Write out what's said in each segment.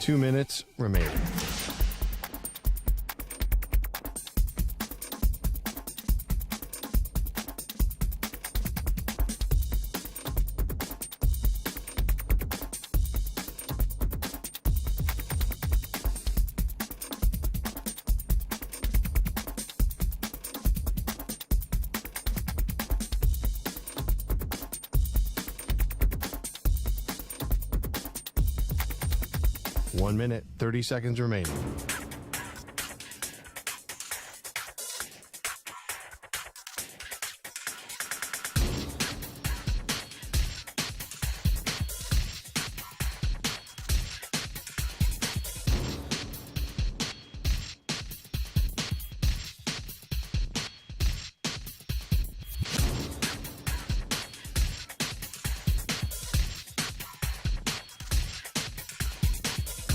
2 minutes remaining. One minute, 30 seconds remaining.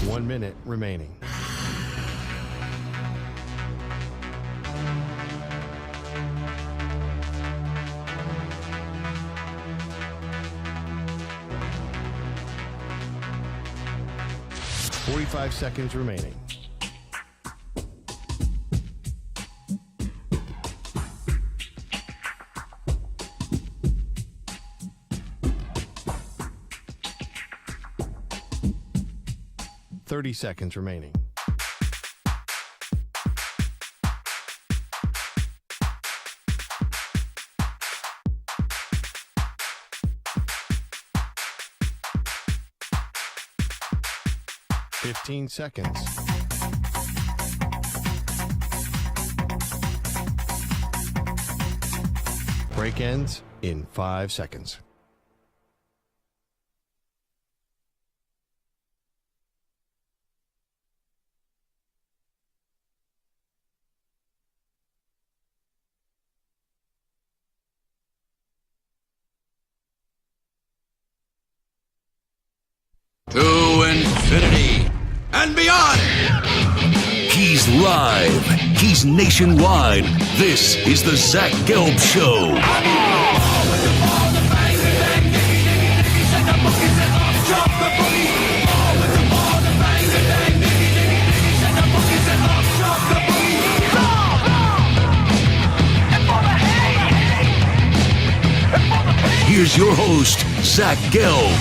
One minute remaining. Forty-five seconds remaining. Thirty seconds remaining. Fifteen seconds. Break ends in 5 seconds. To infinity and beyond. He's live. He's nationwide. This is the Zach Gelb Show. Here's your host, Zach Gelb.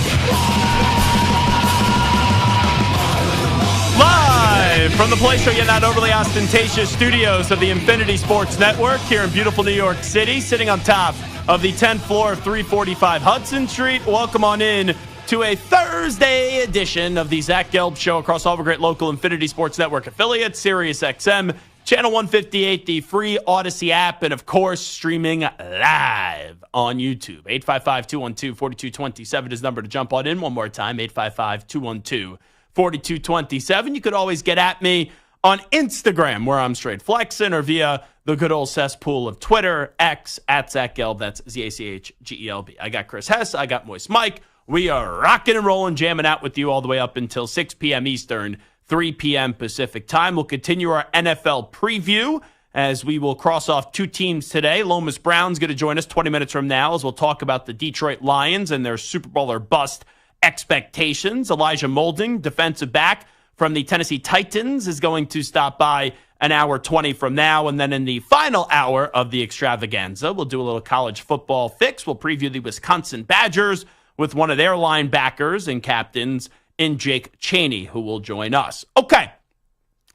Live from the place where you're not overly ostentatious studios of the Infinity Sports Network here in beautiful New York City, sitting on top of the 10th floor of 345 Hudson Street. Welcome on in to a Thursday edition of the Zach Gelb Show across all the great local Infinity Sports Network affiliates, Sirius XM, Channel 158, the free Odyssey app, and of course, streaming live on YouTube. 855-212-4227 is the number to jump on in. One more time, 855-212-4227. You could always get at me on Instagram, where I'm straight flexing, or via the good old cesspool of Twitter, X, at Zach Gelb. That's ZACHGELB. I got Chris Hess. I got Moist Mike. We are rocking and rolling, jamming out with you all the way up until 6 p.m. Eastern, 3 p.m. Pacific time. We'll continue our NFL preview as we will cross off two teams today. Lomas Brown's going to join us 20 minutes from now as we'll talk about the Detroit Lions and their Super Bowl or bust expectations. Elijah Molding, defensive back from the Tennessee Titans, is going to stop by an hour 20 from now. And then in the final hour of the extravaganza, we'll do a little college football fix. We'll preview the Wisconsin Badgers with one of their linebackers and captains in Jake Chaney, who will join us. Okay,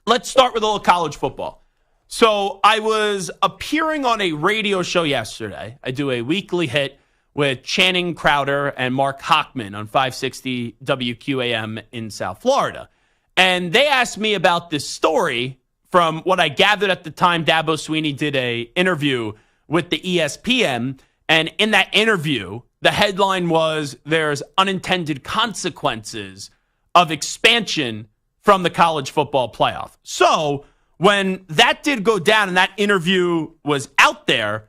let's start with a little college football. So I was appearing on a radio show yesterday. I do a weekly hit with Channing Crowder and Mark Hochman on 560 WQAM in South Florida. And they asked me about this story from what I gathered at the time. Dabo Swinney did an interview with the ESPN. And in that interview, the headline was, there's unintended consequences of expansion from the college football playoff. So when that did go down and that interview was out there,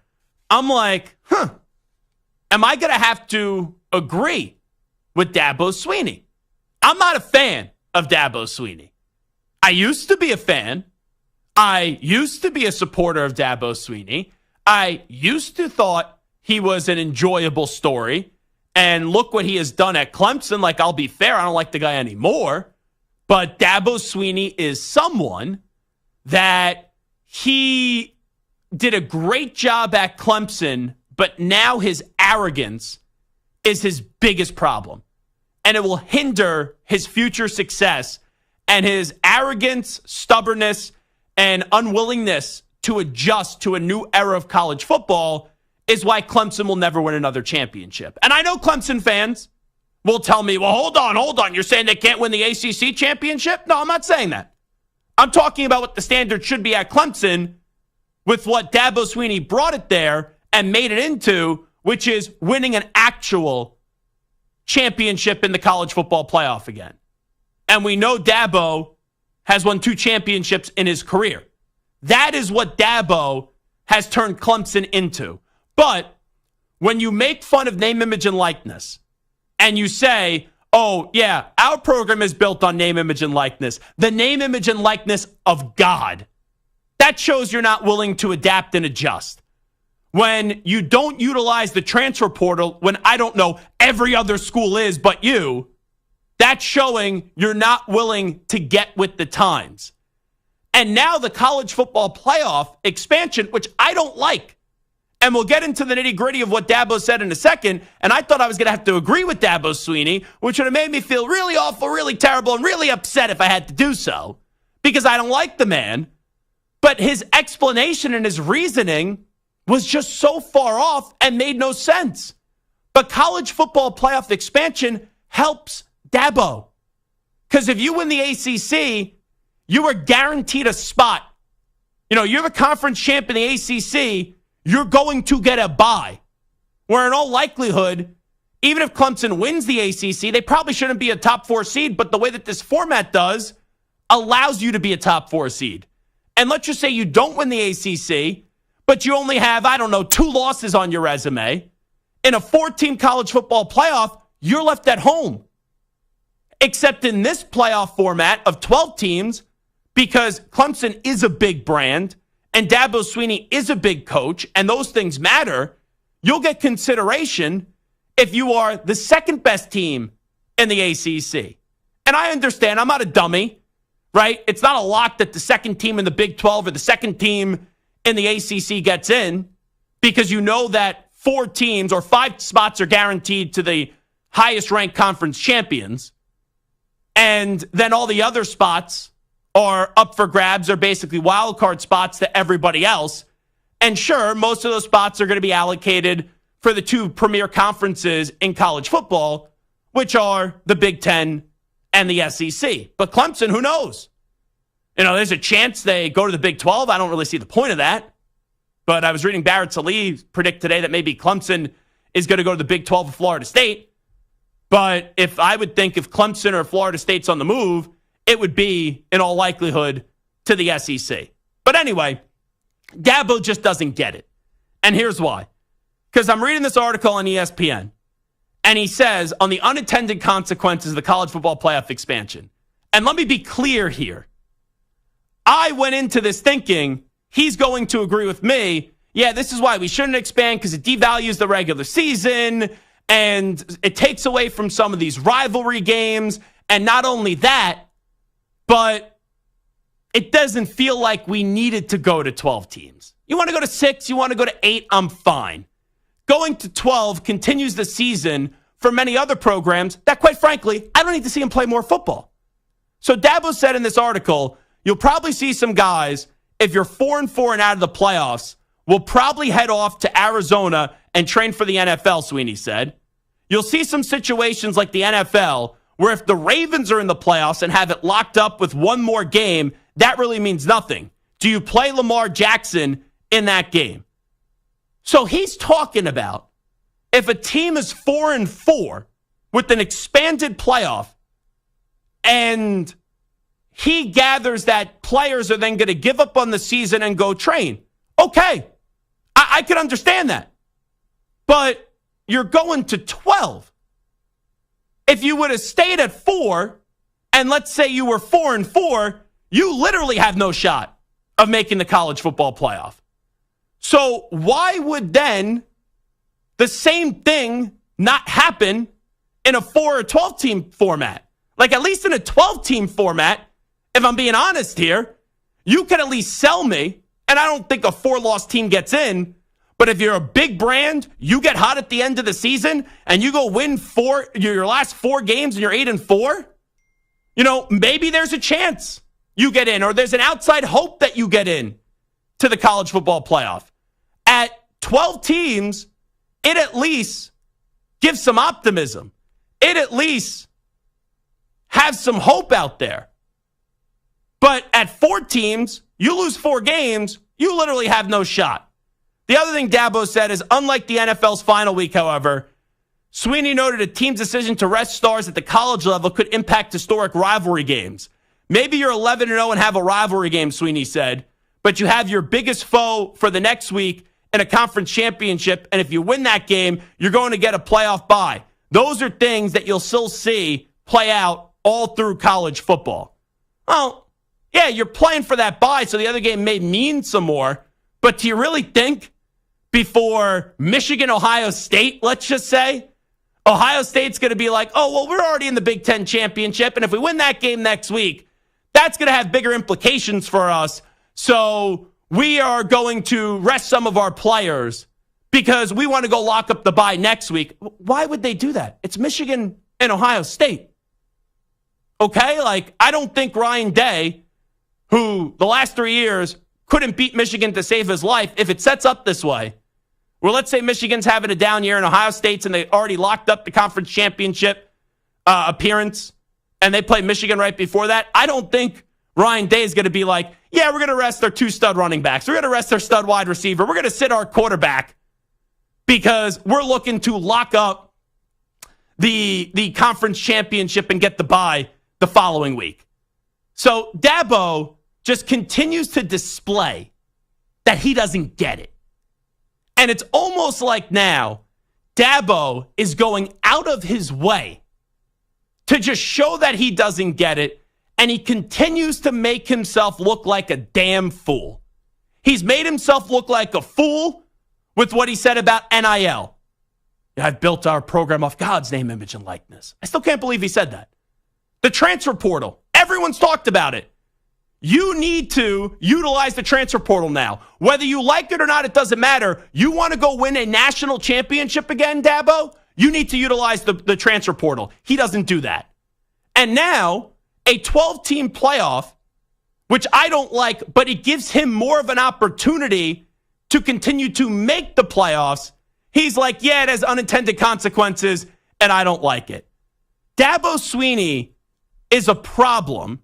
I'm like, am I going to have to agree with Dabo Swinney? I'm not a fan of Dabo Swinney. I used to be a fan. I used to be a supporter of Dabo Swinney. I used to thought he was an enjoyable story. And look what he has done at Clemson. Like, I'll be fair, I don't like the guy anymore. But Dabo Swinney is someone that he did a great job at Clemson, but now his arrogance is his biggest problem. And it will hinder his future success. And his arrogance, stubbornness, and unwillingness to adjust to a new era of college football is why Clemson will never win another championship. And I know Clemson fans will tell me, well, hold on. You're saying they can't win the ACC championship? No, I'm not saying that. I'm talking about what the standard should be at Clemson with what Dabo Swinney brought it there and made it into, which is winning an actual championship in the college football playoff again. And we know Dabo has won 2 championships in his career. That is what Dabo has turned Clemson into. But when you make fun of name, image, and likeness, and you say, oh, yeah, our program is built on name, image, and likeness, the name, image, and likeness of God, that shows you're not willing to adapt and adjust. When you don't utilize the transfer portal, when I don't know every other school is but you, that's showing you're not willing to get with the times. And now the college football playoff expansion, which I don't like. And we'll get into the nitty-gritty of what Dabo said in a second. And I thought I was going to have to agree with Dabo Swinney, which would have made me feel really awful, really terrible, and really upset if I had to do so. Because I don't like the man. But his explanation and his reasoning was just so far off and made no sense. But college football playoff expansion helps Dabo. Because if you win the ACC, you are guaranteed a spot. You know, you're the conference champ in the ACC, you're going to get a bye. Where in all likelihood, even if Clemson wins the ACC, they probably shouldn't be a top 4 seed, but the way that this format does allows you to be a top 4 seed. And let's just say you don't win the ACC, but you only have, 2 losses on your resume. In a 4-team college football playoff, you're left at home. Except in this playoff format of 12 teams, because Clemson is a big brand and Dabo Swinney is a big coach, and those things matter, you'll get consideration if you are the second best team in the ACC. And I understand, I'm not a dummy, right? It's not a lock that the second team in the Big 12 or the second team in the ACC gets in, because you know that 4 teams or 5 spots are guaranteed to the highest ranked conference champions. And then all the other spots are up for grabs, are basically wild card spots to everybody else. And sure, most of those spots are going to be allocated for the 2 premier conferences in college football, which are the Big Ten and the SEC. But Clemson, who knows? There's a chance they go to the Big 12. I don't really see the point of that. But I was reading Barrett Sallee predict today that maybe Clemson is going to go to the Big 12 of Florida State. But if Clemson or Florida State's on the move, it would be, in all likelihood, to the SEC. But anyway, Dabo just doesn't get it. And here's why. Because I'm reading this article on ESPN, and he says, on the unintended consequences of the college football playoff expansion. And let me be clear here. I went into this thinking he's going to agree with me. Yeah, this is why we shouldn't expand, because it devalues the regular season, and it takes away from some of these rivalry games. And not only that, but it doesn't feel like we needed to go to 12 teams. You want to go to 6, you want to go to 8, I'm fine. Going to 12 continues the season for many other programs that, quite frankly, I don't need to see them play more football. So Dabo said in this article, you'll probably see some guys, if you're 4-4 and out of the playoffs, will probably head off to Arizona and train for the NFL, Swinney said. You'll see some situations like the NFL where if the Ravens are in the playoffs and have it locked up with one more game, that really means nothing. Do you play Lamar Jackson in that game? So he's talking about if a team is 4-4 with an expanded playoff and he gathers that players are then going to give up on the season and go train. Okay, I can understand that. But you're going to 12. If you would have stayed at 4, and let's say you were 4-4, you literally have no shot of making the college football playoff. So why would then the same thing not happen in a 4 or 12 team format? Like, at least in a 12-team format, if I'm being honest here, you can at least sell me, and I don't think a 4-loss team gets in, but if you're a big brand, you get hot at the end of the season, and you go win your last 4 games, and you're 8-4, maybe there's a chance you get in, or there's an outside hope that you get in to the college football playoff. At 12 teams, it at least gives some optimism. It at least has some hope out there. But at 4 teams, you lose 4 games, you literally have no shot. The other thing Dabo said is, unlike the NFL's final week, however, Swinney noted a team's decision to rest stars at the college level could impact historic rivalry games. Maybe you're 11-0 and have a rivalry game, Swinney said, but you have your biggest foe for the next week in a conference championship, and if you win that game, you're going to get a playoff bye. Those are things that you'll still see play out all through college football. Well, yeah, you're playing for that bye, so the other game may mean some more, but do you really think before Michigan, Ohio State, let's just say, Ohio State's going to be like, oh, well, we're already in the Big Ten championship, and if we win that game next week, that's going to have bigger implications for us, so we are going to rest some of our players because we want to go lock up the bye next week. Why would they do that? It's Michigan and Ohio State. Okay? I don't think Ryan Day, who the last 3 years couldn't beat Michigan to save his life, if it sets up this way, where let's say Michigan's having a down year and Ohio State's and they already locked up the conference championship appearance and they play Michigan right before that, I don't think Ryan Day is going to be like, yeah, we're going to rest our 2 stud running backs. We're going to rest our stud wide receiver. We're going to sit our quarterback because we're looking to lock up the conference championship and get the bye the following week. So Dabo just continues to display that he doesn't get it. And it's almost like now Dabo is going out of his way to just show that he doesn't get it. And he continues to make himself look like a damn fool. He's made himself look like a fool with what he said about NIL. I've built our program off God's name, image, and likeness. I still can't believe he said that. The transfer portal. Everyone's talked about it. You need to utilize the transfer portal now. Whether you like it or not, it doesn't matter. You want to go win a national championship again, Dabo? You need to utilize the transfer portal. He doesn't do that. And now a 12-team playoff, which I don't like, but it gives him more of an opportunity to continue to make the playoffs. He's like, yeah, it has unintended consequences, and I don't like it. Dabo Swinney is a problem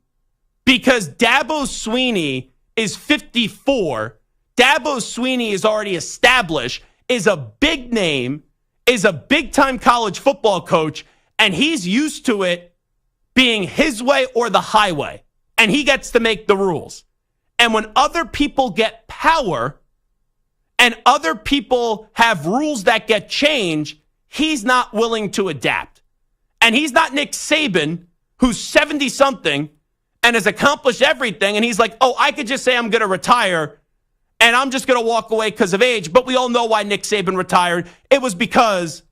because Dabo Swinney is 54. Dabo Swinney is already established, is a big name, is a big-time college football coach, and he's used to it being his way or the highway, and he gets to make the rules. And when other people get power and other people have rules that get changed, he's not willing to adapt. And he's not Nick Saban, who's 70-something and has accomplished everything, and he's like, oh, I could just say I'm going to retire, and I'm just going to walk away because of age. But we all know why Nick Saban retired. It was because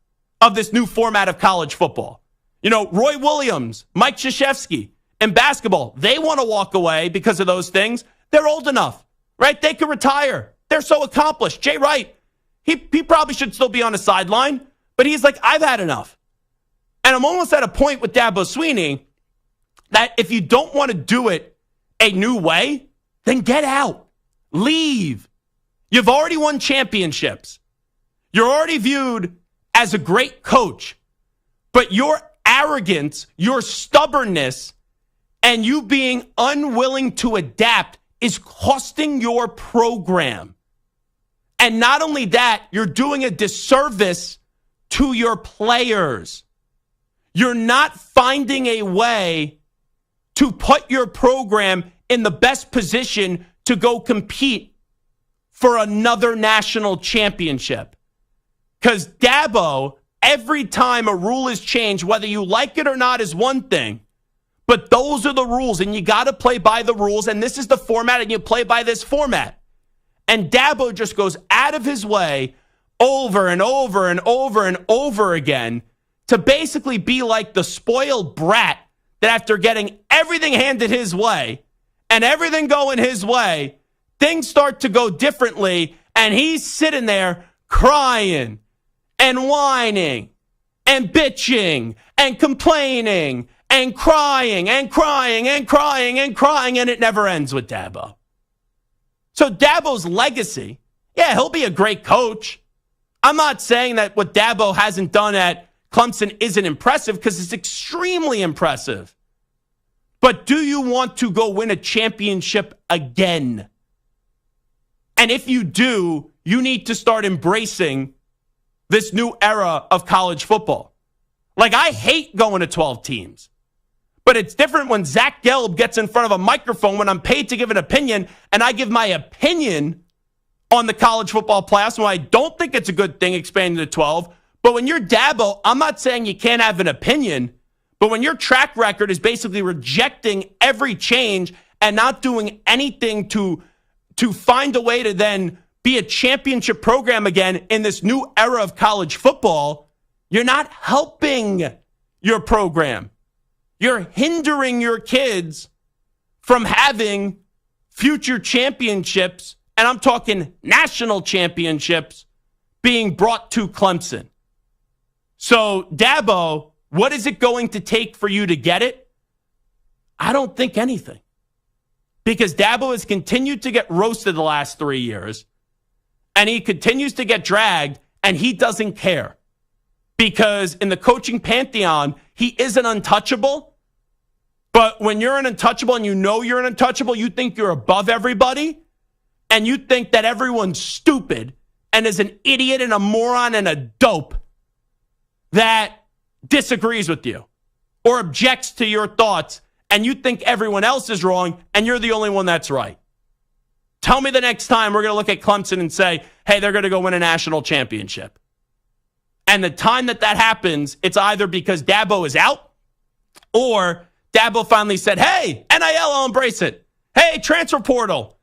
of this new format of college football. Roy Williams, Mike Krzyzewski, in basketball, they want to walk away because of those things. They're old enough, right? They could retire. They're so accomplished. Jay Wright, he probably should still be on the sideline, but he's like, I've had enough. And I'm almost at a point with Dabo Swinney that if you don't want to do it a new way, then get out. Leave. You've already won championships. You're already viewed as a great coach, but your arrogance, your stubbornness, and you being unwilling to adapt is costing your program. And not only that, you're doing a disservice to your players. You're not finding a way to put your program in the best position to go compete for another national championship. Because Dabo, every time a rule is changed, whether you like it or not is one thing, but those are the rules, and you got to play by the rules, and this is the format, and you play by this format. And Dabo just goes out of his way over and over and over and over again to basically be like the spoiled brat that after getting everything handed his way and everything going his way, things start to go differently, and he's sitting there crying and whining and bitching and complaining and crying and crying and crying and crying, and it never ends with Dabo. So Dabo's legacy, yeah, he'll be a great coach. I'm not saying that what Dabo hasn't done at Clemson isn't impressive, because it's extremely impressive. But do you want to go win a championship again? And if you do, you need to start embracing this new era of college football. Like, I hate going to 12 teams. But it's different when Zach Gelb gets in front of a microphone when I'm paid to give an opinion, and I give my opinion on the college football playoffs. When I don't think it's a good thing expanding to 12. But when you're Dabo, I'm not saying you can't have an opinion, but when your track record is basically rejecting every change and not doing anything to find a way to then be a championship program again in this new era of college football, you're not helping your program. You're hindering your kids from having future championships, and I'm talking national championships, being brought to Clemson. So, Dabo, what is it going to take for you to get it? I don't think anything. Because Dabo has continued to get roasted the last 3 years, and he continues to get dragged, and he doesn't care. Because in the coaching pantheon, he isn't untouchable. But when you're an untouchable and you know you're an untouchable, you think you're above everybody, and you think that everyone's stupid and is an idiot and a moron and a dope that disagrees with you or objects to your thoughts, and you think everyone else is wrong and you're the only one that's right. Tell me the next time we're going to look at Clemson and say, hey, they're going to go win a national championship. And the time that happens, it's either because Dabo is out, or Dabo finally said, hey, NIL, I'll embrace it. Hey, transfer portal,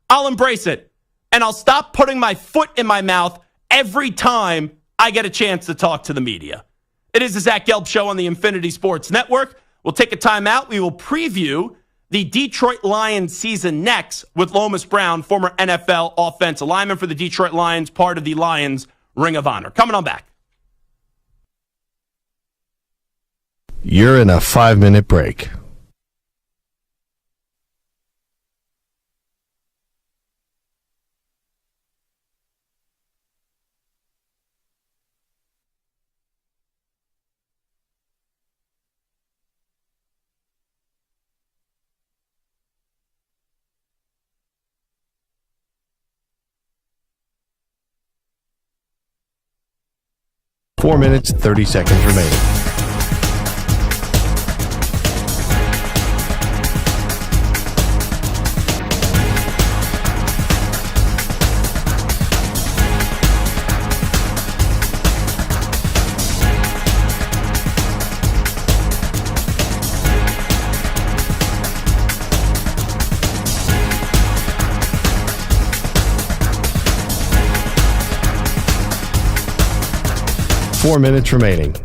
I'll embrace it. And I'll stop putting my foot in my mouth every time I get a chance to talk to the media. It is the Zach Gelb Show on the Infinity Sports Network. We'll take a timeout. We will preview the Detroit Lions season next with Lomas Brown, former NFL offensive lineman for the Detroit Lions, part of the Lions Ring of Honor. Coming on back. You're in a 5-minute break. Four minutes, 30 seconds remaining. Four minutes remaining.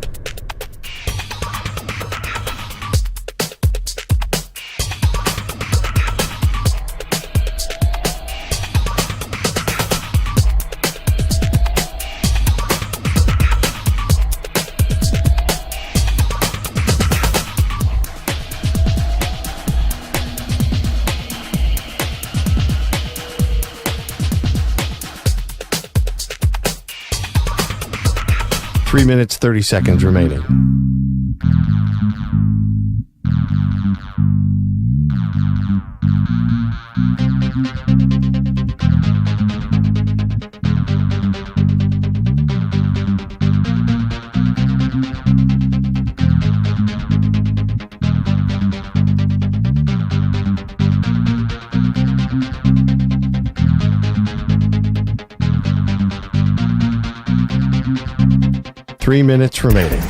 Three minutes, 30 seconds remaining. Three minutes remaining.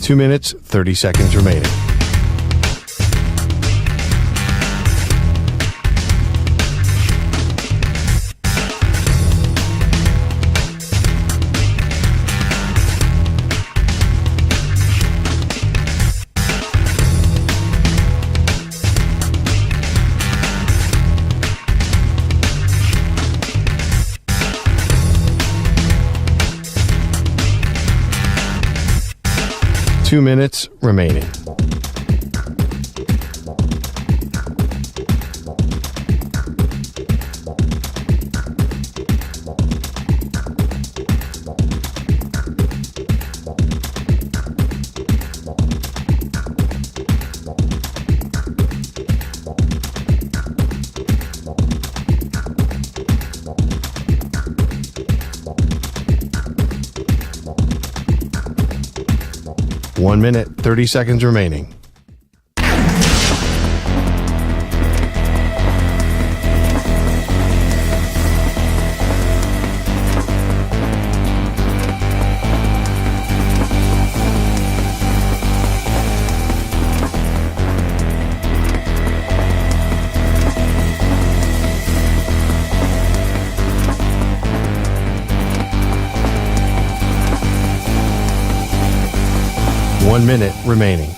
2 minutes, 30 seconds remaining. Two minutes remaining. One minute, 30 seconds remaining. One minute remaining.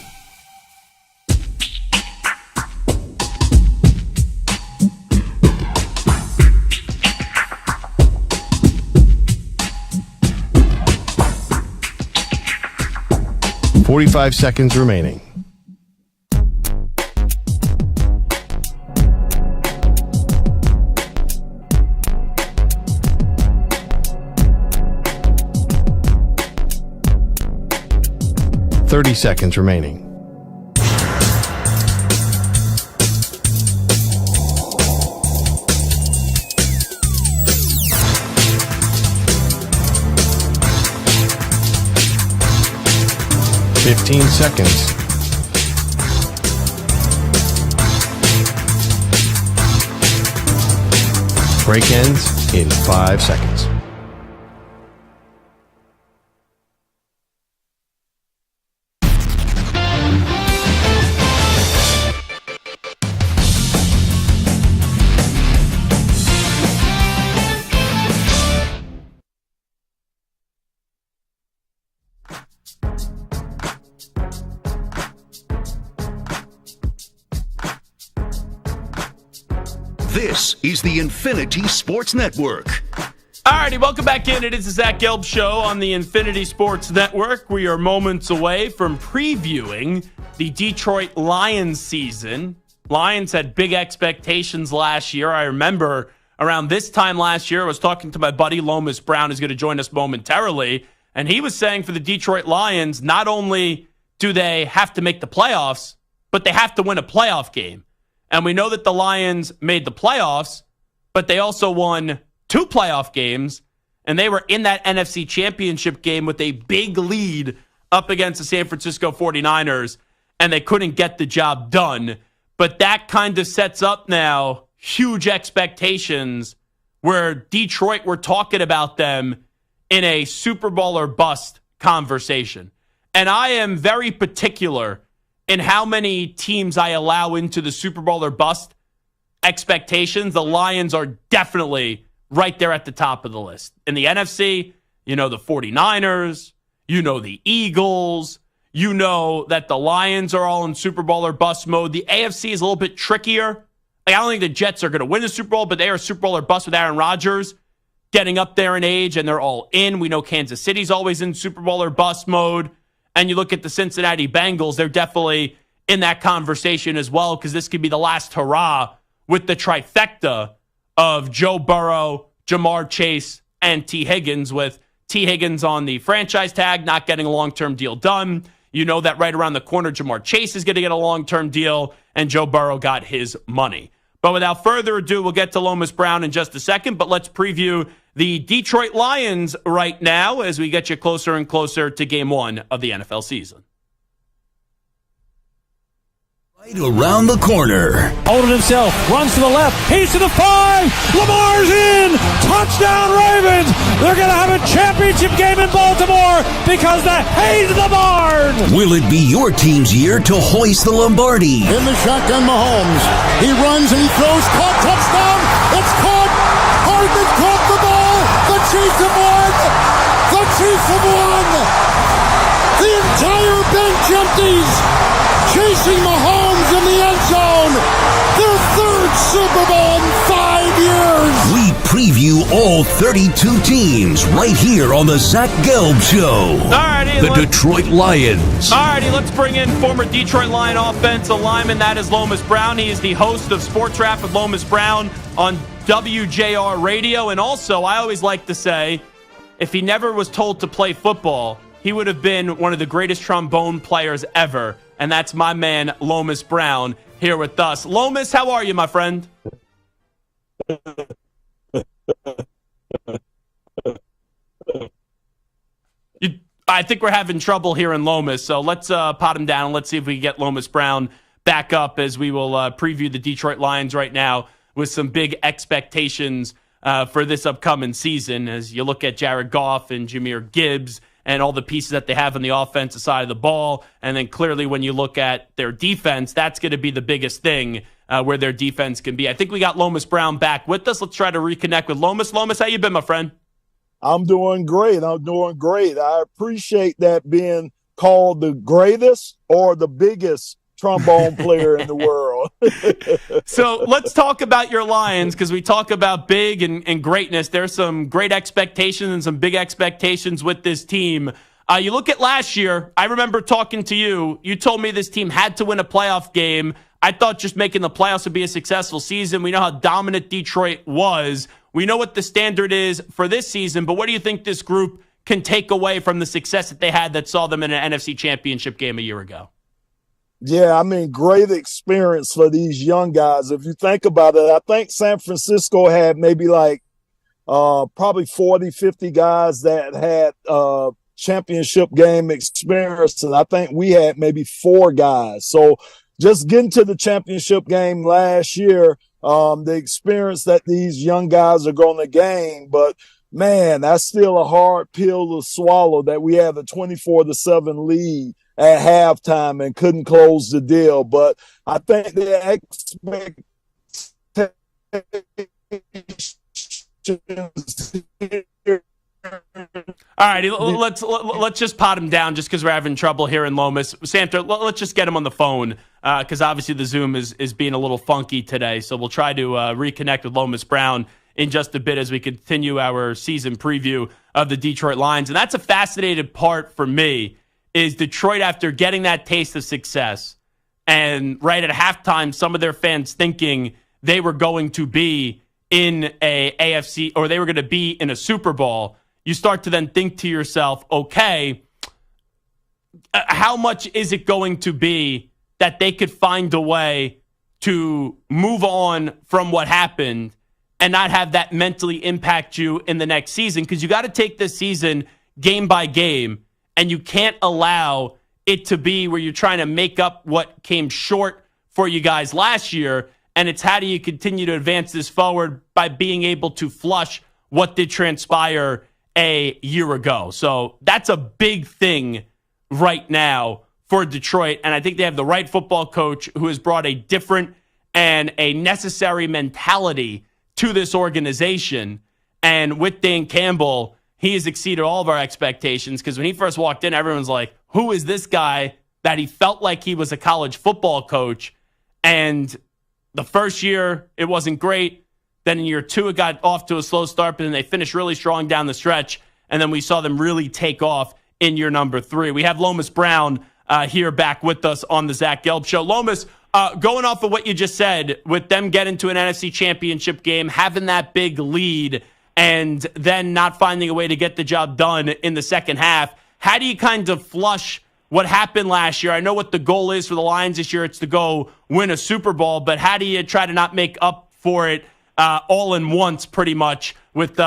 Forty-five seconds remaining. Thirty seconds remaining. Fifteen seconds. Break ends in 5 seconds. This is the Infinity Sports Network. Alrighty, welcome back in. It is the Zach Gelb Show on the Infinity Sports Network. We are moments away from previewing the Detroit Lions season. Lions had big expectations last year. I remember around this time last year, I was talking to my buddy Lomas Brown, who's going to join us momentarily, and he was saying for the Detroit Lions, not only do they have to make the playoffs, but they have to win a playoff game. And we know that the Lions made the playoffs, but they also won 2 playoff games, and they were in that NFC Championship game with a big lead up against the San Francisco 49ers, and they couldn't get the job done. But that kind of sets up now huge expectations where Detroit, we're talking about them in a Super Bowl or bust conversation. And I am very particular in how many teams I allow into the Super Bowl or bust expectations. The Lions are definitely right there at the top of the list. In the NFC, you know the 49ers, you know the Eagles, you know that the Lions are all in Super Bowl or bust mode. The AFC is a little bit trickier. I don't think the Jets are going to win the Super Bowl, but they are Super Bowl or bust with Aaron Rodgers getting up there in age, and they're all in. We know Kansas City's always in Super Bowl or bust mode. And you look at the Cincinnati Bengals, they're definitely in that conversation as well, because this could be the last hurrah with the trifecta of Joe Burrow, Jamar Chase, and T. Higgins, with T. Higgins on the franchise tag, not getting a long-term deal done. You know that right around the corner, Jamar Chase is going to get a long-term deal, and Joe Burrow got his money. But without further ado, we'll get to Lomas Brown in just a second, but let's preview the Detroit Lions right now as we get you closer and closer to Game 1 of the NFL season. Right around the corner. Holding himself, runs to the left, he's to the 5, Lamar's in, touchdown Ravens. They're going to have a championship game in Baltimore because the Hayes Lombard. Will it be your team's year to hoist the Lombardi? In the shotgun, Mahomes. He runs and he throws, caught, touchdown. It's caught. Hardman caught the ball. The Chiefs have won. The Chiefs have won. The entire bench empties. Chasing Mahomes in the end zone. Their third Super Bowl in 5 years. We preview all 32 teams right here on the Zach Gelb Show. Alrighty, The Detroit Lions. Alrighty, let's bring in former Detroit Lion offensive lineman. That is Lomas Brown. He is the host of Sports Wrap with Lomas Brown on WJR Radio. And also, I always like to say, if he never was told to play football, he would have been one of the greatest trombone players ever. And that's my man, Lomas Brown, here with us. Lomas, how are you, my friend? I think we're having trouble hearing Lomas, so let's pot him down. Let's see if we can get Lomas Brown back up as we will preview the Detroit Lions right now with some big expectations for this upcoming season as you look at Jared Goff and Jahmyr Gibbs and all the pieces that they have on the offensive side of the ball. And then clearly when you look at their defense, that's going to be the biggest thing where their defense can be. I think we got Lomas Brown back with us. Let's try to reconnect with Lomas. Lomas, how you been, my friend? I'm doing great. I appreciate that being called the greatest or the biggest trombone player in the world. So let's talk about your Lions because we talk about big and greatness. There's some great expectations and some big expectations with this team. You look at last year, I remember talking to you. You told me this team had to win a playoff game. I thought just making the playoffs would be a successful season. We know how dominant Detroit was. We know what the standard is for this season, but what do you think this group can take away from the success that they had that saw them in an NFC Championship game a year ago? Yeah, I mean, great experience for these young guys. If you think about it, I think San Francisco had maybe like probably 40, 50 guys that had championship game experience, and I think we had maybe 4 guys. So just getting to the championship game last year, the experience that these young guys are going to gain, but man, that's still a hard pill to swallow that we have a 24-7 lead at halftime and couldn't close the deal. But I think the expectations all right, let's just pot him down just because we're having trouble hearing Lomas. Santa, let's just get him on the phone because obviously the Zoom is being a little funky today. So we'll try to reconnect with Lomas Brown in just a bit as we continue our season preview of the Detroit Lions. And that's a fascinating part for me is Detroit after getting that taste of success and right at halftime, some of their fans thinking they were going to be in a AFC or they were going to be in a Super Bowl. You start to then think to yourself, okay, how much is it going to be that they could find a way to move on from what happened and not have that mentally impact you in the next season? Because you got to take this season game by game, and you can't allow it to be where you're trying to make up what came short for you guys last year. And it's how do you continue to advance this forward by being able to flush what did transpire a year ago. So that's a big thing right now for Detroit. And I think they have the right football coach who has brought a different and a necessary mentality to this organization. And with Dan Campbell, he has exceeded all of our expectations because when he first walked in, everyone's like, who is this guy that he felt like he was a college football coach? And the first year, it wasn't great. Then in year 2, it got off to a slow start, but then they finished really strong down the stretch. And then we saw them really take off in year number 3. We have Lomas Brown here back with us on the Zach Gelb Show. Lomas, going off of what you just said, with them getting to an NFC Championship game, having that big lead, and then not finding a way to get the job done in the second half, how do you kind of flush what happened last year? I know what the goal is for the Lions this year. It's to go win a Super Bowl, but how do you try to not make up for it all in once pretty much with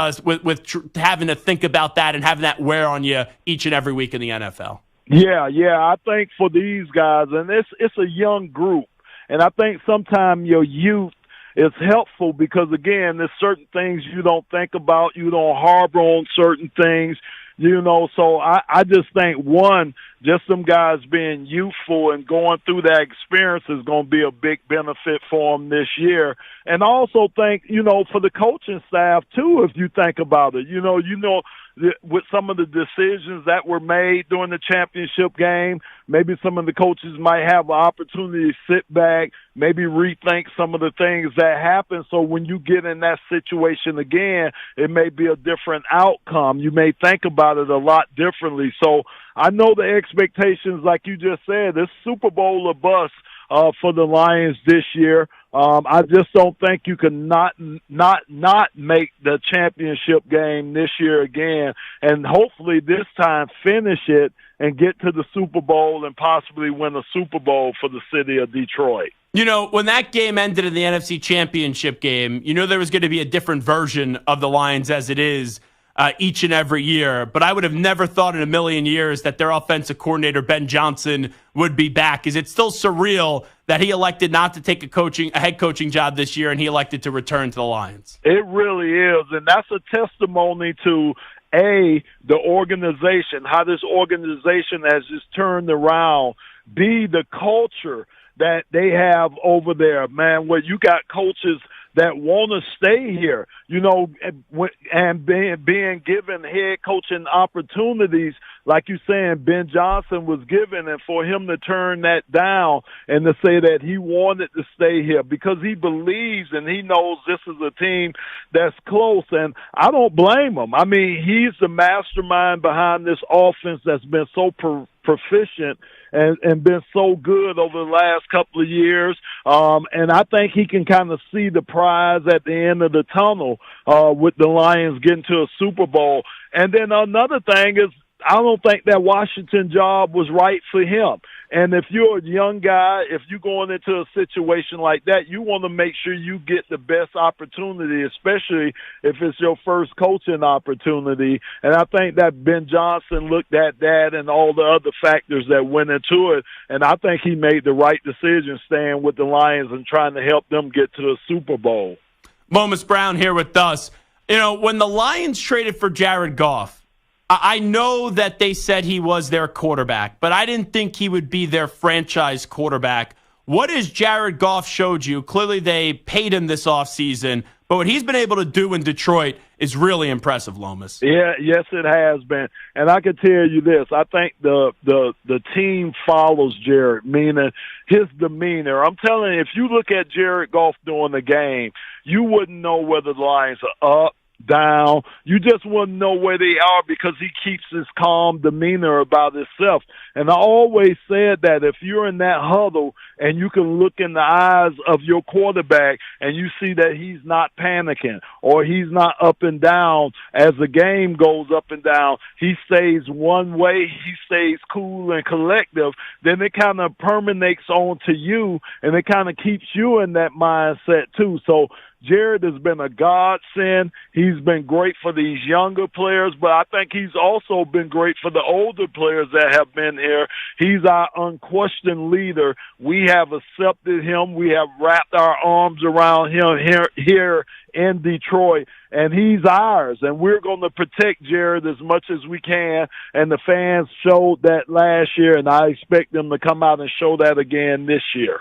having to think about that and having that wear on you each and every week in the NFL? Yeah, I think for these guys, and it's a young group, And I think sometimes your youth is helpful because, again, there's certain things you don't think about. You don't harbor on certain things. So I just think, one, just some guys being youthful and going through that experience is going to be a big benefit for them this year. And I also think, for the coaching staff, too, if you think about it, with some of the decisions that were made during the championship game, maybe some of the coaches might have an opportunity to sit back, maybe rethink some of the things that happened. So when you get in that situation again, it may be a different outcome. You may think about it a lot differently. So I know the expectations, like you just said, it's Super Bowl or bust for the Lions this year. I just don't think you can not make the championship game this year again, and hopefully this time finish it and get to the Super Bowl and possibly win a Super Bowl for the city of Detroit. When that game ended in the NFC Championship game, there was going to be a different version of the Lions as it is each and every year. But I would have never thought in a million years that their offensive coordinator, Ben Johnson, would be back. Is it still surreal that he elected not to take a head coaching job this year and he elected to return to the Lions? It really is, and that's a testimony to the organization, how this organization has just turned around, B, the culture that they have over there, man, where you got coaches that want to stay here, and being given head coaching opportunities, like you're saying, Ben Johnson was given, and for him to turn that down and to say that he wanted to stay here because he believes and he knows this is a team that's close, and I don't blame him. I mean, he's the mastermind behind this offense that's been so proficient and been so good over the last couple of years. And I think he can kind of see the prize at the end of the tunnel with the Lions getting to a Super Bowl. And then another thing is, I don't think that Washington job was right for him. And if you're a young guy, if you're going into a situation like that, you want to make sure you get the best opportunity, especially if it's your first coaching opportunity. And I think that Ben Johnson looked at that and all the other factors that went into it, and I think he made the right decision staying with the Lions and trying to help them get to the Super Bowl. Lomas Brown here with us. When the Lions traded for Jared Goff, I know that they said he was their quarterback, but I didn't think he would be their franchise quarterback. What has Jared Goff showed you? Clearly they paid him this offseason, but what he's been able to do in Detroit is really impressive, Lomas. Yeah, yes, it has been. And I can tell you this, I think the team follows Jared, meaning his demeanor. I'm telling you, if you look at Jared Goff during the game, you wouldn't know whether the Lions are up, down. You just wouldn't know where they are because he keeps his calm demeanor about himself. And I always said that if you're in that huddle and you can look in the eyes of your quarterback and you see that he's not panicking or he's not up and down as the game goes up and down, he stays one way, he stays cool and collective, then it kind of permeates onto you and it kind of keeps you in that mindset too. So Jared has been a godsend. He's been great for these younger players, but I think he's also been great for the older players that have been here. He's our unquestioned leader. We have accepted him. We have wrapped our arms around him here in Detroit, and he's ours, and we're going to protect Jared as much as we can, and the fans showed that last year, and I expect them to come out and show that again this year.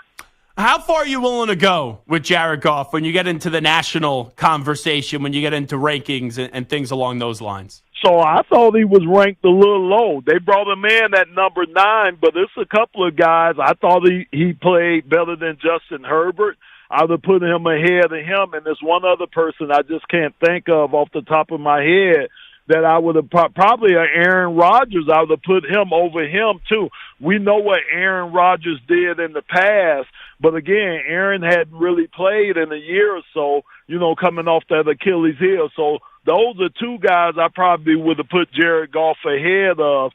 How far are you willing to go with Jared Goff when you get into the national conversation, when you get into rankings and things along those lines? So I thought he was ranked a little low. They brought him in at number 9, but there's a couple of guys. I thought he played better than Justin Herbert. I would have put him ahead of him, and there's one other person I just can't think of off the top of my head that I would have probably Aaron Rodgers. I would have put him over him too. We know what Aaron Rodgers did in the past, but again, Aaron hadn't really played in a year or so, coming off that Achilles heel. So those are two guys I probably would have put Jared Goff ahead of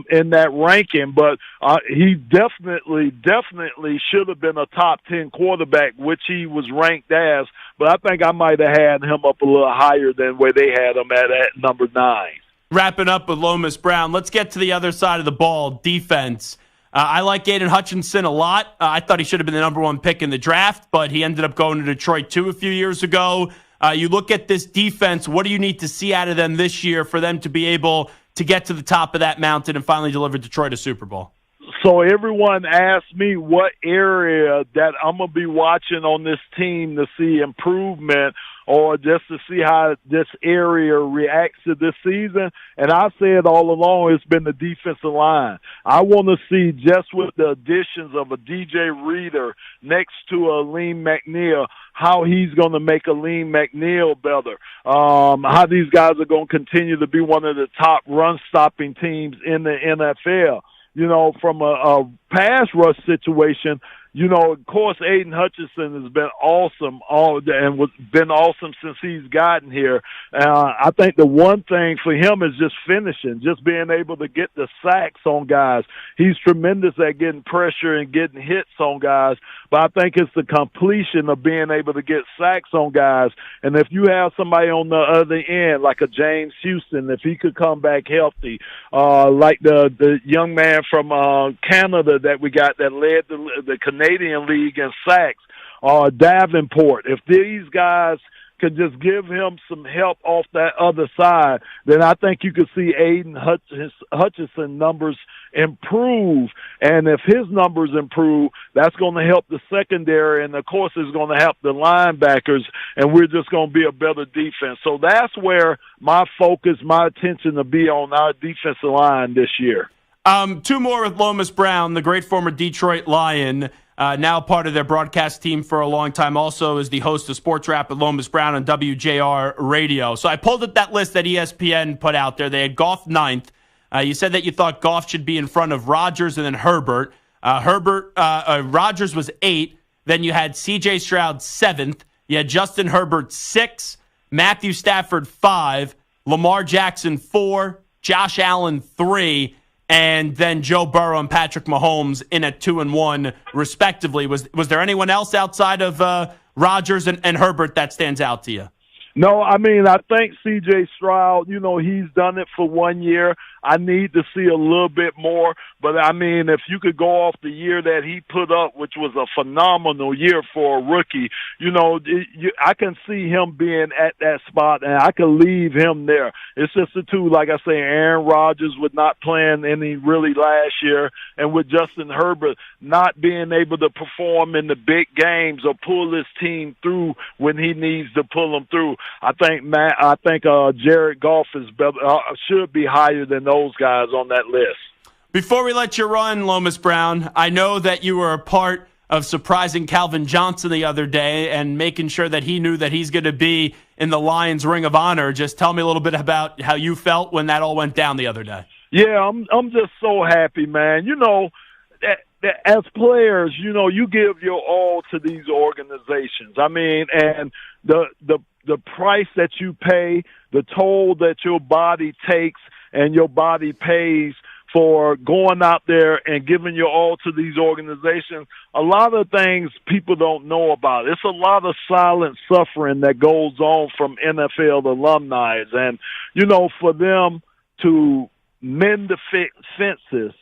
in that ranking. But he definitely should have been a top 10 quarterback, which he was ranked as. But I think I might have had him up a little higher than where they had him at number 9. Wrapping up with Lomas Brown, let's get to the other side of the ball, defense. I like Aiden Hutchinson a lot. I thought he should have been the number one pick in the draft, but he ended up going to Detroit too a few years ago. You look at this defense, what do you need to see out of them this year for them to be able to get to the top of that mountain and finally deliver Detroit a Super Bowl? So everyone asked me what area that I'm going to be watching on this team to see improvement or just to see how this area reacts to this season. And I said all along it's been the defensive line. I want to see just with the additions of a DJ Reader next to a Aleem McNeil, how he's going to make Aleem McNeil better, how these guys are going to continue to be one of the top run-stopping teams in the NFL. You know, from a pass rush situation, you know, of course, Aiden Hutchinson has been awesome and been awesome since he's gotten here. I think the one thing for him is just finishing, just being able to get the sacks on guys. He's tremendous at getting pressure and getting hits on guys, but I think it's the completion of being able to get sacks on guys. And if you have somebody on the other end, like a James Houston, if he could come back healthy, like the young man from Canada that we got that led the Canadian League in sacks, Davenport. If these guys could just give him some help off that other side, then I think you could see Aiden Hutchinson numbers improve. And if his numbers improve, that's going to help the secondary, and of course it's going to help the linebackers, and we're just going to be a better defense. So that's where my focus, my attention will be on our defensive line this year. Two more with Lomas Brown, the great former Detroit Lion, now part of their broadcast team for a long time, also is the host of Sports Rap with Lomas Brown on WJR Radio. So I pulled up that list that ESPN put out there. They had Goff ninth. You said that you thought Goff should be in front of Rodgers and then Herbert. Rodgers was 8. Then you had C.J. Stroud 7th. You had Justin Herbert 6. Matthew Stafford 5. Lamar Jackson 4. Josh Allen 3. And then Joe Burrow and Patrick Mahomes in at 2 and 1, respectively. Was there anyone else outside of Rodgers and Herbert that stands out to you? No, I mean, I think C.J. Stroud, you know, he's done it for 1 year. I need to see a little bit more. But, I mean, if you could go off the year that he put up, which was a phenomenal year for a rookie, you know, I can see him being at that spot, and I can leave him there. It's just the two, like I say, Aaron Rodgers with not playing any really last year, and with Justin Herbert not being able to perform in the big games or pull his team through when he needs to pull them through. I think Jared Goff is better, should be higher than those guys on that list. Before we let you run, Lomas Brown, I know that you were a part of surprising Calvin Johnson the other day and making sure that he knew that he's going to be in the Lions Ring of Honor. Just tell me a little bit about how you felt when that all went down the other day. Yeah, I'm just so happy, man. You know, that as players, you know, you give your all to these organizations. I mean, and the price that you pay, the toll that your body takes and your body pays for going out there and giving your all to these organizations, a lot of things people don't know about. It's a lot of silent suffering that goes on from NFL alumni. And, you know, for them to mend the fences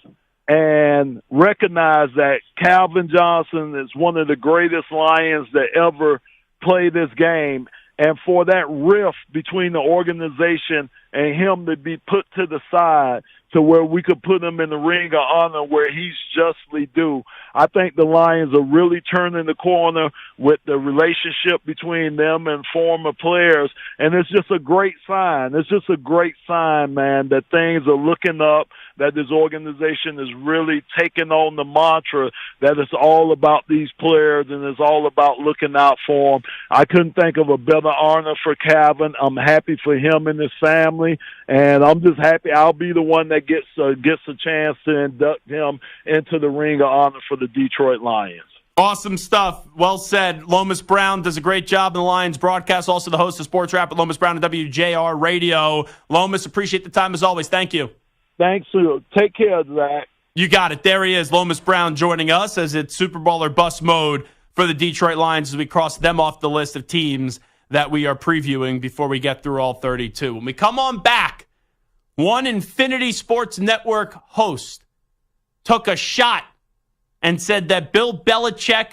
and recognize that Calvin Johnson is one of the greatest Lions that ever played this game, and for that rift between the organization and him to be put to the side to where we could put him in the Ring of Honor where he's justly due. I think the Lions are really turning the corner with the relationship between them and former players, and it's just a great sign. It's just a great sign, man, that things are looking up, that this organization is really taking on the mantra that it's all about these players and it's all about looking out for them. I couldn't think of a better honor for Calvin. I'm happy for him and his family, and I'm just happy I'll be the one that gets a chance to induct him into the Ring of Honor for the Detroit Lions. Awesome stuff. Well said. Lomas Brown does a great job in the Lions broadcast, also the host of Sports Rap with Lomas Brown on WJR Radio. Lomas, appreciate the time as always. Thank you. Thanks. Take care, Zach. You got it. There he is, Lomas Brown, joining us as it's Super Bowl or bust mode for the Detroit Lions as we cross them off the list of teams that we are previewing before we get through all 32. When we come on back, one Infinity Sports Network host took a shot and said that Bill Belichick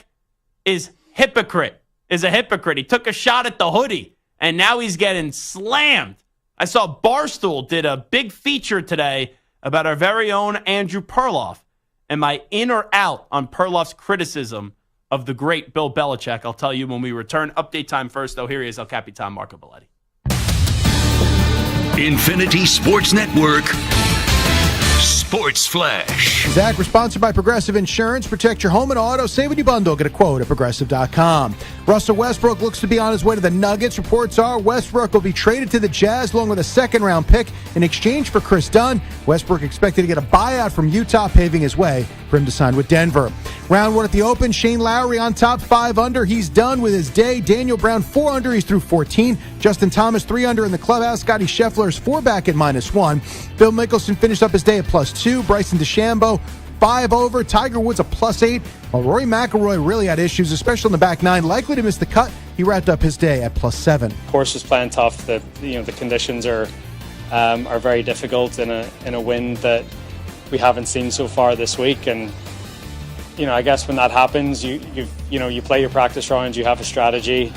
is a hypocrite. He took a shot at the hoodie, and now he's getting slammed. I saw Barstool did a big feature today about our very own Andrew Perloff. Am I in or out on Perloff's criticism of the great Bill Belichick? I'll tell you when we return. Update time first, though. Here he is, El Capitan Marco Belletti. Infinity Sports Network Sports Flash. Zach, we're sponsored by Progressive Insurance. Protect your home and auto. Save when you bundle. Get a quote at Progressive.com. Russell Westbrook looks to be on his way to the Nuggets. Reports are Westbrook will be traded to the Jazz along with a second-round pick in exchange for Chris Dunn. Westbrook expected to get a buyout from Utah, paving his way for him to sign with Denver. Round one at the Open, Shane Lowry on top, 5 under. He's done with his day. Daniel Brown, 4 under. He's through 14. Justin Thomas, 3 under in the clubhouse. Scotty Scheffler's 4 back at -1. Phil Mickelson finished up his day at +2. Bryson DeChambeau, 5 over. Tiger Woods, a +8. While Rory McIlroy really had issues, especially in the back 9, likely to miss the cut. He wrapped up his day at +7. Course is playing tough. The conditions are very difficult in a wind that we haven't seen so far this week. And I guess when that happens, you play your practice rounds, you have a strategy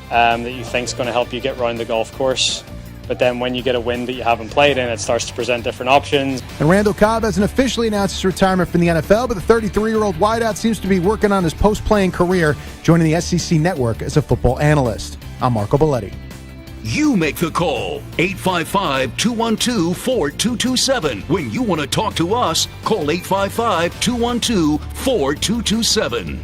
that you think is going to help you get around the golf course. But then when you get a wind that you haven't played in, it starts to present different options. And Randall Cobb hasn't officially announced his retirement from the NFL, but the 33-year-old wideout seems to be working on his post-playing career, joining the SEC network as a football analyst. I'm Marco Belletti. You make the call. 855-212-4227. When you want to talk to us, call 855-212-4227.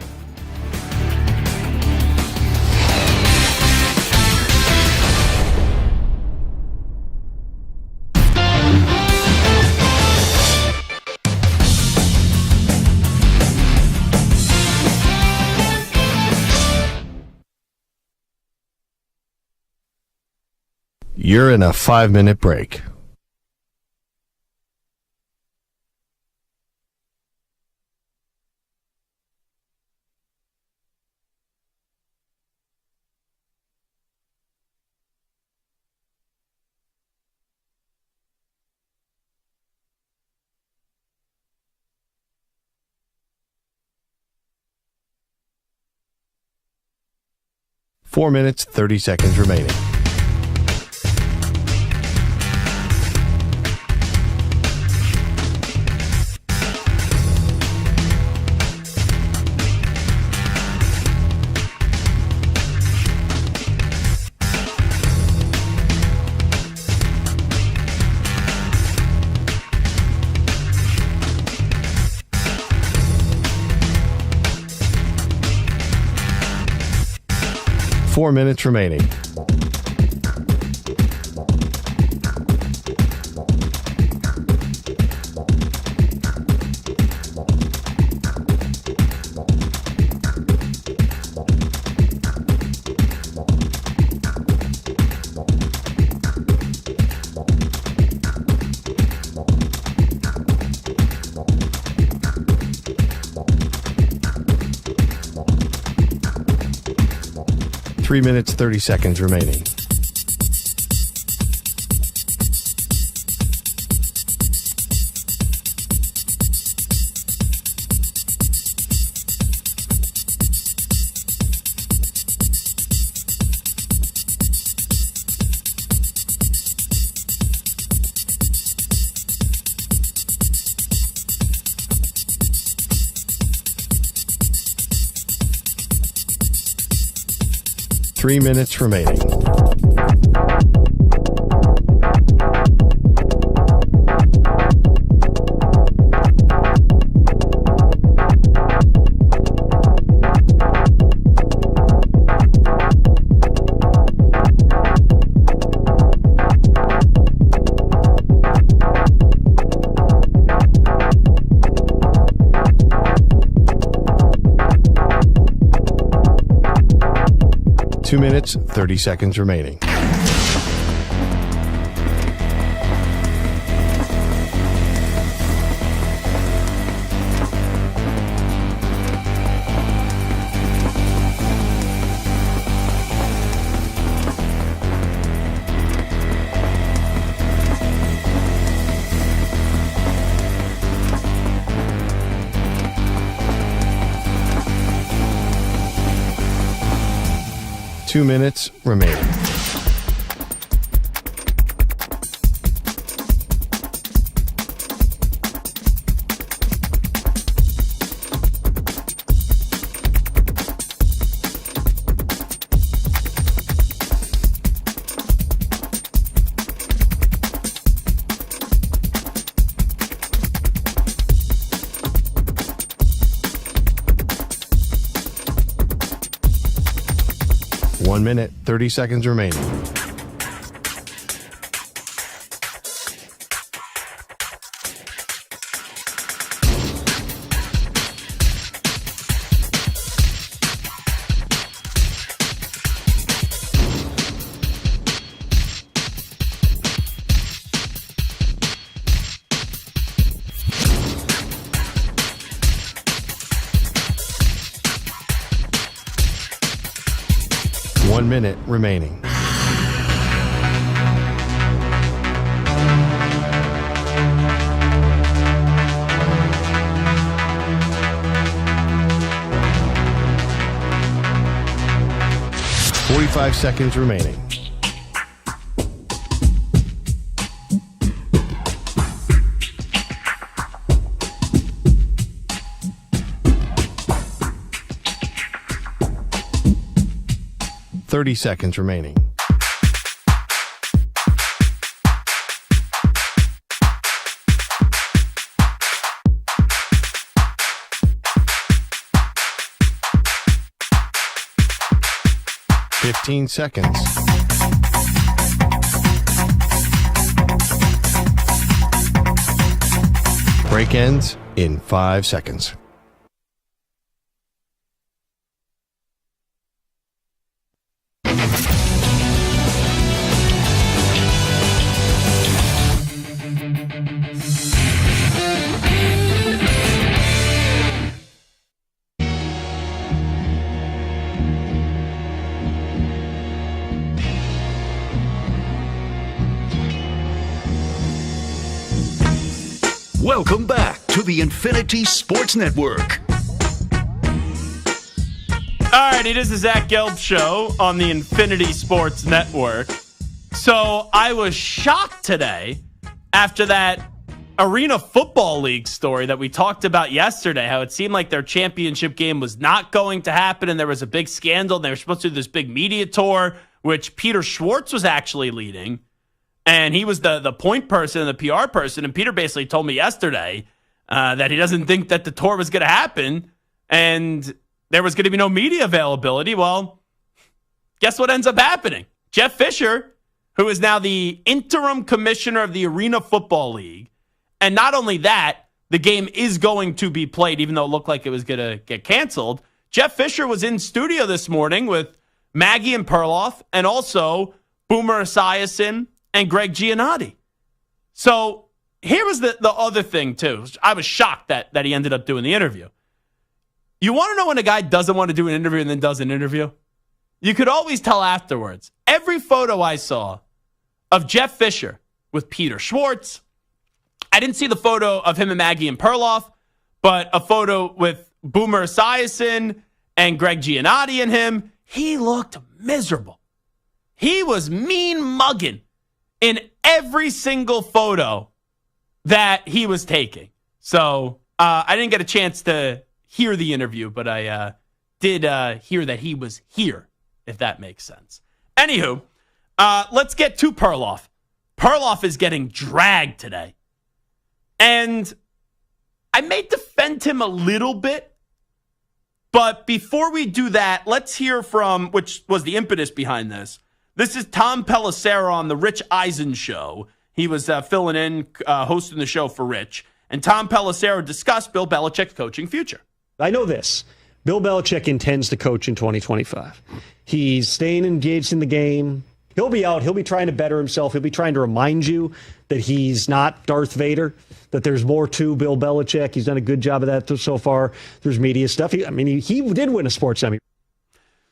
You're in a 5-minute break. Four minutes, 30 seconds remaining. Four minutes remaining. Three minutes, 30 seconds remaining. Three minutes remaining. Two minutes, 30 seconds remaining. 2 minutes remaining. One minute, 30 seconds remaining. One minute remaining. Forty-five seconds remaining. Thirty seconds remaining. Fifteen seconds. Break ends in 5 seconds. Welcome back to the Infinity Sports Network. All right, it is the Zach Gelb Show on the Infinity Sports Network. So I was shocked today after that Arena Football League story that we talked about yesterday, how it seemed like their championship game was not going to happen, and there was a big scandal, and they were supposed to do this big media tour, which Peter Schwartz was actually leading. And he was the point person and the PR person. And Peter basically told me yesterday that he doesn't think that the tour was going to happen and there was going to be no media availability. Well, guess what ends up happening? Jeff Fisher, who is now the interim commissioner of the Arena Football League. And not only that, the game is going to be played, even though it looked like it was going to get canceled. Jeff Fisher was in studio this morning with Maggie and Perloff and also Boomer Esiason and Greg Giannotti. So here was the other thing, too. I was shocked that he ended up doing the interview. You want to know when a guy doesn't want to do an interview and then does an interview? You could always tell afterwards. Every photo I saw of Jeff Fisher with Peter Schwartz, I didn't see the photo of him and Maggie and Perloff, but a photo with Boomer Esiason and Greg Giannotti and him. He looked miserable. He was mean mugging in every single photo that he was taking. So I didn't get a chance to hear the interview, but I did hear that he was here, if that makes sense. Anywho, let's get to Perloff. Perloff is getting dragged today. And I may defend him a little bit, but before we do that, let's hear from, which was the impetus behind this. This is Tom Pelissero on the Rich Eisen Show. He was filling in, hosting the show for Rich. And Tom Pelissero discussed Bill Belichick's coaching future. I know this. Bill Belichick intends to coach in 2025. He's staying engaged in the game. He'll be out. He'll be trying to better himself. He'll be trying to remind you that he's not Darth Vader, that there's more to Bill Belichick. He's done a good job of that so far. There's media stuff. He did win a sports Emmy.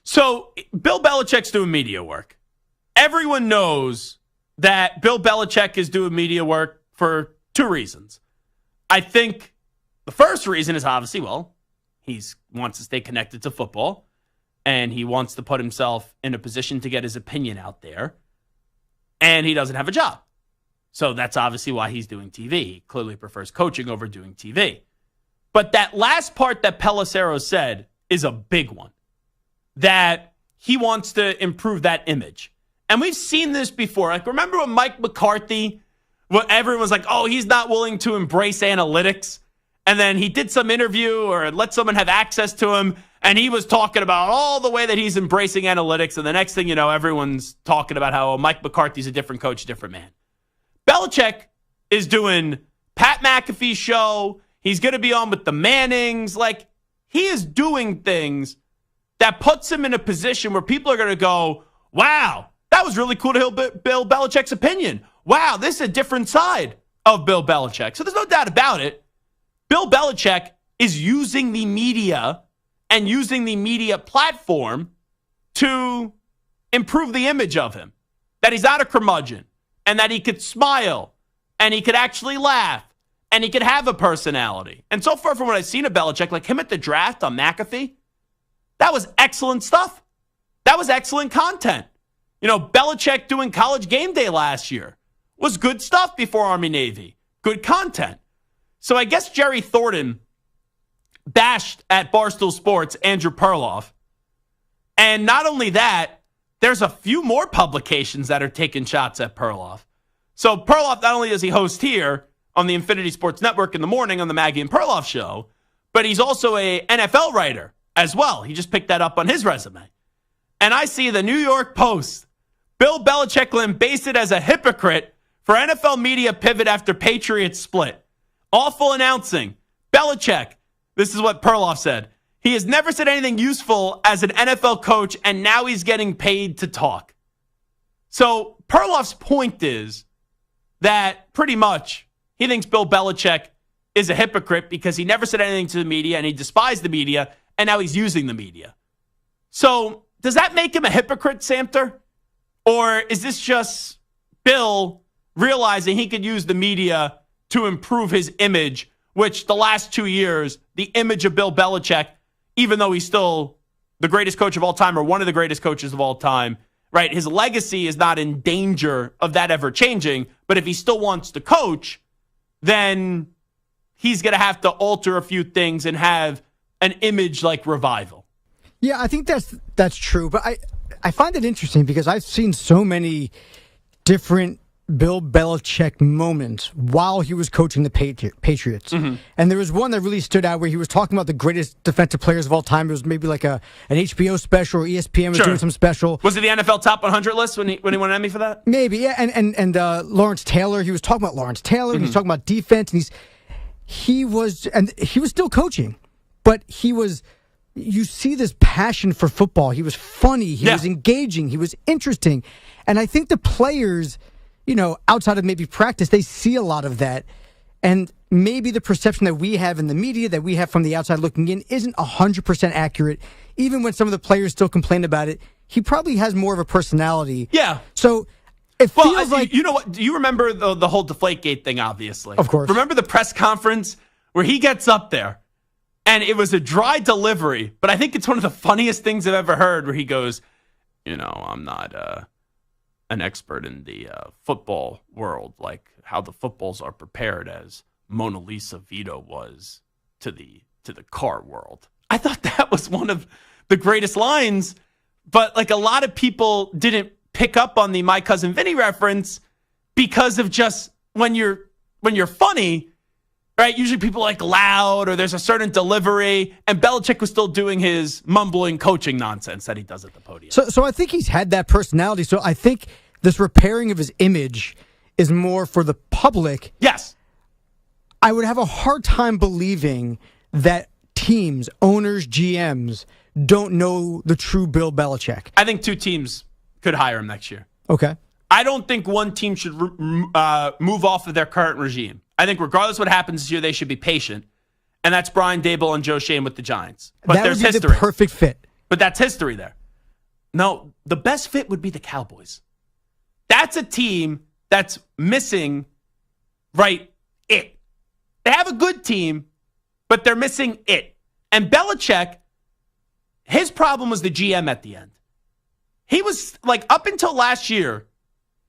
So Bill Belichick's doing media work. Everyone knows that Bill Belichick is doing media work for two reasons. I think the first reason is obviously, well, he wants to stay connected to football. and he wants to put himself in a position to get his opinion out there, and he doesn't have a job. So that's obviously why he's doing TV. He clearly prefers coaching over doing TV. But that last part that Pelissero said is a big one, that he wants to improve that image. And we've seen this before. Like, remember when Mike McCarthy, everyone was like, oh, he's not willing to embrace analytics. And then he did some interview or let someone have access to him, and he was talking about all the way that he's embracing analytics. And the next thing you know, everyone's talking about how Mike McCarthy's a different coach, different man. Belichick is doing Pat McAfee's show. He's going to be on with the Mannings. Like, he is doing things that puts him in a position where people are going to go, wow, that was really cool to hear Bill Belichick's opinion. Wow, this is a different side of Bill Belichick. So there's no doubt about it. Bill Belichick is using the media and using the media platform to improve the image of him. That he's not a curmudgeon, and that he could smile, and he could actually laugh, and he could have a personality. And so far from what I've seen of Belichick, like him at the draft on McAfee, that was excellent stuff. That was excellent content. You know, Belichick doing College Game Day last year was good stuff before Army-Navy. Good content. So I guess Jerry Thornton bashed at Barstool Sports Andrew Perloff. And not only that, there's a few more publications that are taking shots at Perloff. So Perloff, not only does he host here on the Infinity Sports Network in the morning on the Maggie and Perloff show, but he's also a NFL writer as well. He just picked that up on his resume. And I see the New York Post. Bill Belichick lambasted as a hypocrite for NFL media pivot after Patriots split. Awful announcing. Belichick, this is what Perloff said. He has never said anything useful as an NFL coach, and now he's getting paid to talk. So Perloff's point is that pretty much he thinks Bill Belichick is a hypocrite because he never said anything to the media, and he despised the media, and now he's using the media. So does that make him a hypocrite, Samter? Or is this just Bill realizing he could use the media to improve his image, which the last 2 years, the image of Bill Belichick, even though he's still the greatest coach of all time or one of the greatest coaches of all time, right? His legacy is not in danger of that ever changing. But if he still wants to coach, then he's going to have to alter a few things and have an image like revival. Yeah, I think that's true. But I find it interesting because I've seen so many different Bill Belichick moments while he was coaching the Patriots. Mm-hmm. And there was one that really stood out where he was talking about the greatest defensive players of all time. It was maybe like an HBO special, or ESPN was doing some special. Was it the NFL Top 100 list when he won an Emmy for that? Maybe, yeah. And Lawrence Taylor, he was talking about Lawrence Taylor. Mm-hmm. He was talking about defense. And he was still coaching, but you see this passion for football. He was funny. He was engaging. He was interesting. And I think the players, outside of maybe practice, they see a lot of that. And maybe the perception that we have in the media, that we have from the outside looking in, isn't 100% accurate. Even when some of the players still complain about it, he probably has more of a personality. Yeah. So it feels like... You know what? Do you remember the whole Deflategate thing, obviously? Of course. Remember the press conference where he gets up there and it was a dry delivery, but I think it's one of the funniest things I've ever heard where he goes, I'm not... an expert in the football world, like how the footballs are prepared as Mona Lisa Vito was to the car world. I thought that was one of the greatest lines, but like a lot of people didn't pick up on the My Cousin Vinny reference because of just when you're funny, right? Usually people like loud or there's a certain delivery, and Belichick was still doing his mumbling coaching nonsense that he does at the podium. So I think he's had that personality. So I think this repairing of his image is more for the public. Yes. I would have a hard time believing that teams, owners, GMs don't know the true Bill Belichick. I think 2 teams could hire him next year. Okay. I don't think one team should move off of their current regime. I think regardless of what happens this year, they should be patient. And that's Brian Daboll and Joe Schoen with the Giants. But there's history. history. The perfect fit. But that's history there. No, the best fit would be the Cowboys. That's a team that's missing, right, it. They have a good team, but they're missing it. And Belichick, his problem was the GM at the end. He was, like, up until last year,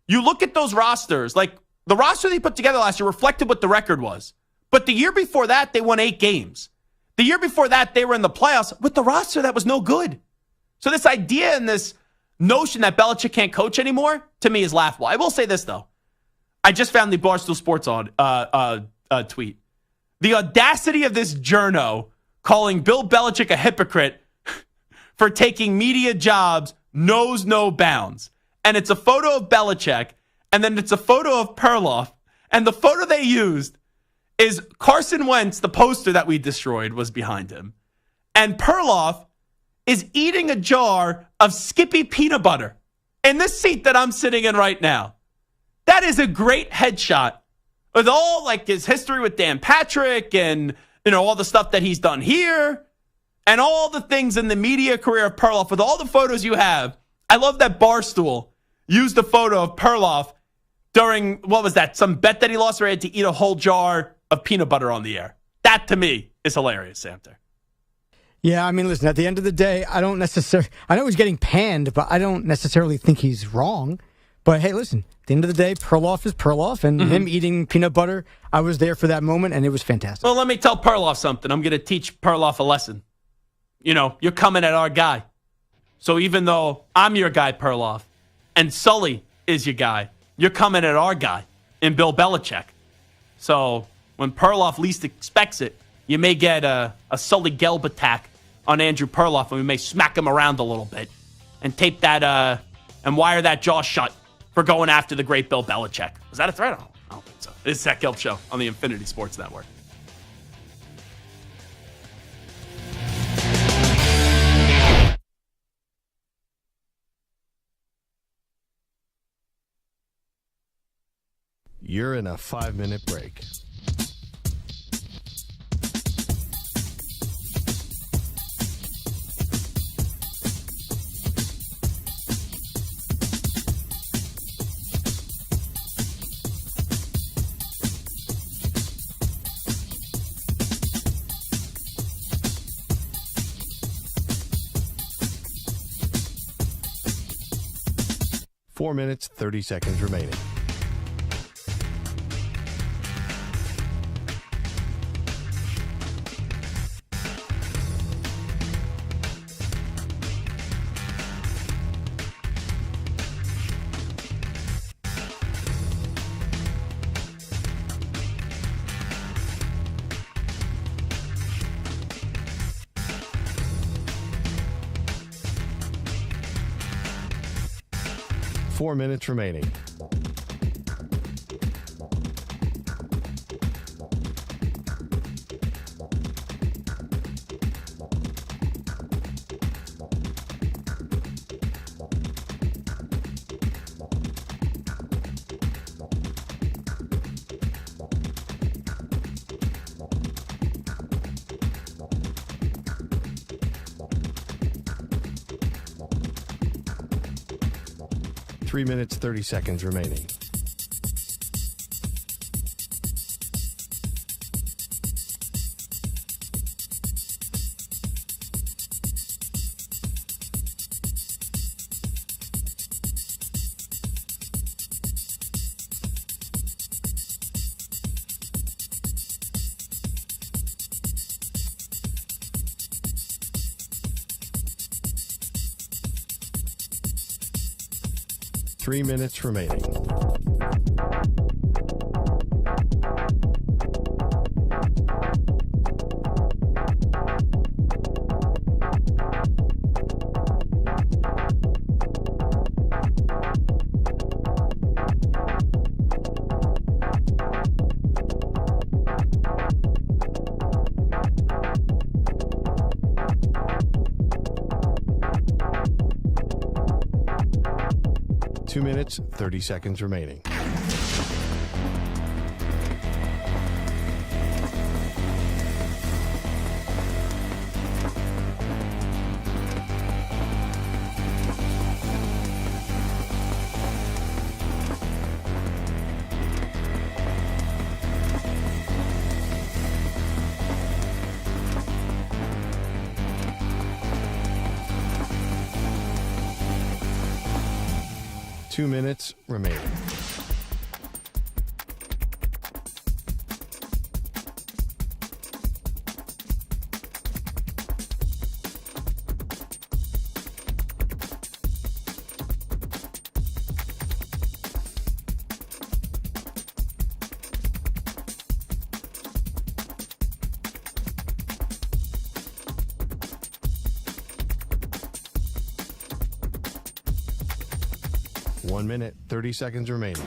you look at those rosters, like, the roster they put together last year reflected what the record was. But the year before that, they won 8 games. The year before that, they were in the playoffs with the roster that was no good. So this idea and this notion that Belichick can't coach anymore, to me, is laughable. I will say this, though. I just found the Barstool Sports tweet. The audacity of this journo calling Bill Belichick a hypocrite for taking media jobs knows no bounds. And it's a photo of Belichick, and then it's a photo of Perloff, and the photo they used is Carson Wentz, the poster that we destroyed, was behind him. And Perloff is eating a jar of Skippy peanut butter in this seat that I'm sitting in right now. That is a great headshot with all, like, his history with Dan Patrick and, you know, all the stuff that he's done here and all the things in the media career of Perloff. With all the photos you have, I love that Barstool used a photo of Perloff during, what was that, some bet that he lost where he had to eat a whole jar of peanut butter on the air. That, to me, is hilarious, Samter. Yeah, I mean, listen, at the end of the day, I know he's getting panned, but I don't necessarily think he's wrong. But hey, listen, at the end of the day, Perloff is Perloff, and him eating peanut butter, I was there for that moment, and it was fantastic. Well, let me tell Perloff something. I'm going to teach Perloff a lesson. You know, you're coming at our guy. So even though I'm your guy, Perloff, and Sully is your guy, you're coming at our guy in Bill Belichick. So when Perloff least expects it, you may get a Sully Gelb attack on Andrew Perloff, and we may smack him around a little bit and tape that and wire that jaw shut for going after the great Bill Belichick. Was that a threat? I don't think so. It's Zach Gelb Show on the Infinity Sports Network. You're in a 5-minute break. Four minutes, 30 seconds remaining. Four minutes remaining. Three minutes, 30 seconds remaining. Three minutes remaining. Two minutes, 30 seconds remaining. 2 minutes remaining. One minute, 30 seconds remaining.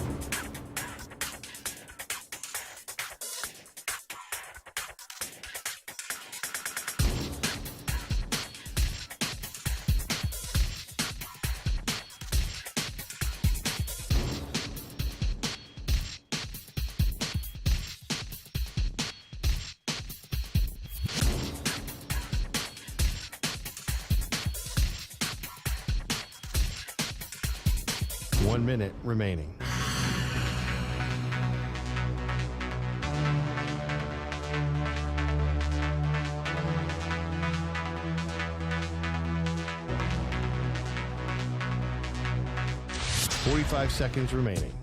One minute remaining. Forty-five seconds remaining.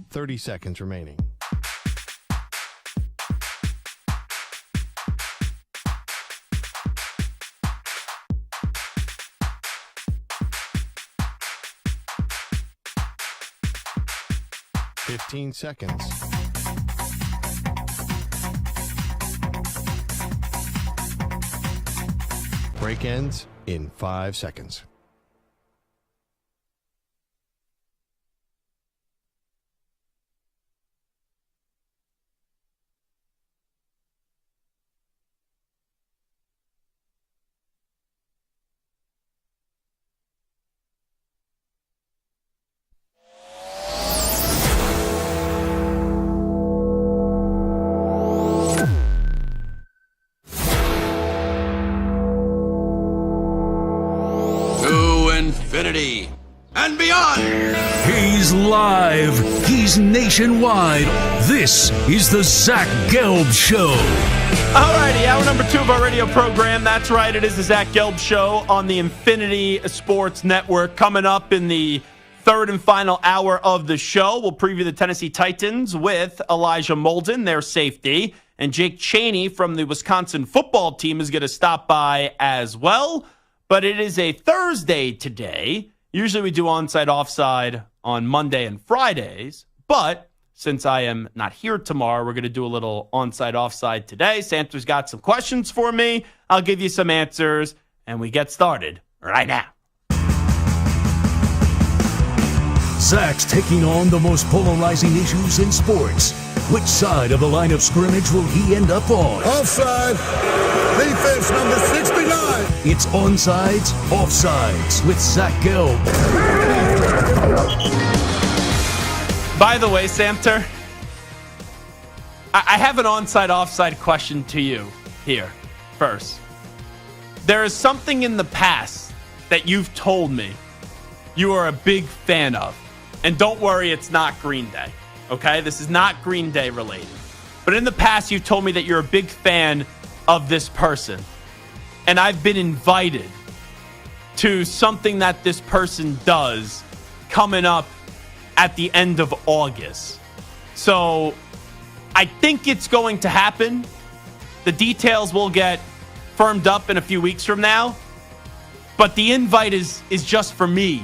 Thirty seconds remaining. Fifteen seconds. Break ends in 5 seconds. Infinity and beyond. He's live. He's nationwide. This is the Zach Gelb Show. Alrighty, hour number 2 of our radio program. That's right, it is the Zach Gelb Show on the Infinity Sports Network. Coming up in the third and final hour of the show, we'll preview the Tennessee Titans with Elijah Molden, their safety, and Jake Chaney from the Wisconsin football team is going to stop by as well. But it is a Thursday today. Usually we do onside offside on Monday and Fridays. But since I am not here tomorrow, we're going to do a little onside offside today. Santa's got some questions for me. I'll give you some answers. And we get started right now. Zach's taking on the most polarizing issues in sports. Which side of the line of scrimmage will he end up on? Offside. Defense number 69. It's Onsides, Offsides with Zach Gelb. By the way, Samter, I have an onside offside question to you here first. There is something in the past that you've told me you are a big fan of. And don't worry, it's not Green Day. Okay? This is not Green Day related. But in the past, you've told me that you're a big fan of this person. And I've been invited to something that this person does coming up at the end of August. So I think it's going to happen. The details will get firmed up in a few weeks from now. But the invite is just for me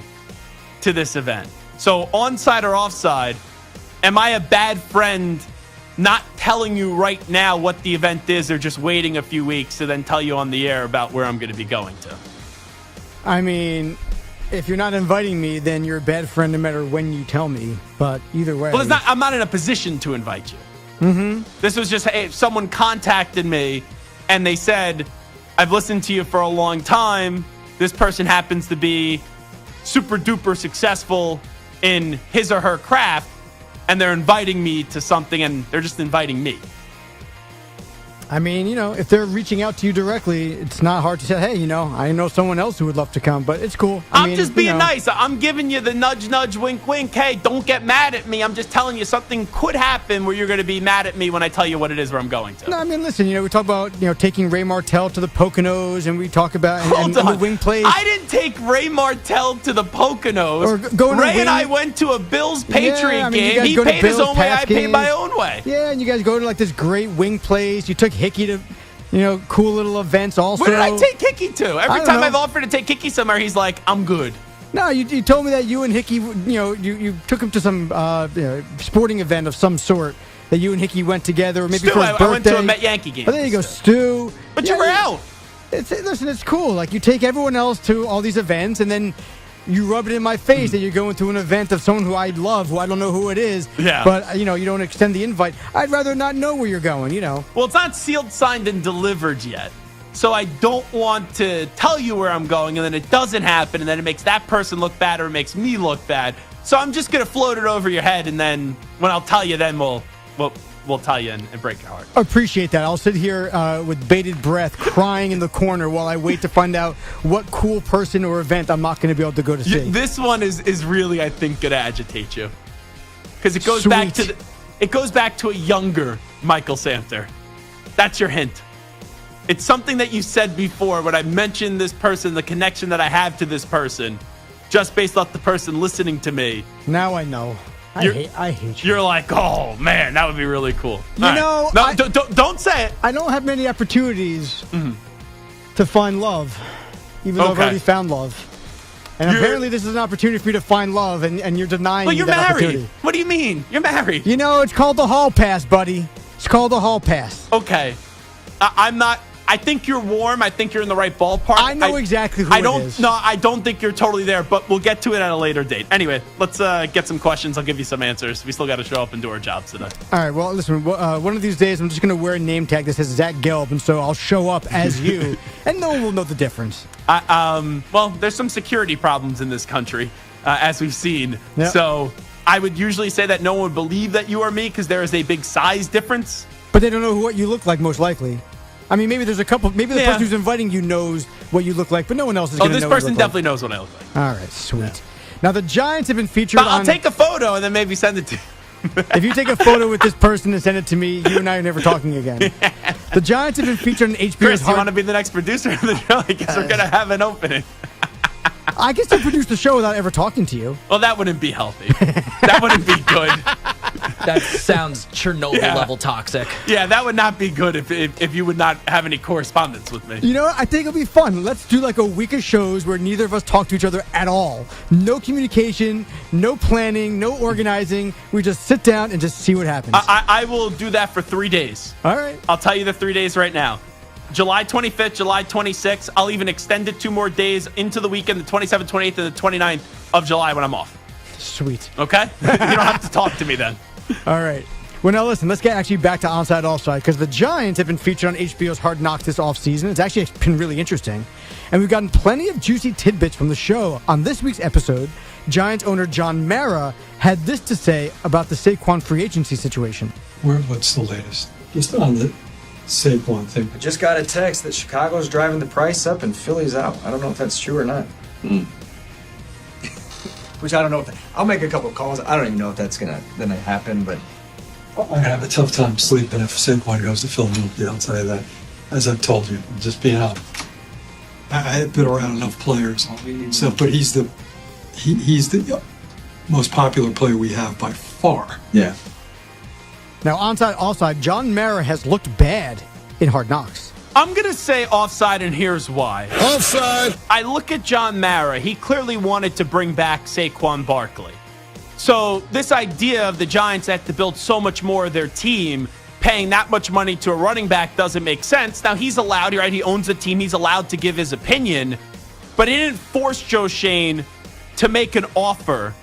to this event. So onside or offside, am I a bad friend not telling you right now what the event is or just waiting a few weeks to then tell you on the air about where I'm going to be going to? I mean, if you're not inviting me, then you're a bad friend no matter when you tell me. But either way. Well, I'm not in a position to invite you. Mm-hmm. This was just, hey, someone contacted me and they said, I've listened to you for a long time. This person happens to be super duper successful in his or her craft. And they're inviting me to something, and they're just inviting me. I mean, if they're reaching out to you directly, it's not hard to say, hey, I know someone else who would love to come, but it's cool. I'm just being nice. I'm giving you the nudge, nudge, wink, wink. Hey, don't get mad at me. I'm just telling you something could happen where you're going to be mad at me when I tell you what it is where I'm going to. No, I mean, listen, we talk about, taking Ray Martell to the Poconos, and we talk about and the wing plays. I didn't take Ray Martell to the Poconos. Or going Ray and I went to a Bills Patriot game. He paid his own way. I paid my own way. Yeah, and you guys go to this great wing place. You took Hickey to, cool little events also. Where did I take Hickey to? Every time I've offered to take Hickey somewhere, he's like, I'm good. No, you told me that you and Hickey, you took him to some sporting event of some sort that you and Hickey went together, or maybe Stu, for his birthday. I went to a Met Yankee game. Oh, there you go, Stu. But you were out. Listen, it's cool. You take everyone else to all these events, and then you rub it in my face that you're going to an event of someone who I love, who I don't know who it is. Yeah. But, you don't extend the invite. I'd rather not know where you're going, Well, it's not sealed, signed, and delivered yet. So I don't want to tell you where I'm going, and then it doesn't happen, and then it makes that person look bad or it makes me look bad. So I'm just going to float it over your head, and then when I'll tell you, then we'll tell you and break your heart. Appreciate that. I'll sit here with bated breath, crying in the corner while I wait to find out what cool person or event I'm not going to be able to go to see. This one is really, I think, going to agitate you because it goes back to a younger Michael Samter. That's your hint. It's something that you said before when I mentioned this person, the connection that I have to this person, just based off the person listening to me. Now I know. I hate you. You're like, oh man, that would be really cool. Don't say it. I don't have many opportunities to find love, even though I've already found love. And apparently this is an opportunity for me to find love, and you're denying me that opportunity. You're married. What do you mean? You're married. It's called the hall pass, buddy. It's called the hall pass. Okay. I'm not. I think you're warm. I think you're in the right ballpark. I know exactly who it is. No, I don't think you're totally there, but we'll get to it at a later date. Anyway, let's get some questions. I'll give you some answers. We still got to show up and do our jobs today. All right, well, listen, one of these days I'm just going to wear a name tag that says Zach Gelb, and so I'll show up as you, and no one will know the difference. Well, there's some security problems in this country, as we've seen. Yep. So I would usually say that no one would believe that you are me because there is a big size difference. But they don't know what you look like, most likely. I mean, maybe there's a couple. Maybe the person who's inviting you knows what you look like, but no one else is going to know. Oh, this person definitely knows what I look like. All right, sweet. Yeah. Now the Giants have been featured. I'll take a photo and then maybe send it to you. If you take a photo with this person and send it to me, you and I are never talking again. Yeah. The Giants have been featured on HBO's. Chris, you want to be the next producer of the show? I guess we're going to have an opening. I guess I produced the show without ever talking to you. Well, that wouldn't be healthy. That wouldn't be good. That sounds Chernobyl-level toxic. Yeah, that would not be good if you would not have any correspondence with me. You know what? I think it'll be fun. Let's do like a week of shows where neither of us talk to each other at all. No communication, no planning, no organizing. We just sit down and just see what happens. I will do that for 3 days. All right. I'll tell you the 3 days right now. July 25th, July 26th. I'll even extend it 2 more days into the weekend, the 27th, 28th, and the 29th of July when I'm off. Sweet. Okay? You don't have to talk to me then. All right. Well, now listen, let's get actually back to Onside Offside because the Giants have been featured on HBO's Hard Knocks this offseason. It's actually been really interesting. And we've gotten plenty of juicy tidbits from the show. On this week's episode, Giants owner John Mara had this to say about the Saquon free agency situation. What's the latest? Just on the Saquon thing. I just got a text that Chicago's driving the price up and Philly's out. I don't know if that's true or not. Which I don't know if I'll make a couple of calls. I don't even know if that's gonna happen, but I have a tough time sleeping if Saquon goes to Philadelphia. I'll tell you that. As I've told you, just being out. I've been around enough players, so but he's the most popular player we have by far. Yeah. Now, onside, offside, John Mara has looked bad in Hard Knocks. I'm going to say offside, and here's why. Offside! I look at John Mara. He clearly wanted to bring back Saquon Barkley. So this idea of the Giants have to build so much more of their team, paying that much money to a running back doesn't make sense. Now, he's allowed, right? He owns the team. He's allowed to give his opinion. But he didn't force Joe Schoen to make an offer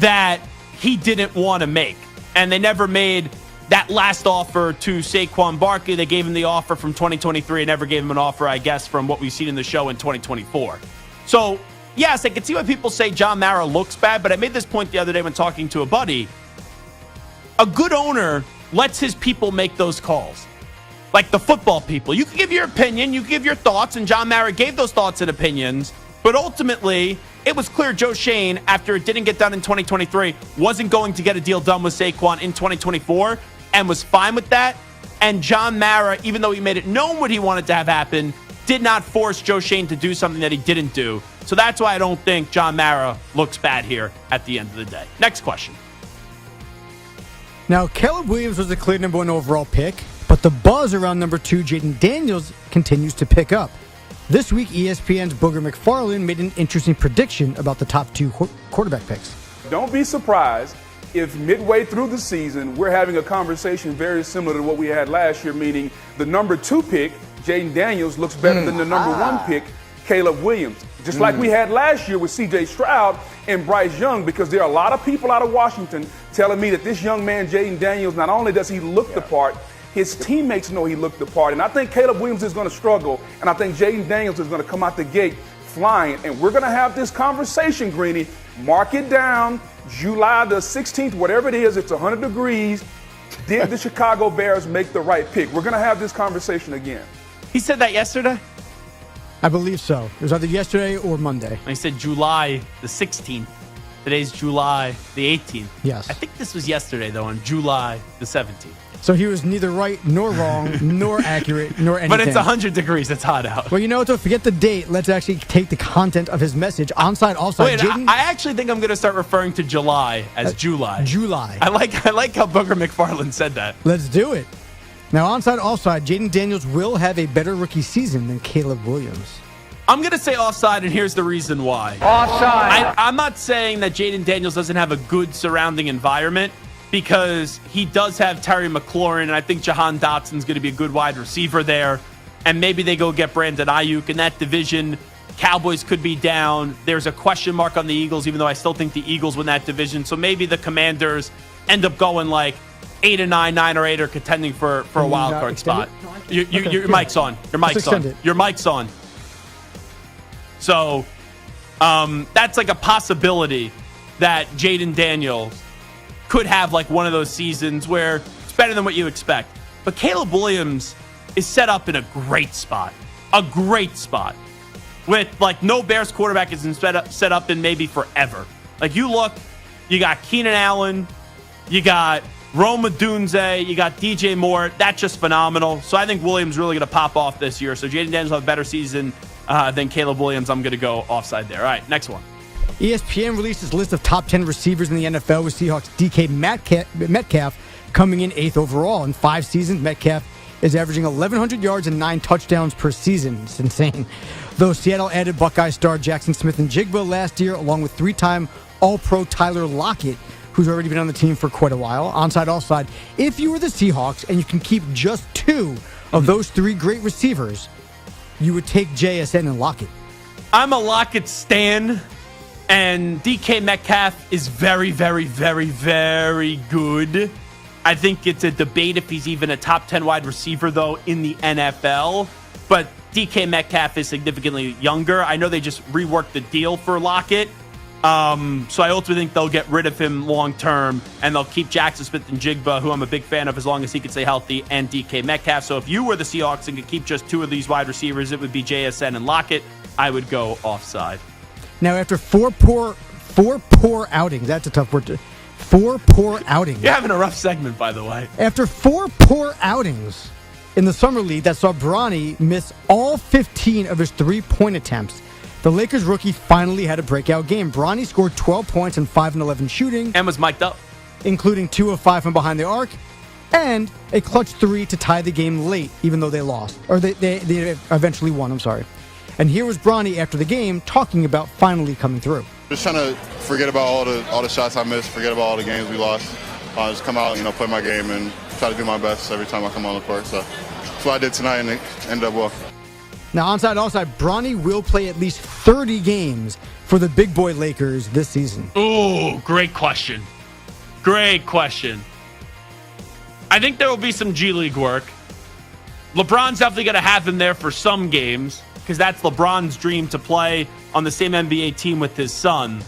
that he didn't want to make. And they never made that last offer to Saquon Barkley. They gave him the offer from 2023 and never gave him an offer, I guess, from what we've seen in the show in 2024. So, yes, I can see why people say John Mara looks bad, but I made this point the other day when talking to a buddy. A good owner lets his people make those calls. like the football people. You can give your opinion, you can give your thoughts, and John Mara gave those thoughts and opinions. But ultimately, it was clear Joe Schoen, after it didn't get done in 2023, wasn't going to get a deal done with Saquon in 2024 and was fine with that. And John Mara, even though he made it known what he wanted to have happen, did not force Joe Schoen to do something that he didn't do. So that's why I don't think John Mara looks bad here at the end of the day. Next question. Now, Caleb Williams was the clear number 1 overall pick, but the buzz around number 2, Jaden Daniels, continues to pick up. This week, ESPN's Booger McFarland made an interesting prediction about the top 2 quarterback picks. Don't be surprised if midway through the season, we're having a conversation very similar to what we had last year, meaning the number 2 pick, Jaden Daniels, looks better than the number 1 pick, Caleb Williams. Just like we had last year with C.J. Stroud and Bryce Young, because there are a lot of people out of Washington telling me that this young man, Jaden Daniels, not only does he look the part, his teammates know he looked the part. And I think Caleb Williams is going to struggle, and I think Jaden Daniels is going to come out the gate flying. And we're going to have this conversation, Greeny. Mark it down. July the 16th, whatever it is, it's 100 degrees. Did the Chicago Bears make the right pick? We're going to have this conversation again. He said that yesterday? I believe so. It was either yesterday or Monday. He said July the 16th. Today's July the 18th. Yes. I think this was yesterday, though, on July the 17th. So he was neither right nor wrong, nor accurate, nor anything. But it's 100 degrees. It's hot out. Well, you know what, though? Forget the date. Let's actually take the content of his message. Onside, offside. Wait, I actually think I'm going to start referring to July as July. July. I like how Booger McFarland said that. Let's do it. Now, onside, offside, Jaden Daniels will have a better rookie season than Caleb Williams. I'm going to say offside, and here's the reason why. Offside. I'm not saying that Jaden Daniels doesn't have a good surrounding environment, because he does have Terry McLaurin, and I think Jahan Dotson's going to be a good wide receiver there. And maybe they go get Brandon Ayuk in that division. Cowboys could be down. There's a question mark on the Eagles, even though I still think the Eagles win that division. So maybe the Commanders end up going like 8-9, 9-8, or contending for a wild card spot. Your mic's on. Your mic's on. Your mic's on. So that's like a possibility that Jaden Daniels could have like one of those seasons where it's better than what you expect. But Caleb Williams is set up in a great spot. A great spot. With like no Bears quarterback has been set up in maybe forever. Like you look, you got Keenan Allen, you got Rome Odunze, you got DJ Moore. That's just phenomenal. So I think Williams really going to pop off this year. So Jaden Daniels will have a better season than Caleb Williams. I'm going to go offside there. All right, next one. ESPN released its list of top 10 receivers in the NFL with Seahawks DK Metcalf coming in 8th overall. In 5 seasons, Metcalf is averaging 1,100 yards and 9 touchdowns per season. It's insane. Though Seattle added Buckeye star Jackson Smith and Jigba last year, along with 3-time All-Pro Tyler Lockett, who's already been on the team for quite a while. Onside, offside. If you were the Seahawks and you can keep just 2 of those 3 great receivers, you would take JSN and Lockett. I'm a Lockett stan. And DK Metcalf is very, very, very, very good. I think it's a debate if he's even a top 10 wide receiver, though, in the NFL. But DK Metcalf is significantly younger. I know they just reworked the deal for Lockett. So I ultimately think they'll get rid of him long term, and they'll keep Jackson Smith and Jigba, who I'm a big fan of, as long as he can stay healthy, and DK Metcalf. So if you were the Seahawks and could keep just 2 of these wide receivers, it would be JSN and Lockett. I would go offside. Now, after four poor outings, that's a tough word. 4 poor outings. You're having a rough segment, by the way. After 4 poor outings in the Summer League that saw Bronny miss all 15 of his 3-point attempts, the Lakers rookie finally had a breakout game. Bronny scored 12 points and 5-11 shooting. And was mic'd up. Including 2 of 5 from behind the arc, and a clutch 3 to tie the game late, even though they lost. Or they eventually won, I'm sorry. And here was Bronny after the game talking about finally coming through. Just trying to forget about all the shots I missed, forget about all the games we lost. Just come out, play my game and try to do my best every time I come on the court. So that's what I did tonight, and it ended up well. Now, onside, offside, Bronny will play at least 30 games for the big boy Lakers this season. Ooh, great question. Great question. I think there will be some G League work. LeBron's definitely going to have him there for some games, because that's LeBron's dream, to play on the same NBA team with his son.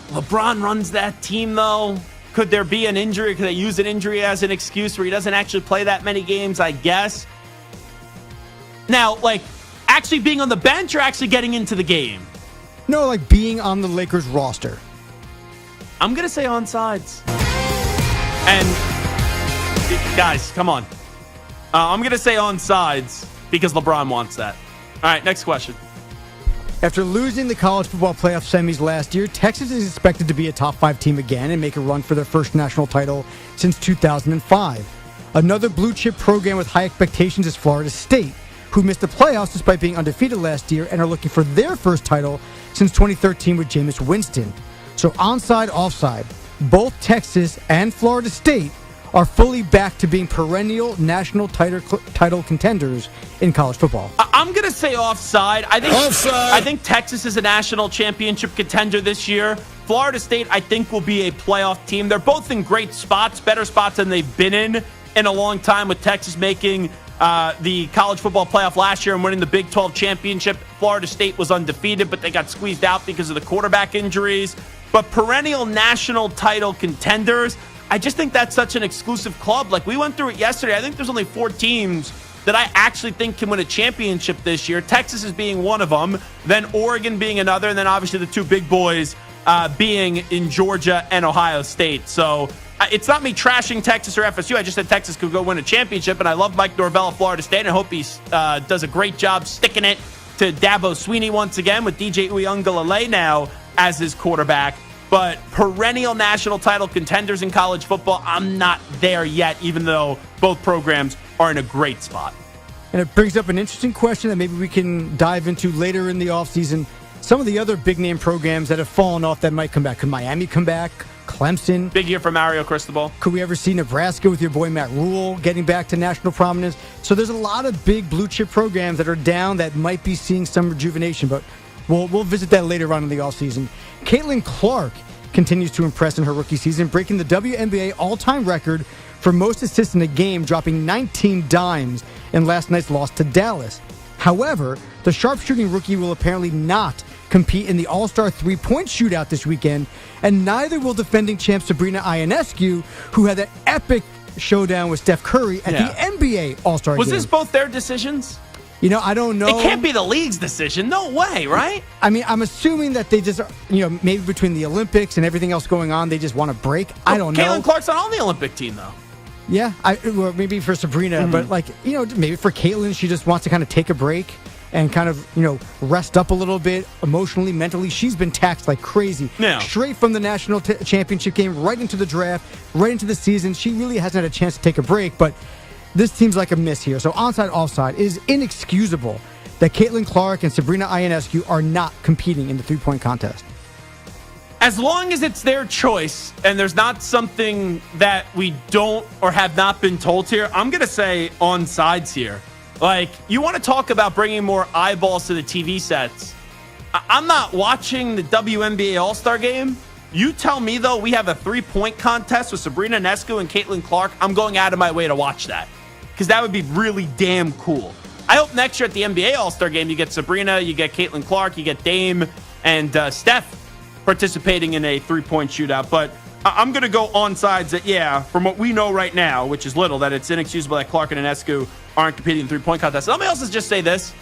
LeBron runs that team, though. Could there be an injury? Could they use an injury as an excuse where he doesn't actually play that many games? I guess. Now, like, actually being on the bench or actually getting into the game? No, like being on the Lakers roster. I'm going to say onsides. And, guys, come on. I'm going to say onsides because LeBron wants that. All right, next question. After losing the college football playoff semis last year, Texas is expected to be a top 5 team again and make a run for their first national title since 2005. Another blue chip program with high expectations is Florida State, who missed the playoffs despite being undefeated last year and are looking for their first title since 2013 with Jameis Winston. So onside, offside, both Texas and Florida State are fully back to being perennial national title contenders in college football. I'm going to say offside. I think Texas is a national championship contender this year. Florida State, I think, will be a playoff team. They're both in great spots, better spots than they've been in a long time, with Texas making the college football playoff last year and winning the Big 12 championship. Florida State was undefeated, but they got squeezed out because of the quarterback injuries. But perennial national title contenders, I just think that's such an exclusive club. Like, we went through it yesterday. I think there's only 4 teams that I actually think can win a championship this year. Texas is being one of them, then Oregon being another, and then obviously the 2 big boys being in Georgia and Ohio State. So it's not me trashing Texas or FSU. I just said Texas could go win a championship, and I love Mike Norvell of Florida State, and I hope he does a great job sticking it to Dabo Swinney once again with DJ Uiagalelei now as his quarterback. But perennial national title contenders in college football, I'm not there yet, even though both programs are in a great spot. And it brings up an interesting question that maybe we can dive into later in the offseason. Some of the other big-name programs that have fallen off that might come back. Could Miami come back? Clemson? Big year for Mario Cristobal. Could we ever see Nebraska with your boy Matt Rule getting back to national prominence? So there's a lot of big blue-chip programs that are down that might be seeing some rejuvenation, but we'll visit that later on in the offseason. Caitlin Clark continues to impress in her rookie season, breaking the WNBA all-time record for most assists in a game, dropping 19 dimes in last night's loss to Dallas. However, the sharpshooting rookie will apparently not compete in the All-Star three-point shootout this weekend, and neither will defending champ Sabrina Ionescu, who had an epic showdown with Steph Curry at the NBA All-Star game. Was this both their decisions? You know, I don't know. It can't be the league's decision. No way, right? I mean, I'm assuming that they just, maybe between the Olympics and everything else going on, they just want to break. I don't know. Caitlin Clark's not on the Olympic team, though. Yeah, well, maybe for Sabrina, but maybe for Caitlin, she just wants to kind of take a break and kind of, rest up a little bit emotionally, mentally. She's been taxed like crazy. Yeah. Straight from the national championship game, right into the draft, right into the season. She really hasn't had a chance to take a break, but this seems like a miss here. So onside, offside, it is inexcusable that Caitlin Clark and Sabrina Ionescu are not competing in the three-point contest. As long as it's their choice and there's not something that we don't or have not been told here, I'm going to say onsides here. Like, you want to talk about bringing more eyeballs to the TV sets. I'm not watching the WNBA All-Star game. You tell me, though, we have a three-point contest with Sabrina Ionescu and Caitlin Clark. I'm going out of my way to watch that because that would be really damn cool. I hope next year at the NBA All-Star game, you get Sabrina, you get Caitlin Clark, you get Dame and Steph participating in a three-point shootout. But I'm going to go onsides that, from what we know right now, which is little, that it's inexcusable that Clark and Ionescu aren't competing in three-point contests. Let me also just say this.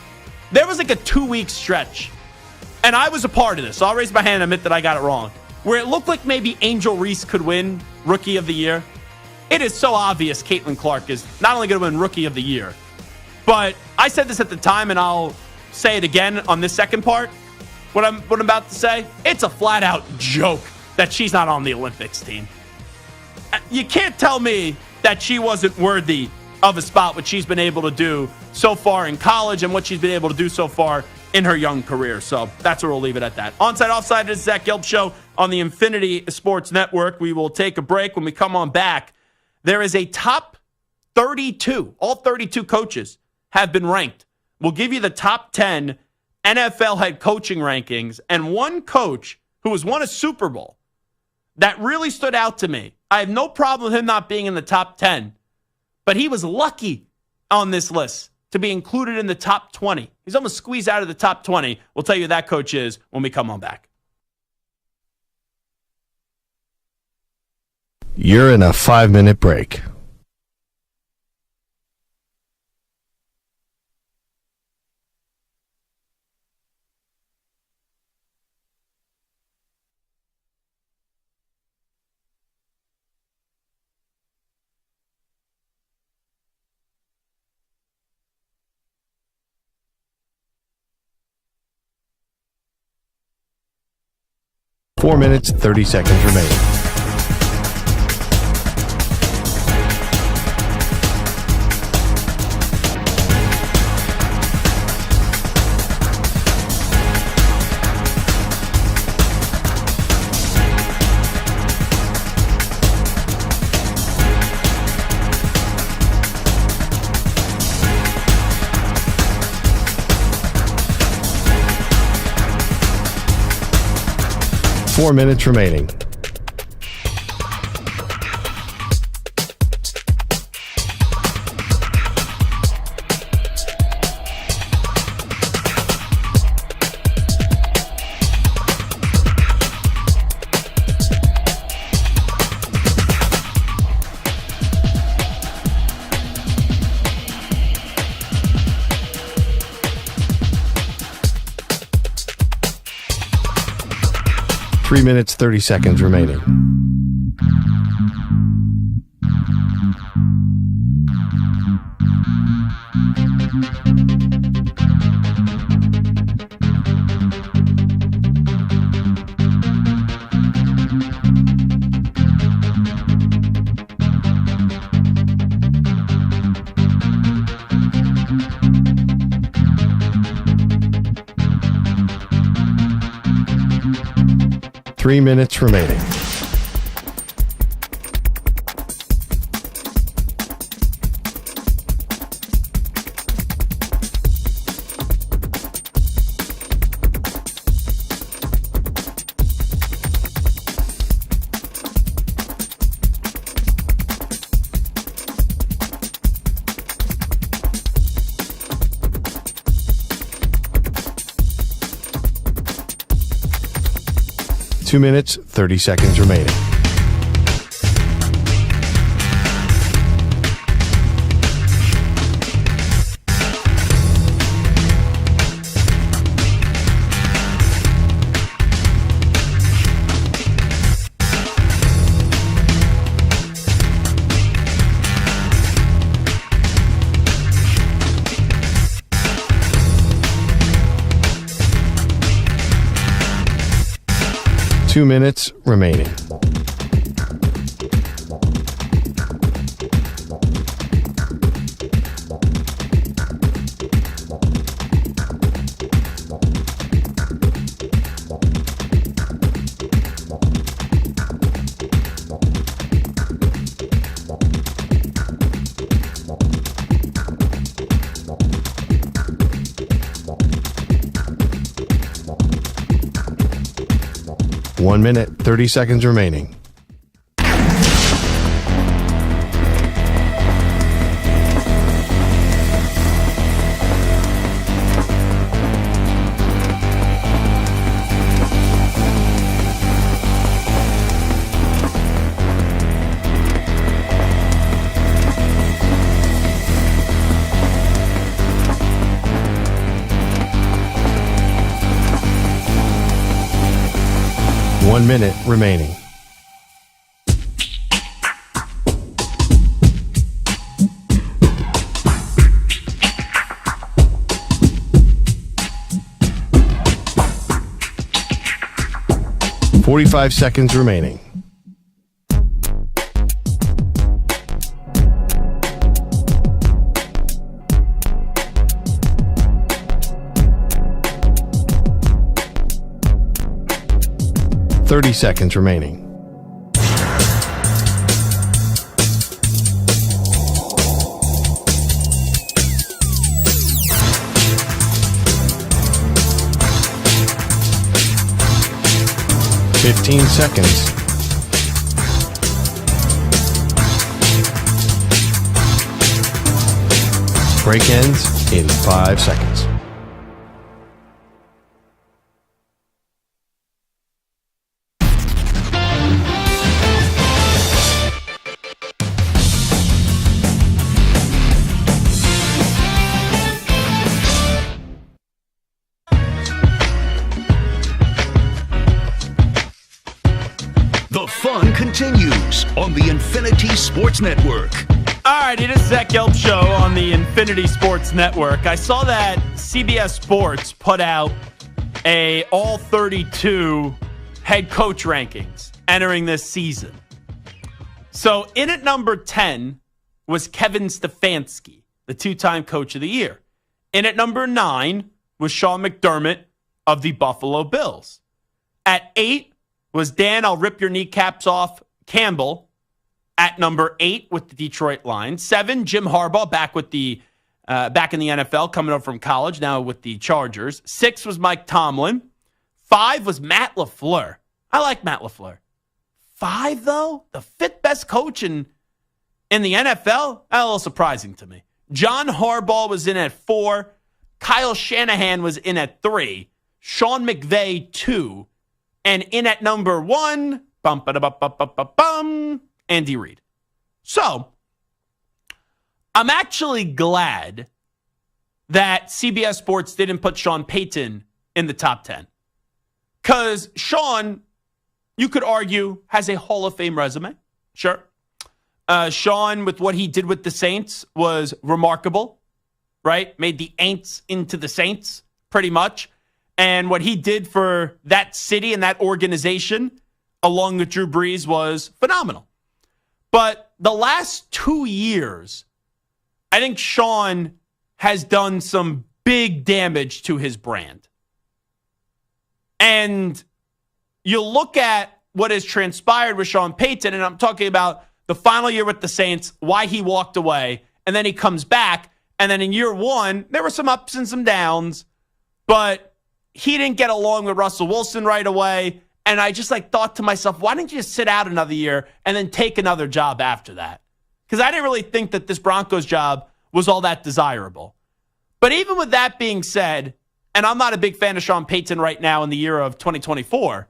There was like a 2-week stretch, and I was a part of this, so I'll raise my hand and admit that I got it wrong, where it looked like maybe Angel Reese could win Rookie of the Year. It is so obvious Caitlin Clark is not only going to win Rookie of the Year, but I said this at the time, and I'll say it again on this second part. What I'm about to say, it's a flat-out joke that she's not on the Olympics team. You can't tell me that she wasn't worthy of a spot, what she's been able to do so far in college and what she's been able to do so far in her young career. So that's where we'll leave it at that. Onside, offside is Zach Gelb Show on the Infinity Sports Network. We will take a break. When we come on back, there is a top 32. All 32 coaches have been ranked. We'll give you the top 10 NFL head coaching rankings, and one coach who has won a Super Bowl that really stood out to me. I have no problem with him not being in the top 10, but he was lucky on this list to be included in the top 20. He's almost squeezed out of the top 20. We'll tell you who that coach is when we come on back. You're in a 5-minute break. Four minutes, 30 seconds remaining. Four minutes remaining. Three minutes, 30 seconds remaining. Three minutes remaining. Two minutes, 30 seconds remaining. Two minutes remaining. One minute, 30 seconds remaining. One minute remaining. .45 seconds remaining. .30 seconds remaining. .15 seconds. Break ends in 5 seconds. fun continues on the Infinity Sports Network. All right, it is Zach Gelb Show on the Infinity Sports Network. I saw that CBS Sports put out a all 32 head coach rankings entering this season. So in at number 10 was Kevin Stefanski, the two-time coach of the year. In at number 9 was Sean McDermott of the Buffalo Bills. At 8 was Dan, I'll rip your kneecaps off, Campbell. At number 8 with the Detroit Lions. 7, Jim Harbaugh back in the NFL, coming up from college, now with the Chargers. 6 was Mike Tomlin. 5 was Matt LaFleur. I like Matt LaFleur. 5, though? The 5th best coach in the NFL? A little surprising to me. John Harbaugh was in at 4. Kyle Shanahan was in at 3. Sean McVay, 2. And in at number 1, Andy Reid. So, I'm actually glad that CBS Sports didn't put Sean Payton in the top 10. Because Sean, you could argue, has a Hall of Fame resume. Sure. Sean, with what he did with the Saints, was remarkable, right? Made the Aints into the Saints, pretty much. And what he did for that city and that organization, along with Drew Brees, was phenomenal. But the last 2 years, I think Sean has done some big damage to his brand. And you look at what has transpired with Sean Payton, and I'm talking about the final year with the Saints, why he walked away, and then he comes back, and then in year 1, there were some ups and some downs, but he didn't get along with Russell Wilson right away. And I just thought to myself, why didn't you just sit out another year and then take another job after that? Because I didn't really think that this Broncos job was all that desirable. But even with that being said, and I'm not a big fan of Sean Payton right now in the year of 2024,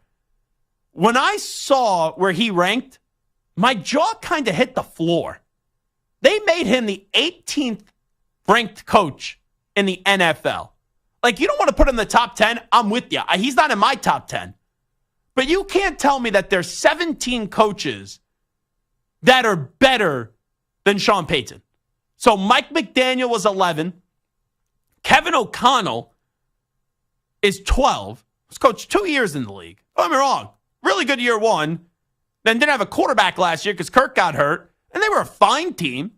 when I saw where he ranked, my jaw kind of hit the floor. They made him the 18th ranked coach in the NFL. You don't want to put him in the top 10? I'm with you. He's not in my top 10. But you can't tell me that there's 17 coaches that are better than Sean Payton. So Mike McDaniel was 11. Kevin O'Connell is 12. He's coached 2 years in the league. Don't get me wrong. Really good year 1. Then didn't have a quarterback last year because Kirk got hurt. And they were a fine team.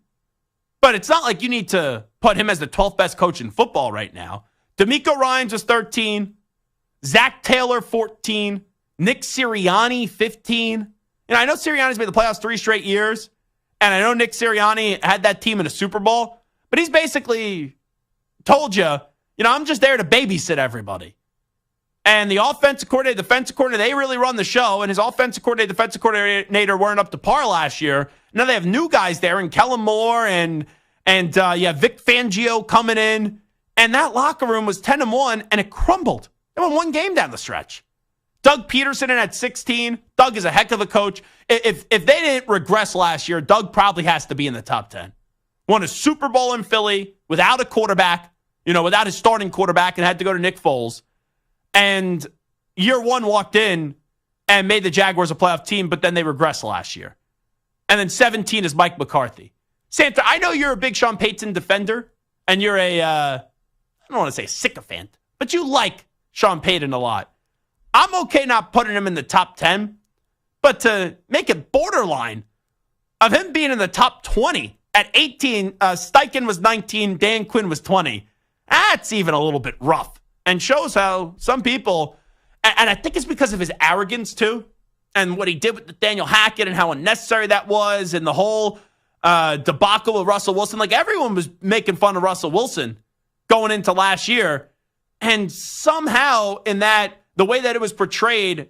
But it's not like you need to put him as the 12th best coach in football right now. DeMeco Ryans was 13. Zach Taylor, 14. Nick Sirianni, 15. And I know Sirianni's made the playoffs 3 straight years. And I know Nick Sirianni had that team in a Super Bowl. But he's basically told you, I'm just there to babysit everybody. And the offensive coordinator, defensive coordinator, they really run the show. And his offensive coordinator, defensive coordinator weren't up to par last year. Now they have new guys there, and Kellen Moore and Vic Fangio coming in. And that locker room was 10-1, and it crumbled. They won 1 game down the stretch. Doug Peterson in at 16. Doug is a heck of a coach. If they didn't regress last year, Doug probably has to be in the top 10. Won a Super Bowl in Philly without a quarterback, without his starting quarterback, and had to go to Nick Foles. And year 1 walked in and made the Jaguars a playoff team, but then they regressed last year. And then 17 is Mike McCarthy. Santa, I know you're a big Sean Payton defender, and you're I don't want to say sycophant, but you like Sean Payton a lot. I'm okay not putting him in the top 10, but to make it borderline of him being in the top 20 at 18, Steichen was 19, Dan Quinn was 20. That's even a little bit rough and shows how some people, and I think it's because of his arrogance too, and what he did with Nathaniel Hackett and how unnecessary that was, and the whole debacle with Russell Wilson. Everyone was making fun of Russell Wilson going into last year, and somehow in that, the way that it was portrayed,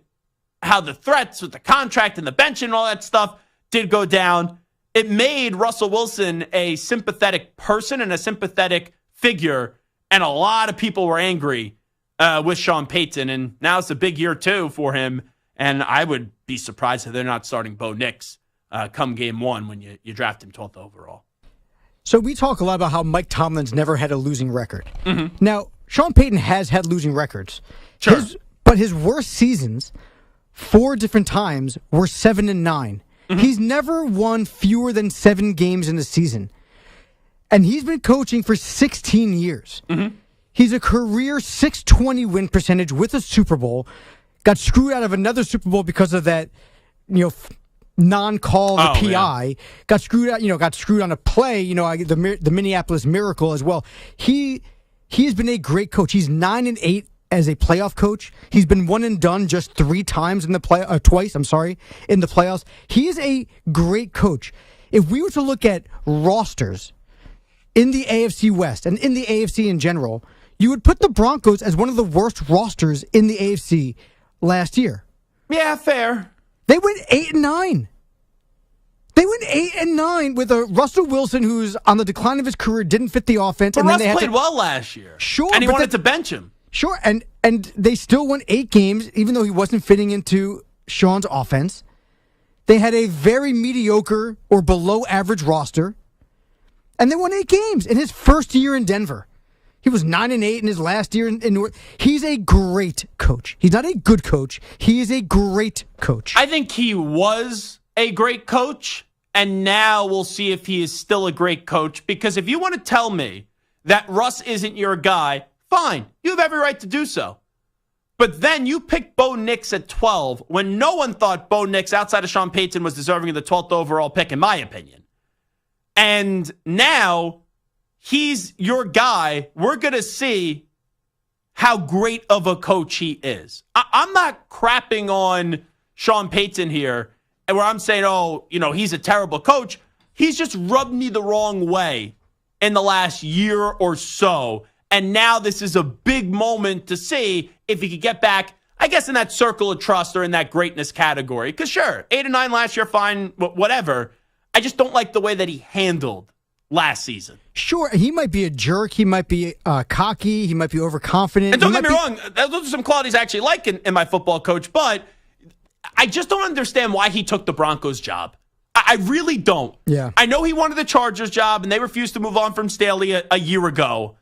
how the threats with the contract and the bench and all that stuff did go down, it made Russell Wilson a sympathetic person and a sympathetic figure, and a lot of people were angry with Sean Payton, and now it's a big year, too, for him, and I would be surprised if they're not starting Bo Nix come game 1 when you draft him 12th overall. So we talk a lot about how Mike Tomlin's never had a losing record. Mm-hmm. Now, Sean Payton has had losing records. Sure. But his worst seasons 4 different times were 7-9. He's never won fewer than 7 games in a season. And he's been coaching for 16 years. He's a career 620 win percentage with a Super Bowl. Got screwed out of another Super Bowl because of that, non-call the PI. Man. Got screwed out, got screwed on a play, the Minneapolis Miracle as well. He has been a great coach. He's 9-8 as a playoff coach. He's been one and done just 3 times in the twice in the playoffs. He is a great coach. If we were to look at rosters in the AFC West and in the AFC in general, you would put the Broncos as one of the worst rosters in the AFC last year. Yeah, fair. They went 8-9. They went 8-9 with a Russell Wilson who's on the decline of his career, didn't fit the offense. But Russ played well last year. Sure. And he wanted to bench him. Sure, and they still won 8 games, even though he wasn't fitting into Sean's offense. They had a very mediocre or below average roster, and they won 8 games in his first year in Denver. He was 9-8 in his last year in North. He's a great coach. He's not a good coach. He is a great coach. I think he was a great coach, and now we'll see if he is still a great coach, because if you want to tell me that Russ isn't your guy, fine. You have every right to do so. But then you picked Bo Nix at 12 when no one thought Bo Nix, outside of Sean Payton, was deserving of the 12th overall pick, in my opinion. And now he's your guy. We're going to see how great of a coach he is. I'm not crapping on Sean Payton here, and where I'm saying, he's a terrible coach. He's just rubbed me the wrong way in the last year or so. And now this is a big moment to see if he could get back, I guess, in that circle of trust or in that greatness category. Because sure, 8-9 last year, fine, whatever. I just don't like the way that he handled last season. Sure, he might be a jerk. He might be cocky. He might be overconfident. And don't get me wrong, those are some qualities I actually like in my football coach. But I just don't understand why he took the Broncos job. I really don't. Yeah. I know he wanted the Chargers job, and they refused to move on from Staley a year ago.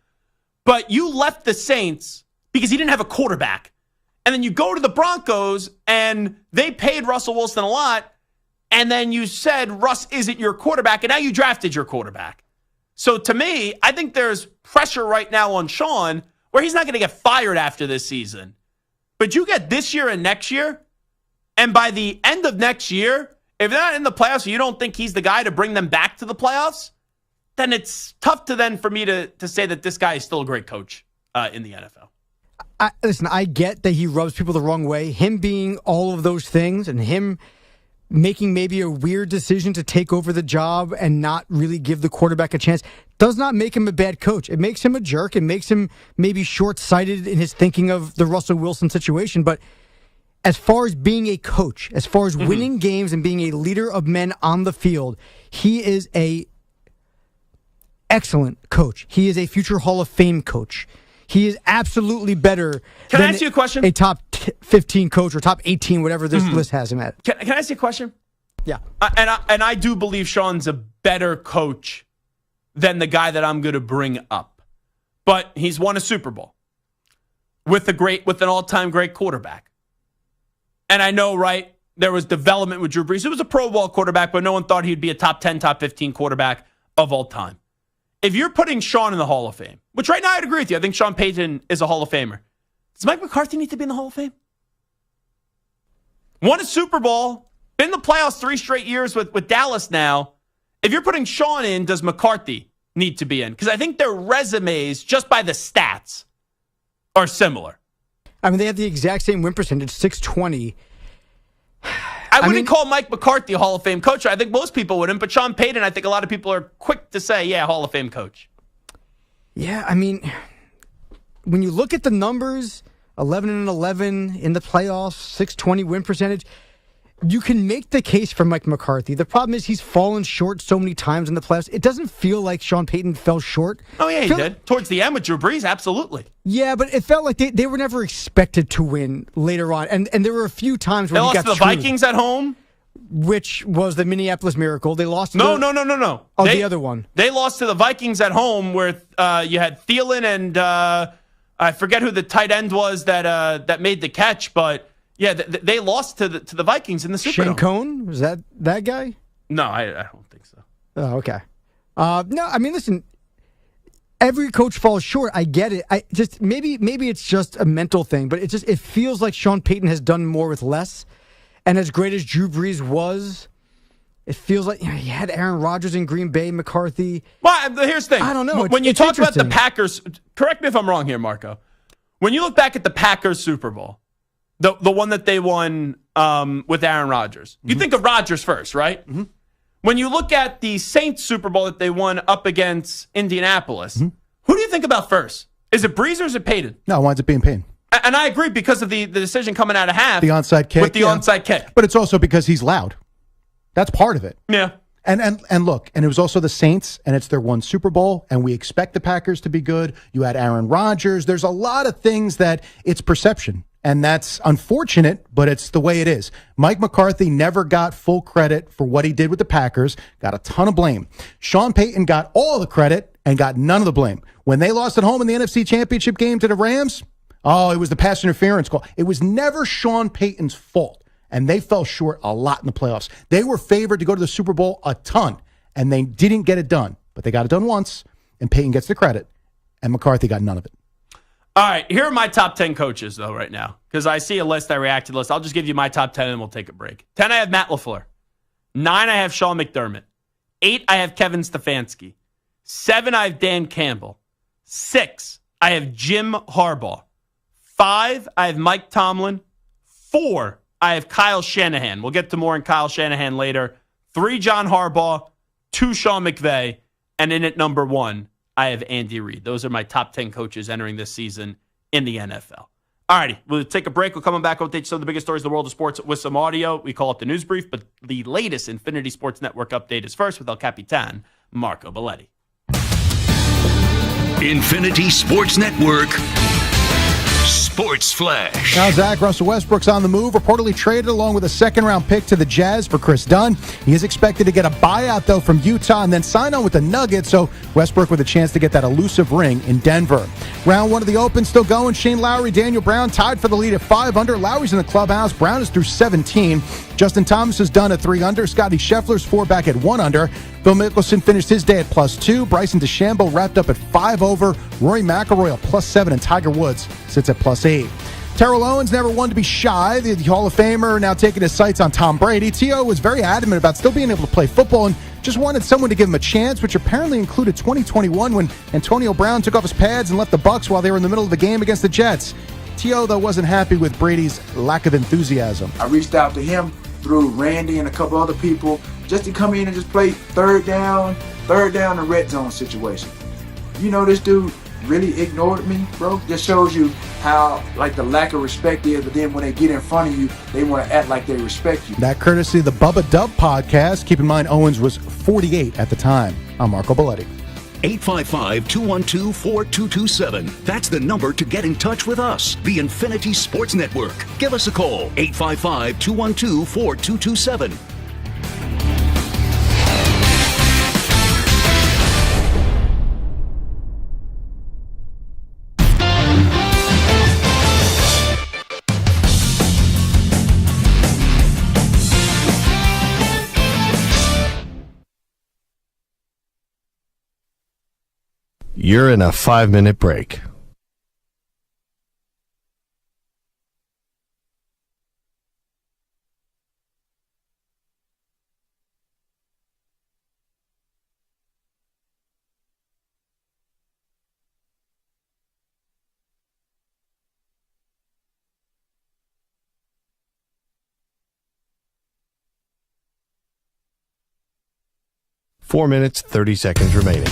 But you left the Saints because he didn't have a quarterback. And then you go to the Broncos, and they paid Russell Wilson a lot. And then you said Russ isn't your quarterback, and now you drafted your quarterback. So to me, I think there's pressure right now on Sean where he's not going to get fired after this season. But you get this year and next year, and by the end of next year, if they're not in the playoffs, you don't think he's the guy to bring them back to the playoffs, then it's tough for me to say that this guy is still a great coach in the NFL. Listen, I get that he rubs people the wrong way. Him being all of those things and him making maybe a weird decision to take over the job and not really give the quarterback a chance does not make him a bad coach. It makes him a jerk. It makes him maybe short-sighted in his thinking of the Russell Wilson situation. But as far as being a coach, as far as winning games and being a leader of men on the field, he is a excellent coach. He is a future Hall of Fame coach. He is absolutely better Can I than ask you a question? A top 15 coach or top 18, whatever this list has him at. Can I ask you a question? Yeah. And I do believe Sean's a better coach than the guy that I'm going to bring up. But he's won a Super Bowl with an all-time great quarterback. And I know, right, there was development with Drew Brees. It was a Pro Bowl quarterback, but no one thought he'd be a top 10, top 15 quarterback of all time. If you're putting Sean in the Hall of Fame, which right now I'd agree with you, I think Sean Payton is a Hall of Famer. Does Mike McCarthy need to be in the Hall of Fame? Won a Super Bowl, been in the playoffs 3 straight years with Dallas now. If you're putting Sean in, does McCarthy need to be in? Because I think their resumes, just by the stats, are similar. I mean, they have the exact same win percentage, 620. I wouldn't call Mike McCarthy a Hall of Fame coach. I think most people wouldn't. But Sean Payton, I think a lot of people are quick to say, yeah, Hall of Fame coach. Yeah, I mean, when you look at the numbers, 11-11 in the playoffs, 620 win percentage, you can make the case for Mike McCarthy. The problem is he's fallen short so many times in the playoffs. It doesn't feel like Sean Payton fell short. Oh, yeah, he did. Towards the end with Drew Brees, absolutely. Yeah, but it felt like they were never expected to win later on. And there were a few times where they he got lost to the Vikings at home, which was the Minneapolis Miracle. They lost to No. Oh, the other one. They lost to the Vikings at home where you had Thielen and I forget who the tight end was that made the catch, but Yeah, they lost to the Vikings in the Superdome. Shane Cohn? Was that guy? No, I don't think so. Oh, okay. No, I mean, listen, every coach falls short. I get it. I just maybe it's just a mental thing, but it feels like Sean Payton has done more with less. And as great as Drew Brees was, it feels like he had Aaron Rodgers in Green Bay, McCarthy. Well, here's the thing. I don't know. When you talk about the Packers, correct me if I'm wrong here, Marco. When you look back at the Packers Super Bowl, the one that they won with Aaron Rodgers, you think of Rodgers first, right? Mm-hmm. When you look at the Saints Super Bowl that they won up against Indianapolis, who do you think about first? Is it Brees or is it Payton? No, it winds up being Payton. And I agree because of the decision coming out of half. The onside kick. With the onside kick. But it's also because he's loud. That's part of it. Yeah. And look, and it was also the Saints, and it's their one Super Bowl, and we expect the Packers to be good. You had Aaron Rodgers. There's a lot of things that it's perception. And that's unfortunate, but it's the way it is. Mike McCarthy never got full credit for what he did with the Packers, got a ton of blame. Sean Payton got all the credit and got none of the blame. When they lost at home in the NFC Championship game to the Rams, it was the pass interference call. It was never Sean Payton's fault, and they fell short a lot in the playoffs. They were favored to go to the Super Bowl a ton, and they didn't get it done. But they got it done once, and Payton gets the credit, and McCarthy got none of it. All right, here are my top 10 coaches, though, right now. Because I see a list, I react to the list. I'll just give you my top 10, and we'll take a break. 10, I have Matt LaFleur. 9, I have Sean McDermott. 8, I have Kevin Stefanski. 7, I have Dan Campbell. 6, I have Jim Harbaugh. 5, I have Mike Tomlin. 4, I have Kyle Shanahan. We'll get to more on Kyle Shanahan later. 3, John Harbaugh. 2, Sean McVay. And in at number 1, I have Andy Reid. Those are my top 10 coaches entering this season in the NFL. All righty, we'll take a break. We'll come back. We'll take some of the biggest stories in the world of sports with some audio. We call it the news brief, but the latest Infinity Sports Network update is first with El Capitan, Marco Belletti. Infinity Sports Network. Sports Flash. Now, Zach, Russell Westbrook's on the move, reportedly traded along with a second-round pick to the Jazz for Chris Dunn. He is expected to get a buyout, though, from Utah and then sign on with the Nuggets, so Westbrook with a chance to get that elusive ring in Denver. Round 1 of the Open still going. Shane Lowry, Daniel Brown tied for the lead at 5 under. Lowry's in the clubhouse. Brown is through 17. Justin Thomas is done at 3 under. Scotty Scheffler's 4 back at 1 under. Phil Mickelson finished his day at +2. Bryson DeChambeau wrapped up at 5 over. Rory McIlroy at +7, and Tiger Woods sits at +8. Terrell Owens never one to be shy. The Hall of Famer now taking his sights on Tom Brady. T.O. was very adamant about still being able to play football and just wanted someone to give him a chance, which apparently included 2021 when Antonio Brown took off his pads and left the Bucs while they were in the middle of the game against the Jets. T.O., though, wasn't happy with Brady's lack of enthusiasm. I reached out to him through Randy and a couple other people just to come in and just play third down and red zone situation. You know, this dude really ignored me, bro. Just shows you how, like, the lack of respect is, but then when they get in front of you, they want to act like they respect you. That courtesy of the Bubba Dub podcast. Keep in mind, Owens was 48 at the time. I'm Marco Belletti. 855-212-4227. That's the number to get in touch with us, the Infinity Sports Network. Give us a call, 855-212-4227. You're in a 5-minute break. Four minutes, 30 seconds remaining.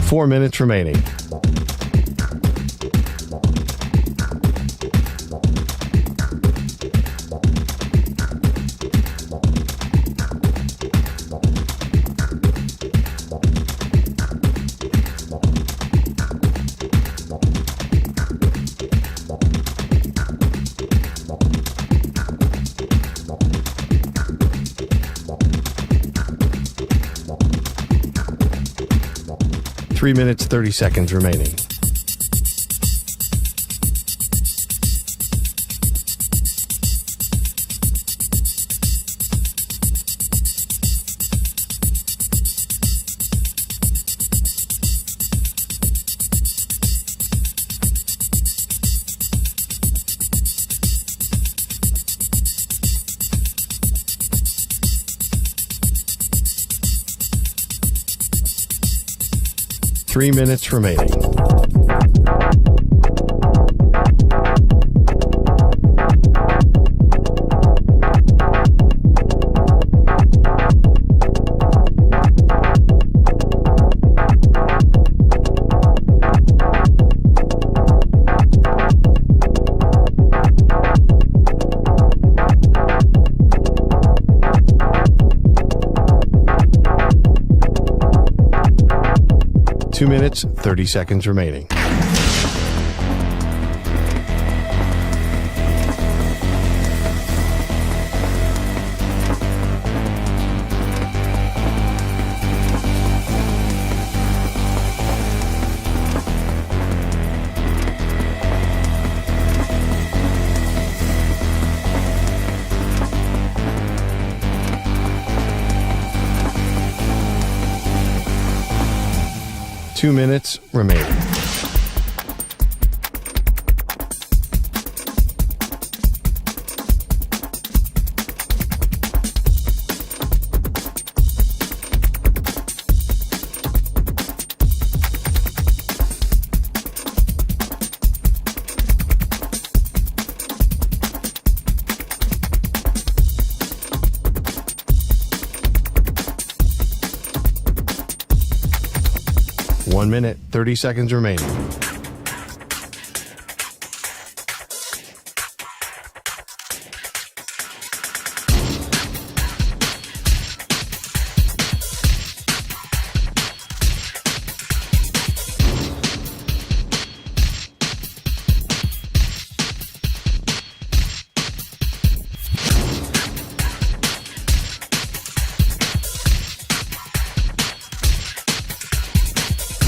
Four minutes remaining. 3 minutes, 30 seconds remaining. Three minutes remaining. Two minutes, 30 seconds remaining. Two minutes remaining. One minute, 30 seconds remaining.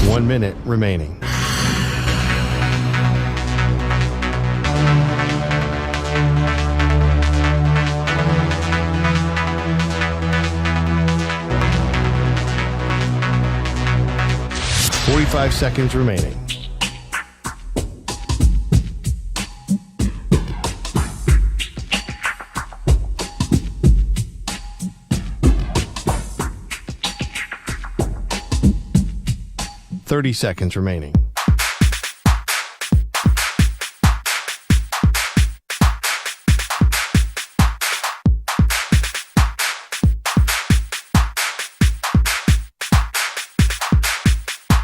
One minute remaining. Five seconds remaining. Thirty seconds remaining.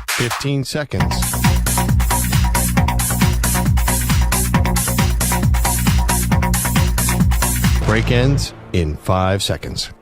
Fifteen seconds. Break ends in 5 seconds.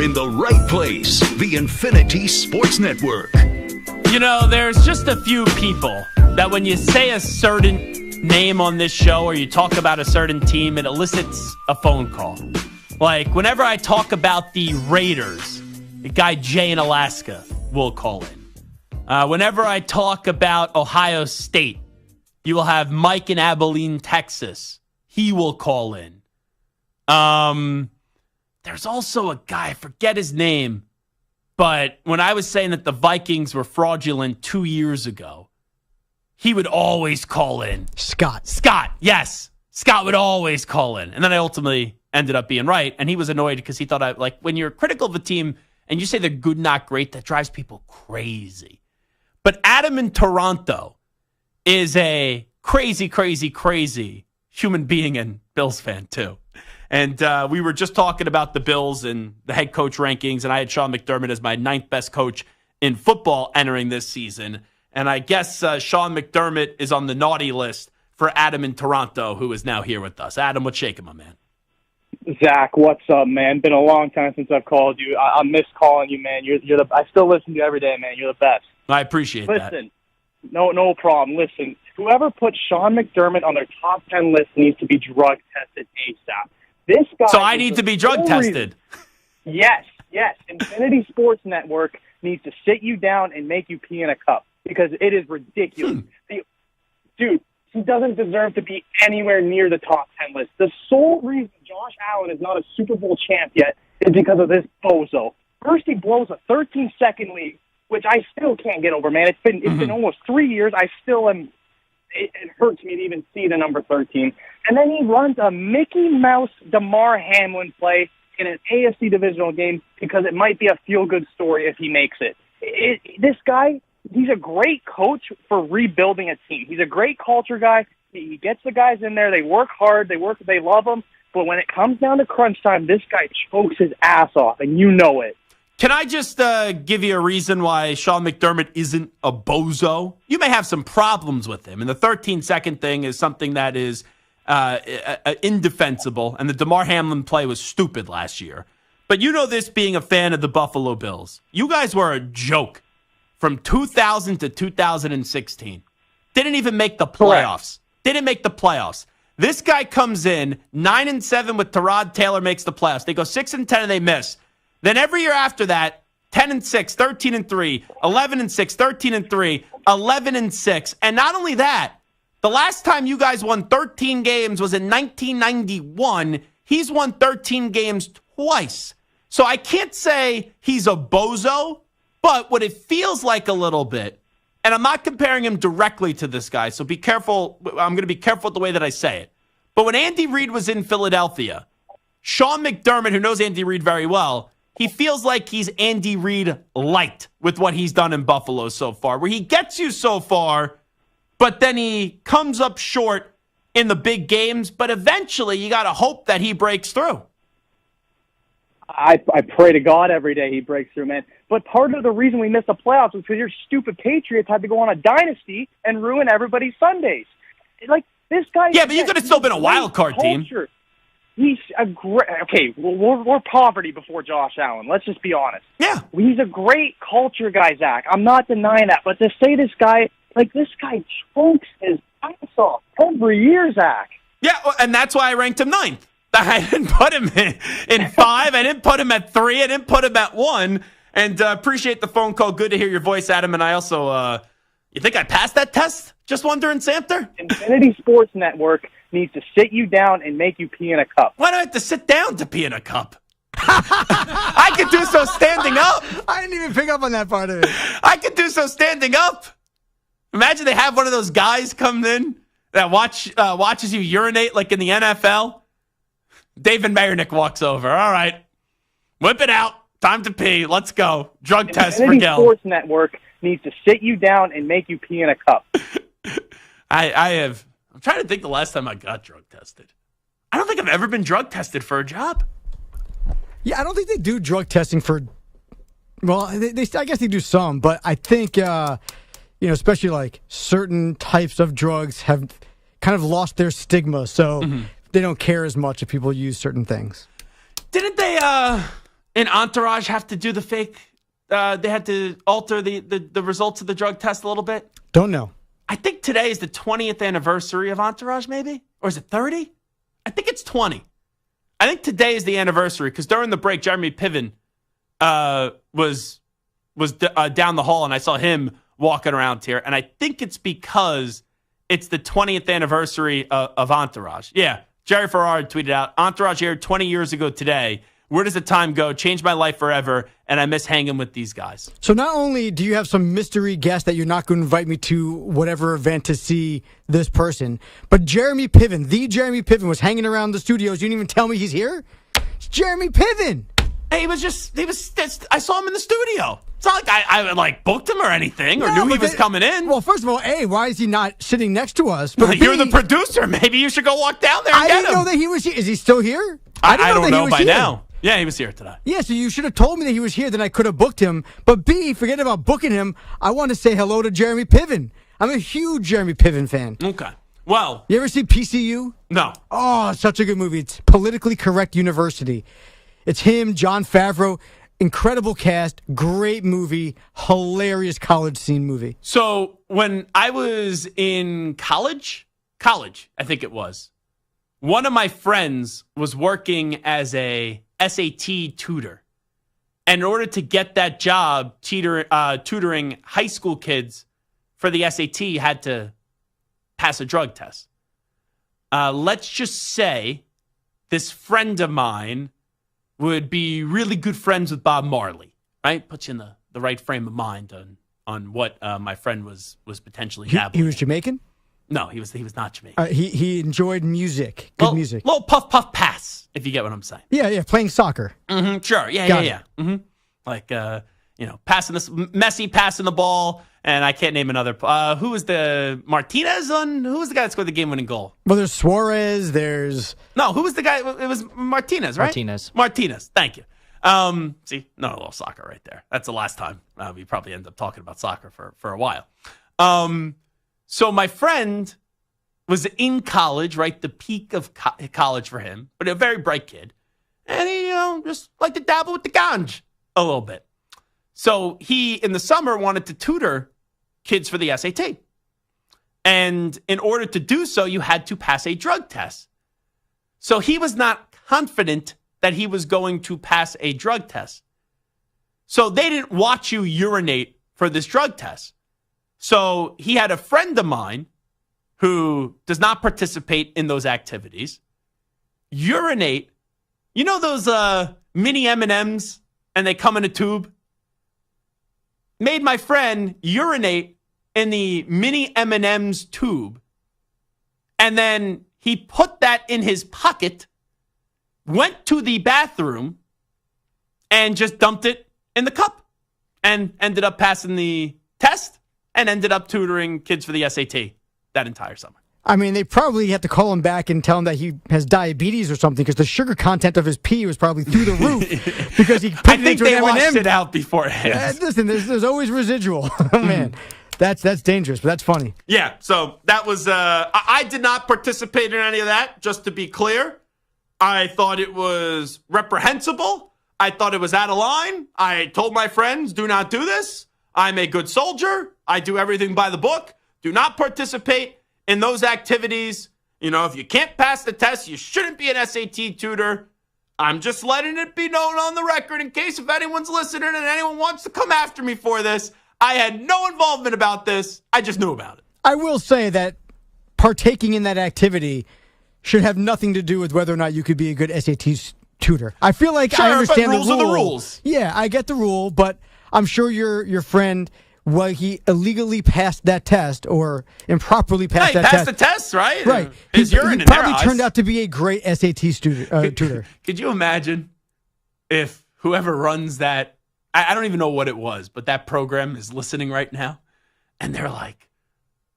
In the right place, the Infinity Sports Network. You know, there's just a few people that when you say a certain name on this show or you talk about a certain team, it elicits a phone call. Like, whenever I talk about the Raiders, the guy Jay in Alaska will call in. Whenever I talk about Ohio State, you will have Mike in Abilene, Texas. He will call in. There's also a guy, I forget his name, but when I was saying that the Vikings were fraudulent 2 years ago, he would always call in. Scott, yes. Scott would always call in. And then I ultimately ended up being right, and he was annoyed because he thought, when you're critical of a team and you say they're good, not great, that drives people crazy. But Adam in Toronto is a crazy, crazy, crazy human being and Bills fan too. And we were just talking about the Bills and the head coach rankings, and I had Sean McDermott as my 9th best coach in football entering this season. And I guess Sean McDermott is on the naughty list for Adam in Toronto, who is now here with us. Adam, what's shaking, my man? Zach, what's up, man? Been a long time since I've called you. I miss calling you, man. You're the. I still listen to you every day, man. You're the best. I appreciate that. Listen, no problem. Listen, whoever put Sean McDermott on their top 10 list needs to be drug tested ASAP. This guy. So I need to be drug tested. Yes. Infinity Sports Network needs to sit you down and make you pee in a cup because it is ridiculous. Dude, he doesn't deserve to be anywhere near the top 10 list. The sole reason Josh Allen is not a Super Bowl champ yet is because of this bozo. First, he blows a 13-second lead, which I still can't get over, man. It's been almost 3 years. I still am. It hurts me to even see the number 13. And then he runs a Mickey Mouse DeMar Hamlin play in an AFC divisional game because it might be a feel-good story if he makes it. This guy, he's a great coach for rebuilding a team. He's a great culture guy. He gets the guys in there. They work hard. They love him. But when it comes down to crunch time, this guy chokes his ass off, and you know it. Can I just give you a reason why Sean McDermott isn't a bozo? You may have some problems with him, and the 13-second thing is something that is indefensible, and the DeMar Hamlin play was stupid last year. But you know this being a fan of the Buffalo Bills. You guys were a joke from 2000 to 2016. Didn't even make the playoffs. Didn't make the playoffs. This guy comes in 9-7 with Tyrod Taylor, makes the playoffs. They go 6-10 and they miss. Then every year after that, 10-6, 13-3, 11-6, 13-3, 11-6. And not only that, the last time you guys won 13 games was in 1991. He's won 13 games twice. So I can't say he's a bozo, but what it feels like a little bit, and I'm not comparing him directly to this guy, so be careful. I'm going to be careful with the way that I say it. But when Andy Reid was in Philadelphia, Sean McDermott, who knows Andy Reid very well, he feels like he's Andy Reid light with what he's done in Buffalo so far, where he gets you so far, but then he comes up short in the big games. But eventually, you got to hope that he breaks through. I pray to God every day he breaks through, man. But part of the reason we missed the playoffs was because your stupid Patriots had to go on a dynasty and ruin everybody's Sundays. Like, this guy... Yeah, but you could have still been a wild card team. He's a great... Okay, we're poverty before Josh Allen. Let's just be honest. Yeah. He's a great culture guy, Zach. I'm not denying that. But to say this guy chokes his ass off every year, Zach. Yeah, and that's why I ranked him 9th. I didn't put him in 5. I didn't put him at 3. I didn't put him at 1. And appreciate the phone call. Good to hear your voice, Adam. And I also, you think I passed that test? Just wondering, Samter? Infinity Sports Network needs to sit you down and make you pee in a cup. Why do I have to sit down to pee in a cup? I could do so standing up. I didn't even pick up on that part of it. I could do so standing up. Imagine they have one of those guys come in that watches you urinate like in the NFL. David Mayernick walks over. All right. Whip it out. Time to pee. Let's go. Drug test for Infinity Gelb. Sports Network needs to sit you down and make you pee in a cup. I'm trying to think the last time I got drug tested. I don't think I've ever been drug tested for a job. Yeah, I don't think they do drug testing for... Well, they I guess they do some, but I think, especially like certain types of drugs have kind of lost their stigma, so they don't care as much if people use certain things. Didn't they, in Entourage, have to do the fake? They had to alter the results of the drug test a little bit? Don't know. I think today is the 20th anniversary of Entourage, maybe? Or is it 30? I think it's 20. I think today is the anniversary because during the break, Jeremy Piven was down the hall, and I saw him walking around here. And I think it's because it's the 20th anniversary of Entourage. Yeah, Jerry Ferrard tweeted out, Entourage aired 20 years ago today. Where does the time go? Changed my life forever, and I miss hanging with these guys. So not only do you have some mystery guest that you're not going to invite me to whatever event to see this person, but Jeremy Piven, the Jeremy Piven, was hanging around the studios. You didn't even tell me he's here? It's Jeremy Piven. Hey, I saw him in the studio. It's not like I booked him or anything or knew he was coming in. Well, first of all, A, why is he not sitting next to us? But you're the producer. Maybe you should go walk down there and get him. I didn't know that he was here. Is he still here? I don't know by now. Yeah, he was here today. Yeah, so you should have told me that he was here, then I could have booked him. But B, forget about booking him. I want to say hello to Jeremy Piven. I'm a huge Jeremy Piven fan. Okay. Well, you ever see PCU? No. Oh, such a good movie. It's Politically Correct University. It's him, Jon Favreau. Incredible cast, great movie, hilarious college scene movie. So when I was in college, I think it was, one of my friends was working as a SAT tutor. And in order to get that job tutoring high school kids for the SAT, you had to pass a drug test. Let's just say this friend of mine would be really good friends with Bob Marley, right? Puts you in the right frame of mind on what my friend was potentially dabbling. He was Jamaican? No, he was not Jamaican. He enjoyed music, good music. Little puff pass, if you get what I'm saying. Yeah, playing soccer. Mm-hmm, sure, yeah. Mm-hmm. Like passing this Messi passing the ball, and I can't name another. Who was the Martinez on? Who was the guy that scored the game-winning goal? Well, there's Suarez. Who was the guy? It was Martinez, right? Martinez. Thank you. See, no, a little soccer right there. That's the last time we probably end up talking about soccer for a while. So my friend was in college, right? The peak of college for him, but a very bright kid, and he just liked to dabble with the ganj a little bit. So he, in the summer, wanted to tutor kids for the SAT. And in order to do so, you had to pass a drug test. So he was not confident that he was going to pass a drug test. So they didn't watch you urinate for this drug test. So he had a friend of mine who does not participate in those activities urinate. You know those mini M&Ms, and they come in a tube? Made my friend urinate in the mini M&M's tube, and then he put that in his pocket, went to the bathroom, and just dumped it in the cup, and ended up passing the test, and ended up tutoring kids for the SAT that entire summer. I mean, they probably had to call him back and tell him that he has diabetes or something, because the sugar content of his pee was probably through the roof. Because he put it into an M&M. Washed it out beforehand. Listen, there's always residual. Oh, man, that's dangerous, but that's funny. Yeah, so that was. I did not participate in any of that. Just to be clear, I thought it was reprehensible. I thought it was out of line. I told my friends, "Do not do this. I'm a good soldier. I do everything by the book. Do not participate in those activities. If you can't pass the test, you shouldn't be an SAT tutor." I'm just letting it be known on the record in case if anyone's listening and anyone wants to come after me for this. I had no involvement about this. I just knew about it. I will say that partaking in that activity should have nothing to do with whether or not you could be a good SAT tutor. I feel like I understand but rules the rule. Are the rules. Yeah, I get the rule, but I'm sure your friend, he illegally passed that test or improperly passed that test. He passed the test, right? Right. His urine he in probably their eyes. turned out to be a great SAT tutor. Could you imagine if whoever runs that, I don't even know what it was, but that program is listening right now, and they're like,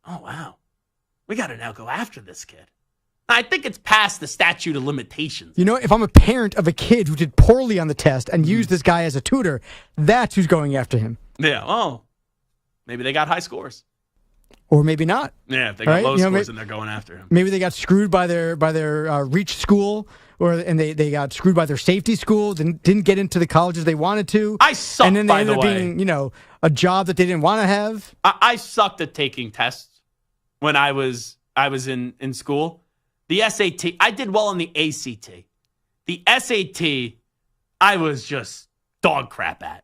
"Oh, wow, we got to now go after this kid." I think it's past the statute of limitations. If I'm a parent of a kid who did poorly on the test and used this guy as a tutor, that's who's going after him. Yeah, maybe they got high scores. Or maybe not. Yeah, if they got low scores and they're going after him. Maybe they got screwed by their reach school, and they got screwed by their safety school, didn't get into the colleges they wanted to. I sucked, and then they ended up being, a job that they didn't want to have. I sucked at taking tests when I was in school. The SAT, I did well on the ACT. The SAT, I was just dog crap at.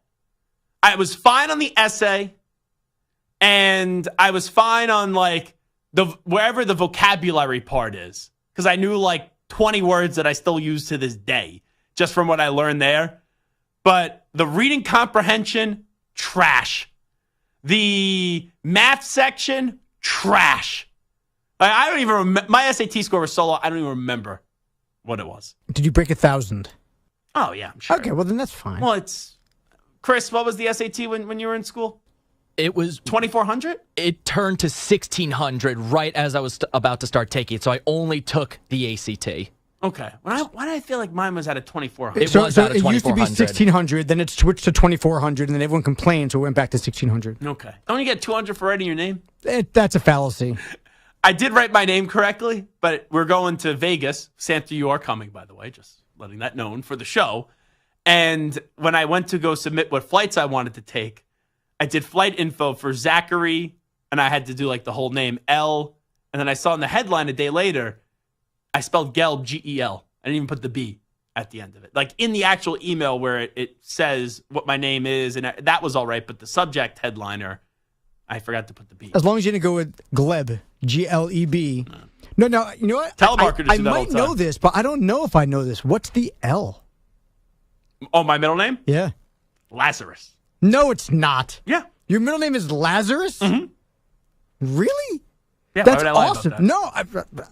I was fine on the essay, and I was fine on wherever the vocabulary part is, because I knew 20 words that I still use to this day, just from what I learned there. But the reading comprehension, trash. The math section, trash. I don't even remember. My SAT score was so low, I don't even remember what it was. Did you break 1,000? Oh, yeah, I'm sure. Okay, well, then that's fine. Well, Chris, what was the SAT when you were in school? It was 2,400? It turned to 1,600 right as I was about to start taking it, so I only took the ACT. Okay. Why did I feel like mine was at a 2,400? It was at a 2,400. It used to be 1,600, then it switched to 2,400, and then everyone complained, so it went back to 1,600. Okay. Don't you get 200 for writing your name? That's a fallacy. I did write my name correctly, but we're going to Vegas. Santa, you are coming, by the way, just letting that known for the show. And when I went to go submit what flights I wanted to take, I did flight info for Zachary, and I had to do like the whole name, L. And then I saw in the headline a day later, I spelled Gelb, G-E-L. I didn't even put the B at the end of it. Like in the actual email where it says what my name is, and that was all right, but the subject headliner, I forgot to put the B. As long as you didn't go with Gleb, G-L-E-B. No, you know what? Telemarketers I do that all might the time. know this, but I don't know if I know this. What's the L? Oh, my middle name? Yeah. Lazarus. No, it's not. Yeah. Your middle name is Lazarus? Mm-hmm. Really? Yeah, That's why would I lie about awesome. that? No,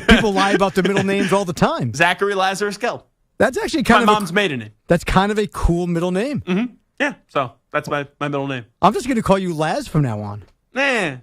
people lie about their middle names all the time. Zachary Lazarus Gelb. That's actually My mom's maiden name. That's kind of a cool middle name. Mm-hmm. Yeah, so that's my middle name. I'm just going to call you Laz from now on. Nah.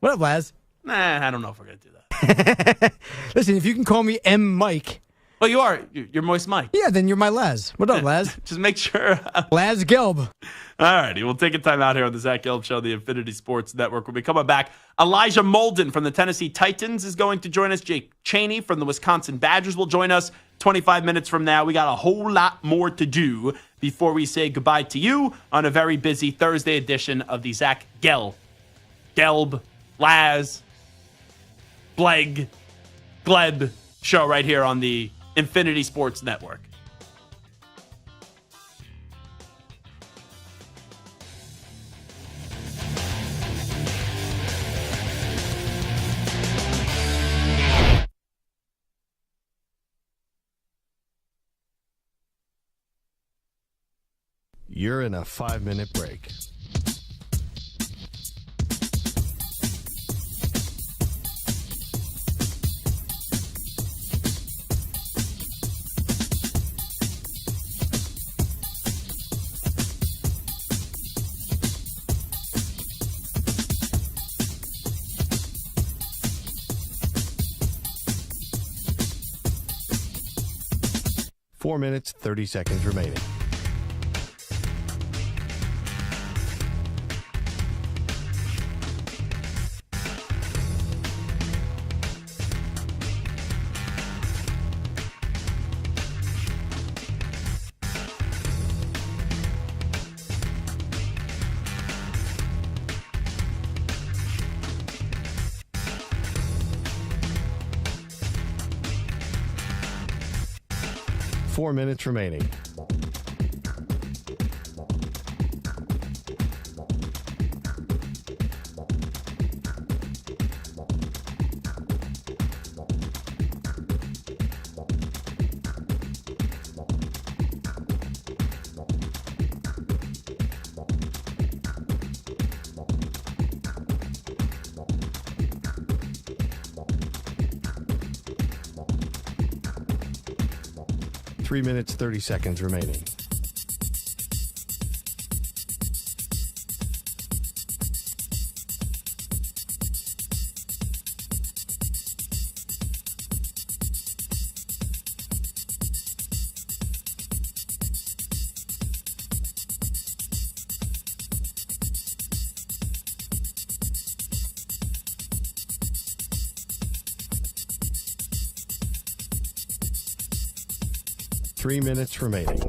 What up, Laz? Nah, I don't know if we're going to do that. Listen, if you can call me M. Mike. Well, you are. You're Moist Mike. Yeah, then you're my Laz. What up, Laz? Just make sure. Laz Gelb. All righty. We'll take a time out here on the Zach Gelb Show, the Infinity Sports Network. We'll be coming back. Elijah Molden from the Tennessee Titans is going to join us. Jake Chaney from the Wisconsin Badgers will join us 25 minutes from now. We got a whole lot more to do before we say goodbye to you on a very busy Thursday edition of the Zach Gelb, Laz, Gleb show right here on the Infinity Sports Network. You're in a 5-minute break. Four minutes, 30 seconds remaining. Four minutes remaining. Three minutes, 30 seconds remaining. Three minutes remaining.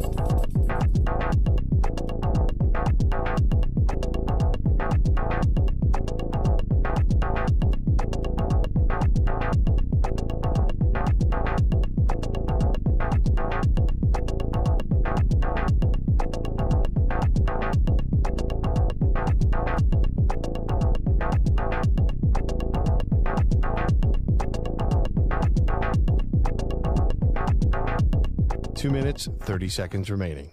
Two minutes, 30 seconds remaining.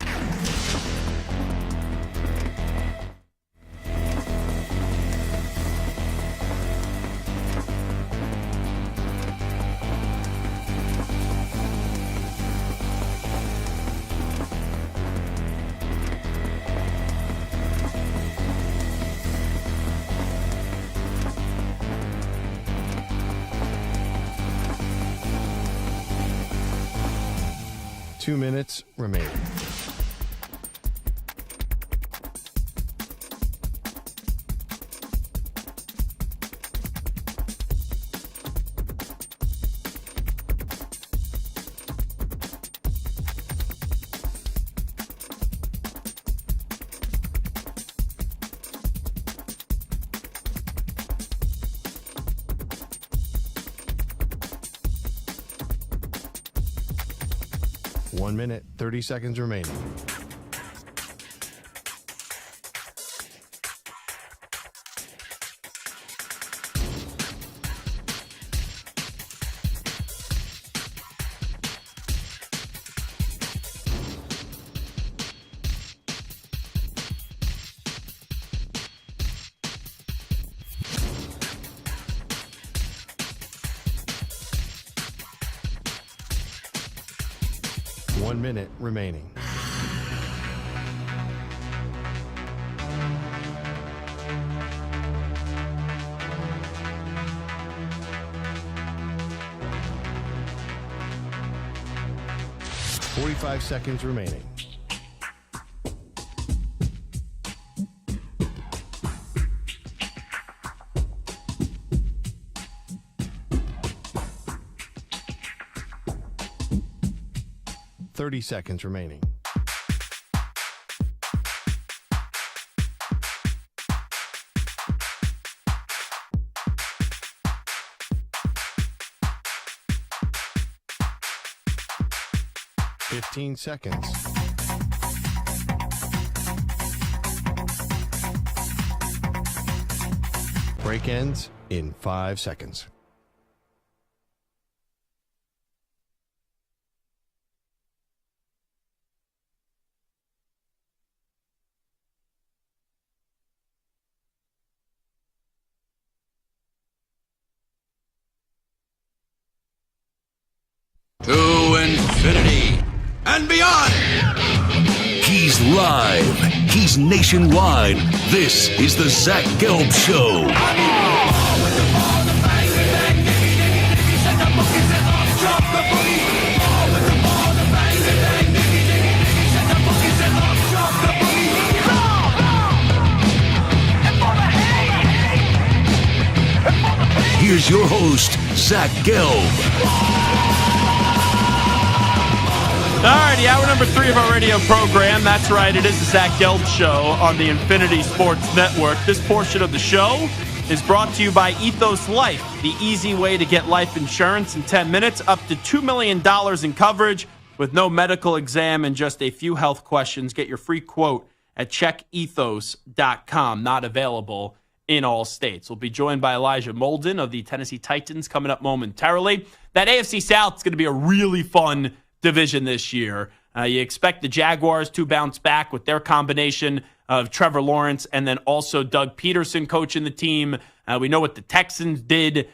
Two minutes remaining. 1 minute, 30 seconds remaining. One minute remaining. Forty-five seconds remaining. Thirty seconds remaining. Fifteen seconds. Break ends in 5 seconds. To infinity and beyond. He's live. He's nationwide. This is the Zach Gelb Show. Here's your host, Zach Gelb. All righty, hour number 3 of our radio program. That's right, it is the Zach Gelb Show on the Infinity Sports Network. This portion of the show is brought to you by Ethos Life, the easy way to get life insurance in 10 minutes, up to $2 million in coverage with no medical exam and just a few health questions. Get your free quote at checkethos.com. Not available in all states. We'll be joined by Elijah Molden of the Tennessee Titans coming up momentarily. That AFC South is going to be a really fun division this year. You expect the Jaguars to bounce back with their combination of Trevor Lawrence and then also Doug Peterson coaching the team. We know what the Texans did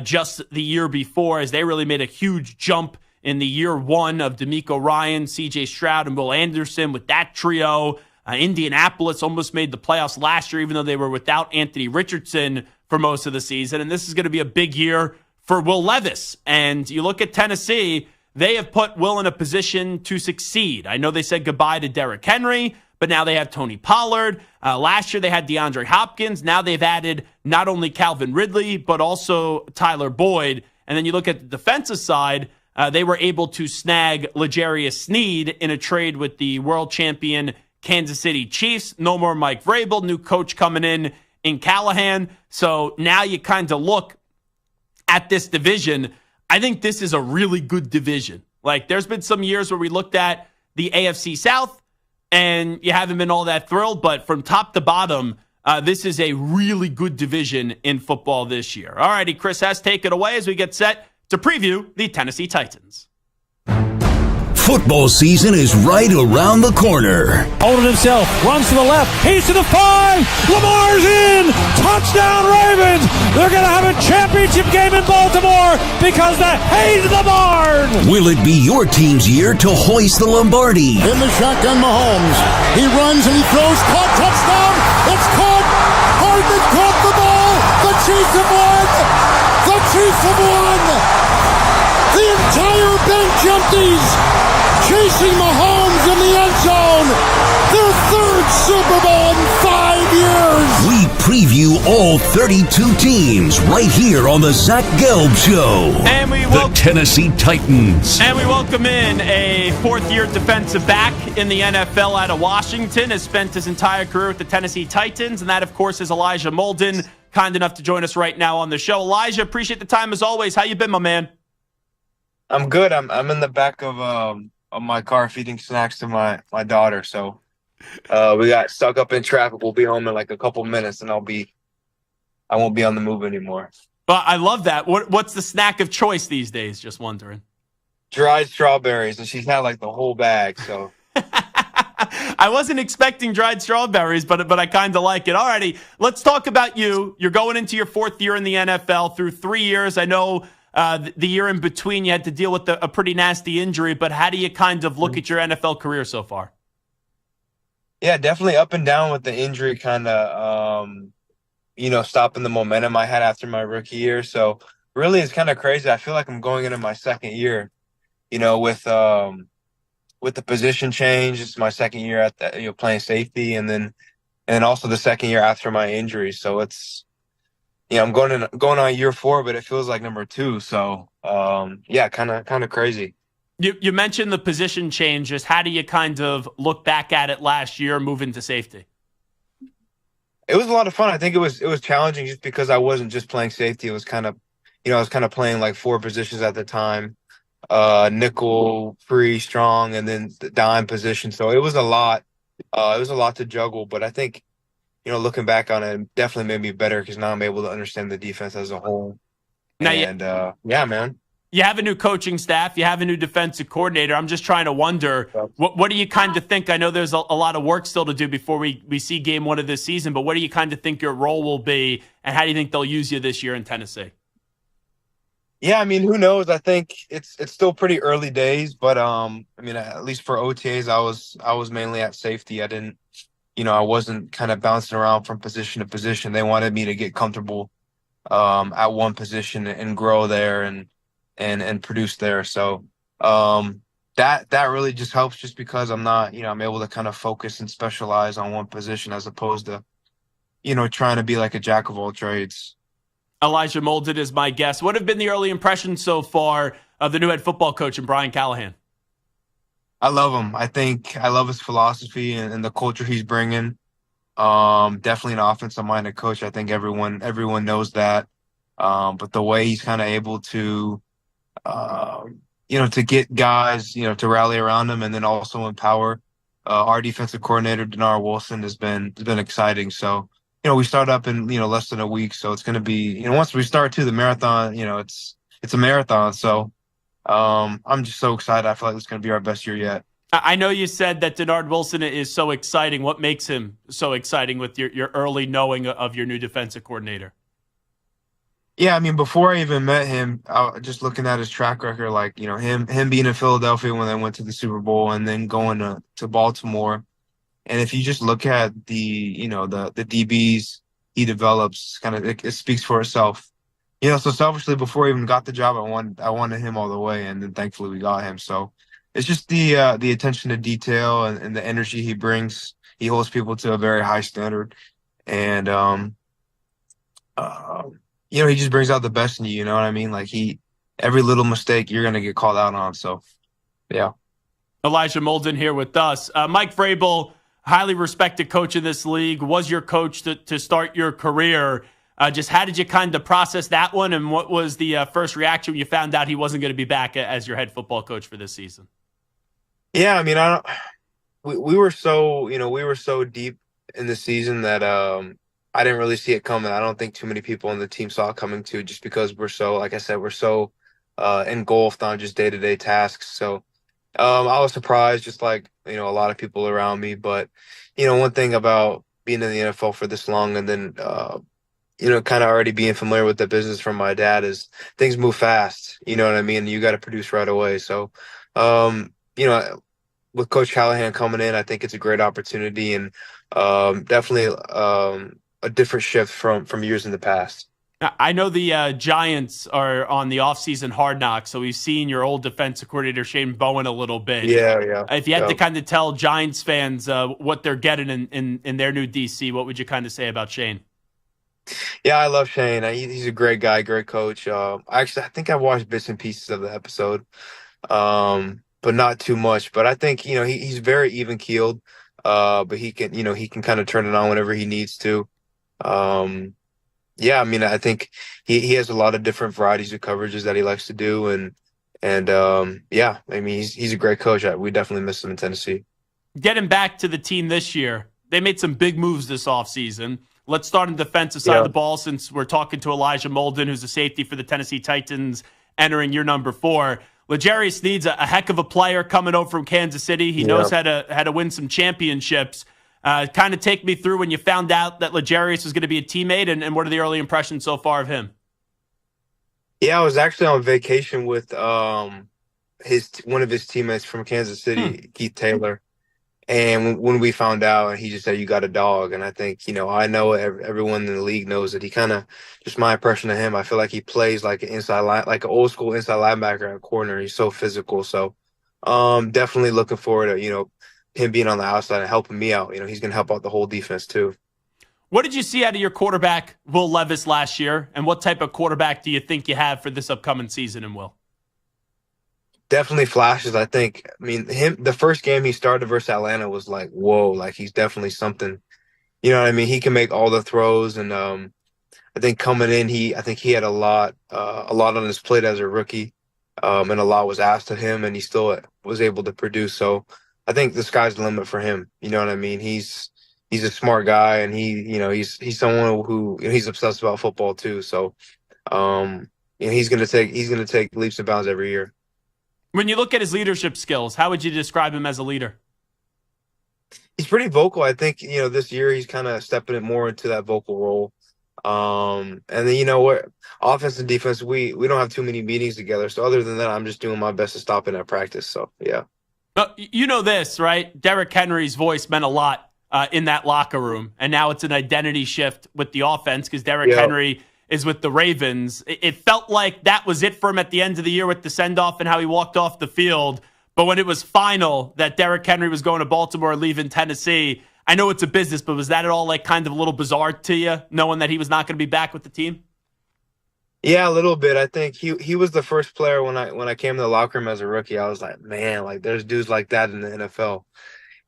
just the year before, as they really made a huge jump in the year one of DeMeco Ryans, C.J. Stroud, and Will Anderson with that trio. Indianapolis almost made the playoffs last year, even though they were without Anthony Richardson for most of the season. And this is going to be a big year for Will Levis. And you look at Tennessee, they have put Will in a position to succeed. I know they said goodbye to Derrick Henry, but now they have Tony Pollard. Last year they had DeAndre Hopkins. Now they've added not only Calvin Ridley, but also Tyler Boyd. And then you look at the defensive side, they were able to snag L'Jarius Sneed in a trade with the world champion Kansas City Chiefs. No more Mike Vrabel, new coach coming in Callahan. So now you kind of look at this division. I think this is a really good division. Like, there's been some years where we looked at the AFC South and you haven't been all that thrilled, but from top to bottom, this is a really good division in football this year. All righty, Chris Hess, take it away as we get set to preview the Tennessee Titans. Football season is right around the corner. Holding himself, runs to the left, he's to the 5, Lamar's in, touchdown Ravens. They're going to have a championship game in Baltimore because the Hayes Lamar. Will it be your team's year to hoist the Lombardi? In the shotgun, Mahomes. He runs and he throws, caught, touchdown. It's caught. Hardman caught the ball. The Chiefs have won. The Chiefs have won. The entire bench empties. Chasing Mahomes in the end zone. Their third Super Bowl in 5 years. We preview all 32 teams right here on the Zach Gelb Show. And the Tennessee Titans. And we welcome in a fourth-year defensive back in the NFL out of Washington. Has spent his entire career with the Tennessee Titans. And that, of course, is Elijah Molden, kind enough to join us right now on the show. Elijah, appreciate the time as always. How you been, my man? I'm good. I'm in the back of my car feeding snacks to my daughter. So we got stuck up in traffic. We'll be home in like a couple minutes, and I won't be on the move anymore. Well, I love that. What's the snack of choice these days? Just wondering. Dried strawberries, and she's had like the whole bag. So I wasn't expecting dried strawberries, but I kind of like it. Alrighty, let's talk about you. You're going into your 4th year in the NFL through 3 years. I know the year in between you had to deal with a pretty nasty injury, but how do you kind of look at your NFL career so far? yeah, definitely up and down with the injury, kind of stopping the momentum I had after my rookie year. So really, it's kind of crazy. I feel like I'm going into my 2nd year. With the position change, it's my 2nd year at playing safety, and also the 2nd year after my injury. So it's I'm going on year 4, but it feels like number 2. So kind of crazy. You mentioned the position changes. How do you kind of look back at it last year, moving to safety? It was a lot of fun. I think it was challenging just because I wasn't just playing safety. It was kind of I was kind of playing like 4 positions at the time. Nickel, free, strong, and then the dime position. So it was a lot. It was a lot to juggle, but I think, looking back on it, it definitely made me better because now I'm able to understand the defense as a whole. Man. You have a new coaching staff. You have a new defensive coordinator. I'm just trying to wonder, what do you kind of think? I know there's a lot of work still to do before we see game 1 of this season, but what do you kind of think your role will be, and how do you think they'll use you this year in Tennessee? Yeah, I mean, who knows? I think it's still pretty early days, but at least for OTAs, I was mainly at safety. I didn't, I wasn't kind of bouncing around from position to position. They wanted me to get comfortable at one position and grow there and produce there. So that really just helps, just because I'm not, I'm able to kind of focus and specialize on one position as opposed to, trying to be like a jack of all trades. Elijah Molden is my guest. What have been the early impressions so far of the new head football coach and Brian Callahan? I love him. I think I love his philosophy and the culture he's bringing. Definitely an offensive-minded coach. I think everyone knows that. But the way he's kind of able to, to get guys, to rally around him, and then also empower our defensive coordinator, Denard Wilson, has been exciting. So, we start up in, less than a week. So it's going to be, once we start the marathon, it's a marathon. So I'm just so excited. I feel like it's going to be our best year yet. I know you said that Denard Wilson is so exciting. What makes him so exciting with your early knowing of your new defensive coordinator? Yeah, I mean, before I even met him, just looking at his track record, like, him being in Philadelphia when they went to the Super Bowl and then going to Baltimore. And if you just look at the DBs he develops, kind of it speaks for itself. So selfishly, before I even got the job, I wanted him all the way, and then thankfully we got him. So it's just the attention to detail and the energy he brings. He holds people to a very high standard, and he just brings out the best in you. You know what I mean? Like every little mistake you're gonna get called out on. So, yeah. Elijah Molden here with us. Mike Vrabel, highly respected coach in this league, was your coach to start your career. Just how did you kind of process that one, and what was the first reaction when you found out he wasn't going to be back as your head football coach for this season? Yeah, I mean, we were so deep in the season that I didn't really see it coming. I don't think too many people on the team saw it coming too, just because we're so, like I said, we're so engulfed on just day-to-day tasks. So I was surprised, just like, a lot of people around me. But, one thing about being in the NFL for this long and then, kind of already being familiar with the business from my dad is things move fast. You know what I mean? You got to produce right away. So, with Coach Callahan coming in, I think it's a great opportunity and definitely a different shift from years in the past. I know the Giants are on the offseason hard knocks, so we've seen your old defensive coordinator, Shane Bowen, a little bit. Yeah. If you had to kind of tell Giants fans what they're getting in their new DC, what would you kind of say about Shane? Yeah, I love Shane. He's a great guy, great coach. I think I've watched bits and pieces of the episode, but not too much. But I think, he's very even-keeled, but he can kind of turn it on whenever he needs to. Yeah, I mean, I think he has a lot of different varieties of coverages that he likes to do. And, And yeah, I mean, he's a great coach. We definitely miss him in Tennessee. Getting back to the team this year, they made some big moves this offseason. Let's start on the defensive side of the ball, since we're talking to Elijah Molden, who's a safety for the Tennessee Titans, entering year number 4. L'Jarius needs a heck of a player coming over from Kansas City. He knows how to win some championships. Kind of take me through when you found out that L'Jarius was going to be a teammate, and what are the early impressions so far of him? Yeah, I was actually on vacation with one of his teammates from Kansas City, Keith Taylor. And when we found out, he just said, "You got a dog." And I think, I know everyone in the league knows that he kind of, just my impression of him, I feel like he plays like an like an old school inside linebacker in a corner. He's so physical. So definitely looking forward to, him being on the outside and helping me out. He's going to help out the whole defense too. What did you see out of your quarterback, Will Levis, last year? And what type of quarterback do you think you have for this upcoming season in Will? Definitely flashes. I think, the first game he started versus Atlanta was like, whoa, like he's definitely something. You know what I mean? He can make all the throws. And I think coming in, I think he had a lot on his plate as a rookie. And a lot was asked of him, and he still was able to produce. So I think the sky's the limit for him. You know what I mean? He's a smart guy, and he's someone who he's obsessed about football too. So he's gonna take leaps and bounds every year. When you look at his leadership skills, how would you describe him as a leader? He's pretty vocal. I think, this year he's kind of stepping it more into that vocal role. And then, what, offense and defense, we don't have too many meetings together. So other than that, I'm just doing my best to stop in at practice. So, yeah. You know this, right? Derrick Henry's voice meant a lot in that locker room. And now it's an identity shift with the offense because Derrick Henry is with the Ravens. It felt like that was it for him at the end of the year with the send-off and how he walked off the field. But when it was final that Derrick Henry was going to Baltimore and leaving Tennessee, I know it's a business, but was that at all like kind of a little bizarre to you, knowing that he was not going to be back with the team? Yeah, a little bit. I think he was the first player when I came to the locker room as a rookie. I was like, man, like there's dudes like that in the NFL.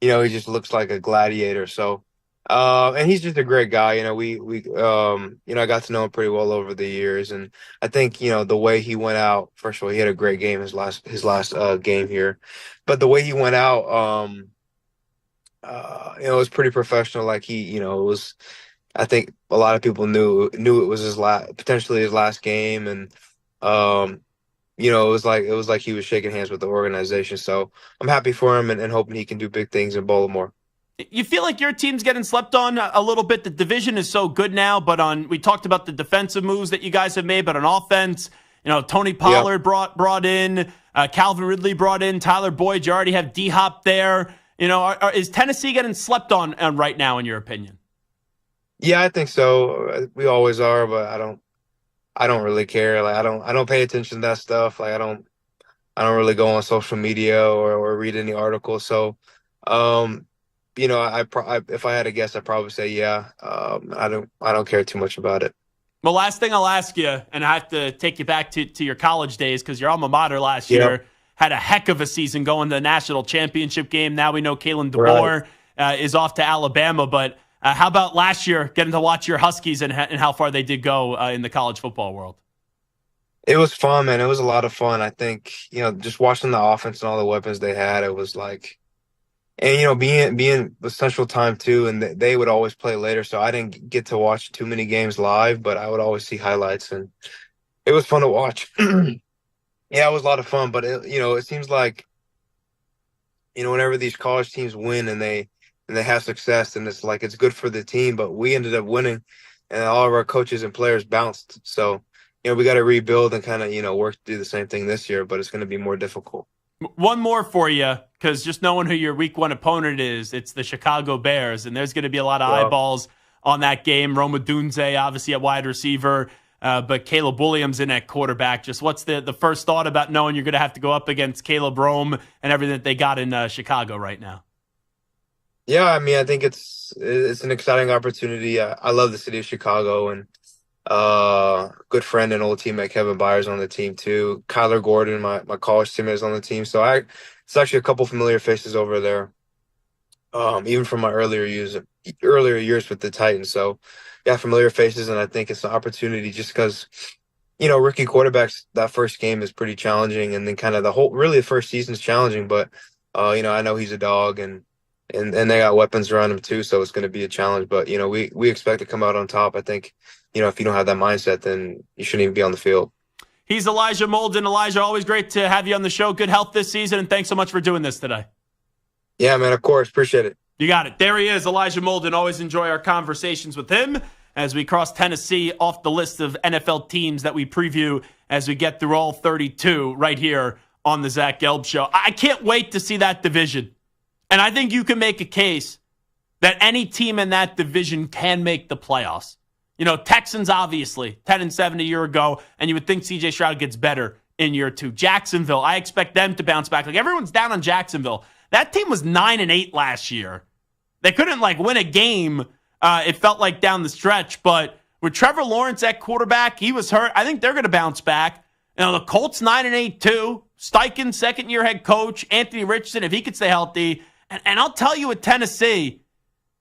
He just looks like a gladiator. So, and he's just a great guy. I got to know him pretty well over the years, and I think the way he went out. First of all, he had a great game his last game here, but the way he went out, it was pretty professional. Like it was. I think a lot of people knew it was potentially his last game, and it was like he was shaking hands with the organization. So I'm happy for him and hoping he can do big things in Baltimore. You feel like your team's getting slept on a little bit. The division is so good now, but we talked about the defensive moves that you guys have made, but on offense, Tony Pollard brought in, Calvin Ridley brought in, Tyler Boyd. You already have D-Hop there. Is Tennessee getting slept on right now, in your opinion? Yeah, I think so. We always are, but I don't really care. Like I don't pay attention to that stuff. Like I don't really go on social media or read any articles. So, if I had to guess, I'd probably say yeah. I don't care too much about it. Well, last thing I'll ask you, and I have to take you back to your college days because your alma mater last year had a heck of a season going to the national championship game. Now we know Kalen DeBoer is off to Alabama, but how about last year getting to watch your Huskies and how far they did go in the college football world? It was fun, man. It was a lot of fun. I think, just watching the offense and all the weapons they had, it was like, and, being with Central Time too, and they would always play later. So I didn't get to watch too many games live, but I would always see highlights, and it was fun to watch. Yeah, it was a lot of fun, but it seems like, whenever these college teams win and they have success, and it's like it's good for the team, but we ended up winning, and all of our coaches and players bounced. So, we got to rebuild and kind of, work to do the same thing this year, but it's going to be more difficult. One more for you, because just knowing who your week one opponent is, it's the Chicago Bears, and there's going to be a lot of eyeballs on that game. Roma Dunze, obviously at wide receiver, but Caleb Williams in at quarterback. Just what's the first thought about knowing you're going to have to go up against Caleb Rome and everything that they got in Chicago right now? Yeah, I think it's an exciting opportunity. I love the city of Chicago, and good friend and old teammate Kevin Byers on the team too. Kyler Gordon, my college teammate, is on the team. So it's actually a couple familiar faces over there, even from my earlier years with the Titans. So yeah, familiar faces, and I think it's an opportunity just because rookie quarterbacks, that first game is pretty challenging, and then kind of the first season is challenging. But I know he's a dog, and they got weapons around him too, so it's going to be a challenge. But we expect to come out on top. I think if you don't have that mindset, then you shouldn't even be on the field. He's Elijah Molden. Elijah, always great to have you on the show. Good health this season, and thanks so much for doing this today. Yeah, man, of course. Appreciate it. You got it. There he is, Elijah Molden. Always enjoy our conversations with him as we cross Tennessee off the list of NFL teams that we preview as we get through all 32 right here on the Zach Gelb Show. I can't wait to see that division. And I think you can make a case that any team in that division can make the playoffs. Texans, obviously, 10-7 a year ago, and you would think C.J. Stroud gets better in year 2. Jacksonville, I expect them to bounce back. Like, everyone's down on Jacksonville. That team was 9-8 last year. They couldn't, win a game, it felt like, down the stretch. But with Trevor Lawrence at quarterback, he was hurt. I think they're going to bounce back. The Colts 9-8 too. Steichen, second-year head coach. Anthony Richardson, if he could stay healthy. And I'll tell you with Tennessee,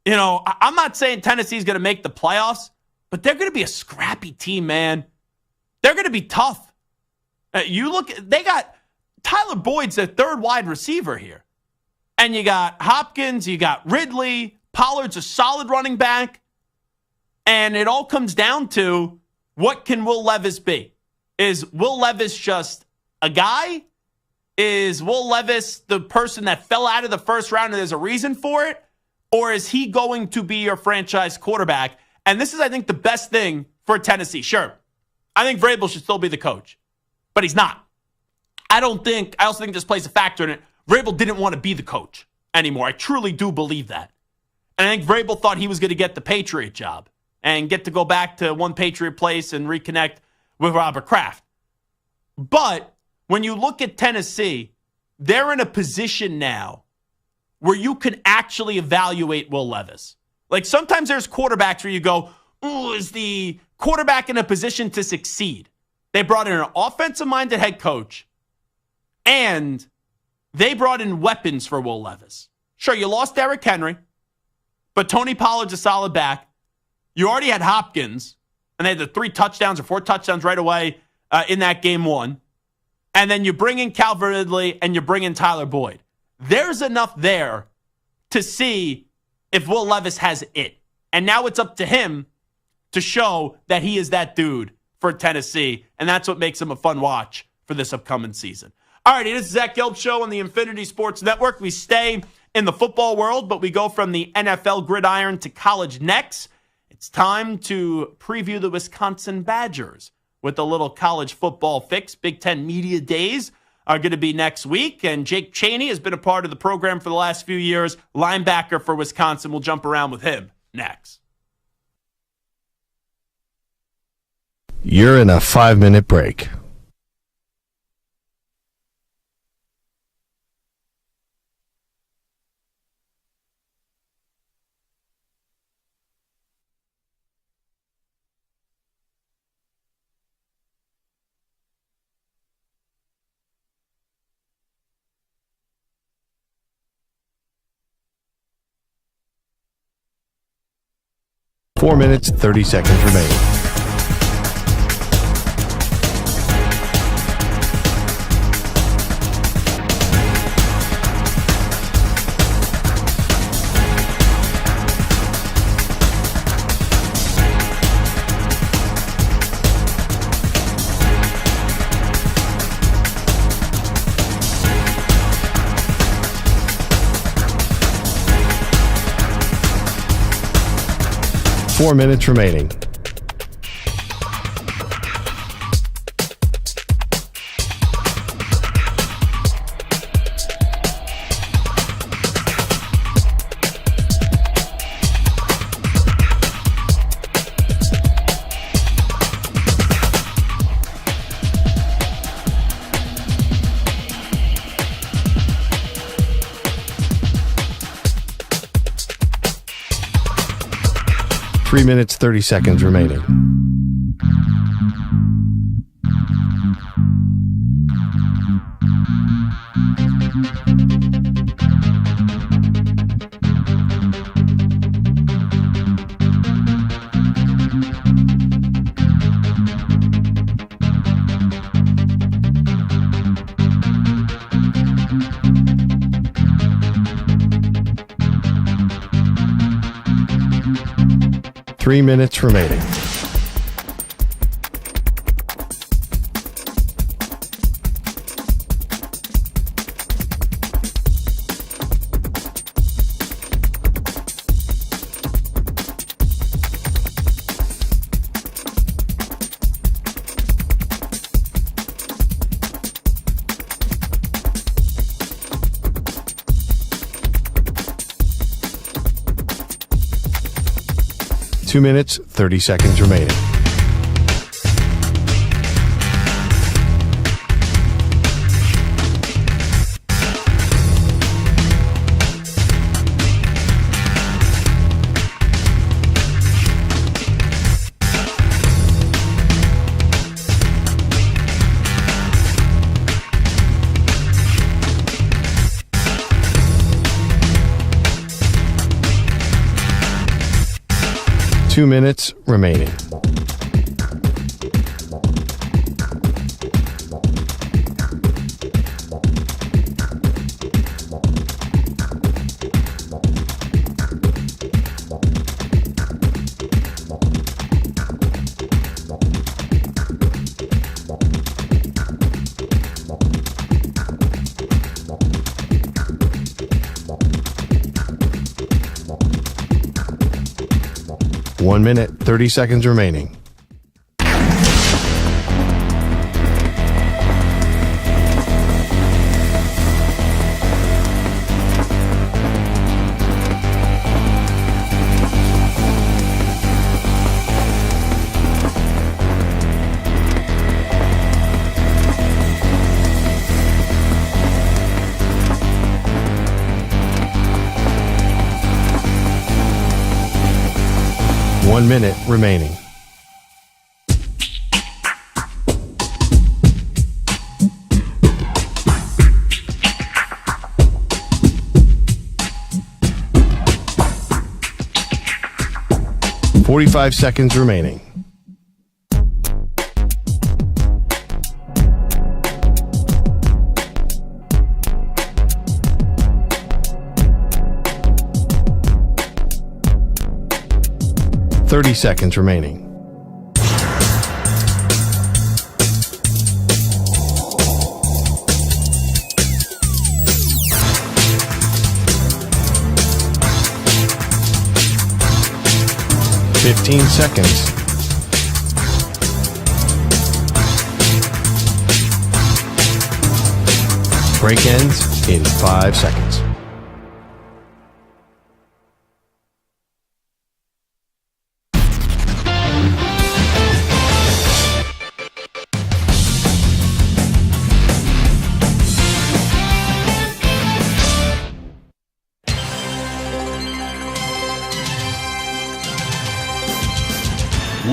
I'm not saying Tennessee's going to make the playoffs, but they're going to be a scrappy team, man. They're going to be tough. They got Tyler Boyd's their third wide receiver here. And you got Hopkins, you got Ridley, Pollard's a solid running back. And it all comes down to, what can Will Levis be? Is Will Levis just a guy? Is Will Levis the person that fell out of the first round and there's a reason for it? Or is he going to be your franchise quarterback? And this is, I think, the best thing for Tennessee. Sure, I think Vrabel should still be the coach, but he's not. I also think this plays a factor in it. Vrabel didn't want to be the coach anymore. I truly do believe that. And I think Vrabel thought he was going to get the Patriot job and get to go back to one Patriot place and reconnect with Robert Kraft. But when you look at Tennessee, they're in a position now where you can actually evaluate Will Levis. Like, sometimes there's quarterbacks where you go, ooh, is the quarterback in a position to succeed? They brought in an offensive-minded head coach, and they brought in weapons for Will Levis. Sure, you lost Derrick Henry, but Tony Pollard's a solid back. You already had Hopkins, and they had the 3 touchdowns or 4 touchdowns right away in that game 1. And then you bring in Calvin Ridley, and you bring in Tyler Boyd. There's enough there to see if Will Levis has it. And now it's up to him to show that he is that dude for Tennessee. And that's what makes him a fun watch for this upcoming season. All right, it is Zach Gelb Show on the Infinity Sports Network. We stay in the football world, but we go from the NFL gridiron to college next. It's time to preview the Wisconsin Badgers with a little college football fix. Big Ten Media Days are going to be next week, and Jake Chaney has been a part of the program for the last few years, linebacker for Wisconsin. We'll jump around with him next. You're in a 5-minute break. Four minutes, 30 seconds remaining. Four minutes remaining. Three minutes, 30 seconds remaining. 3 minutes remaining. Two minutes, 30 seconds remaining. Two minutes remaining. One minute, 30 seconds remaining. One minute remaining. .45 seconds remaining. .30 seconds remaining. .15 seconds. Break ends in 5 seconds.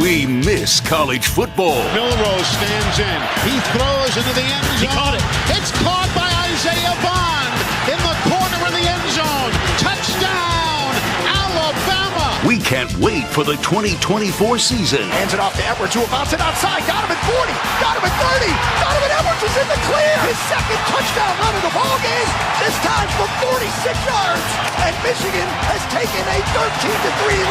We miss college football. Milrose stands in. He throws into the end zone. He caught it. It's caught by Isaiah Bond in the corner of the end zone. Touchdown, Alabama. We can't wait for the 2024 season. Hands it off to Edwards, who will bounce it outside. Got him at 40. Got him at 30. Donovan Edwards is in the clear. His second touchdown run of the ball game. This time from 46 yards. And Michigan has taken a 13-3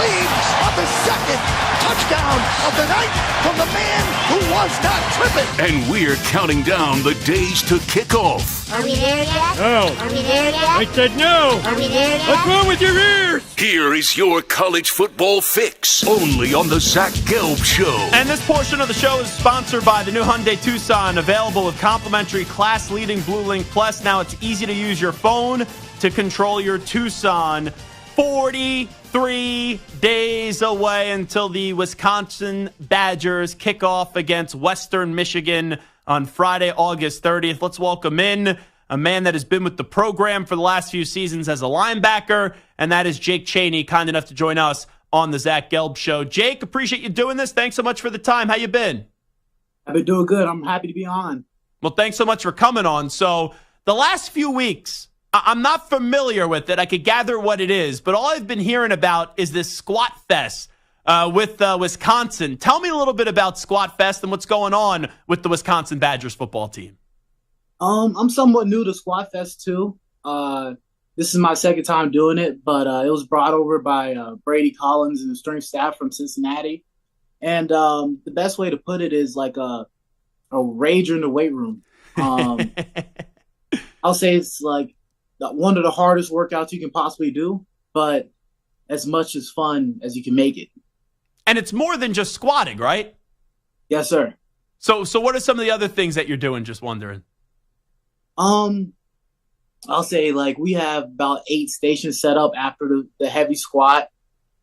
lead on the second touchdown of the night from the man who was not tripping. And we're counting down the days to kick off. Are we there yet? No. Are we there yet? I said no. Are we there yet? What's wrong with your ears? Here is your college football fix, only on the Zach Gelb Show. And this portion of the show is sponsored by the new Hyundai Tucson, available with complimentary class-leading Blue Link Plus. Now it's easy to use your phone to control your Tucson. 43 days away until the Wisconsin Badgers kick off against Western Michigan on Friday, August 30th. Let's welcome in a man that has been with the program for the last few seasons as a linebacker, and that is Jake Chaney, kind enough to join us on the Zach Gelb Show. Jake, appreciate you doing this. Thanks so much for the time. How you been? I've been doing good. I'm happy to be on. Well, thanks so much for coming on. So the last few weeks, I'm not familiar with it. I could gather what it is, but all I've been hearing about is this Squat Fest with Wisconsin. Tell me a little bit about Squat Fest and what's going on with the Wisconsin Badgers football team. I'm somewhat new to Squat Fest too. this is my second time doing it, but it was brought over by Brady Collins and the strength staff from Cincinnati. And the best way to put it is like a rager in the weight room. I'll say it's like one of the hardest workouts you can possibly do, but as much as fun as you can make it. And it's more than just squatting, right? Yes, sir. So what are some of the other things that you're doing? Just wondering. I'll say like we have about 8 stations set up after the heavy squat,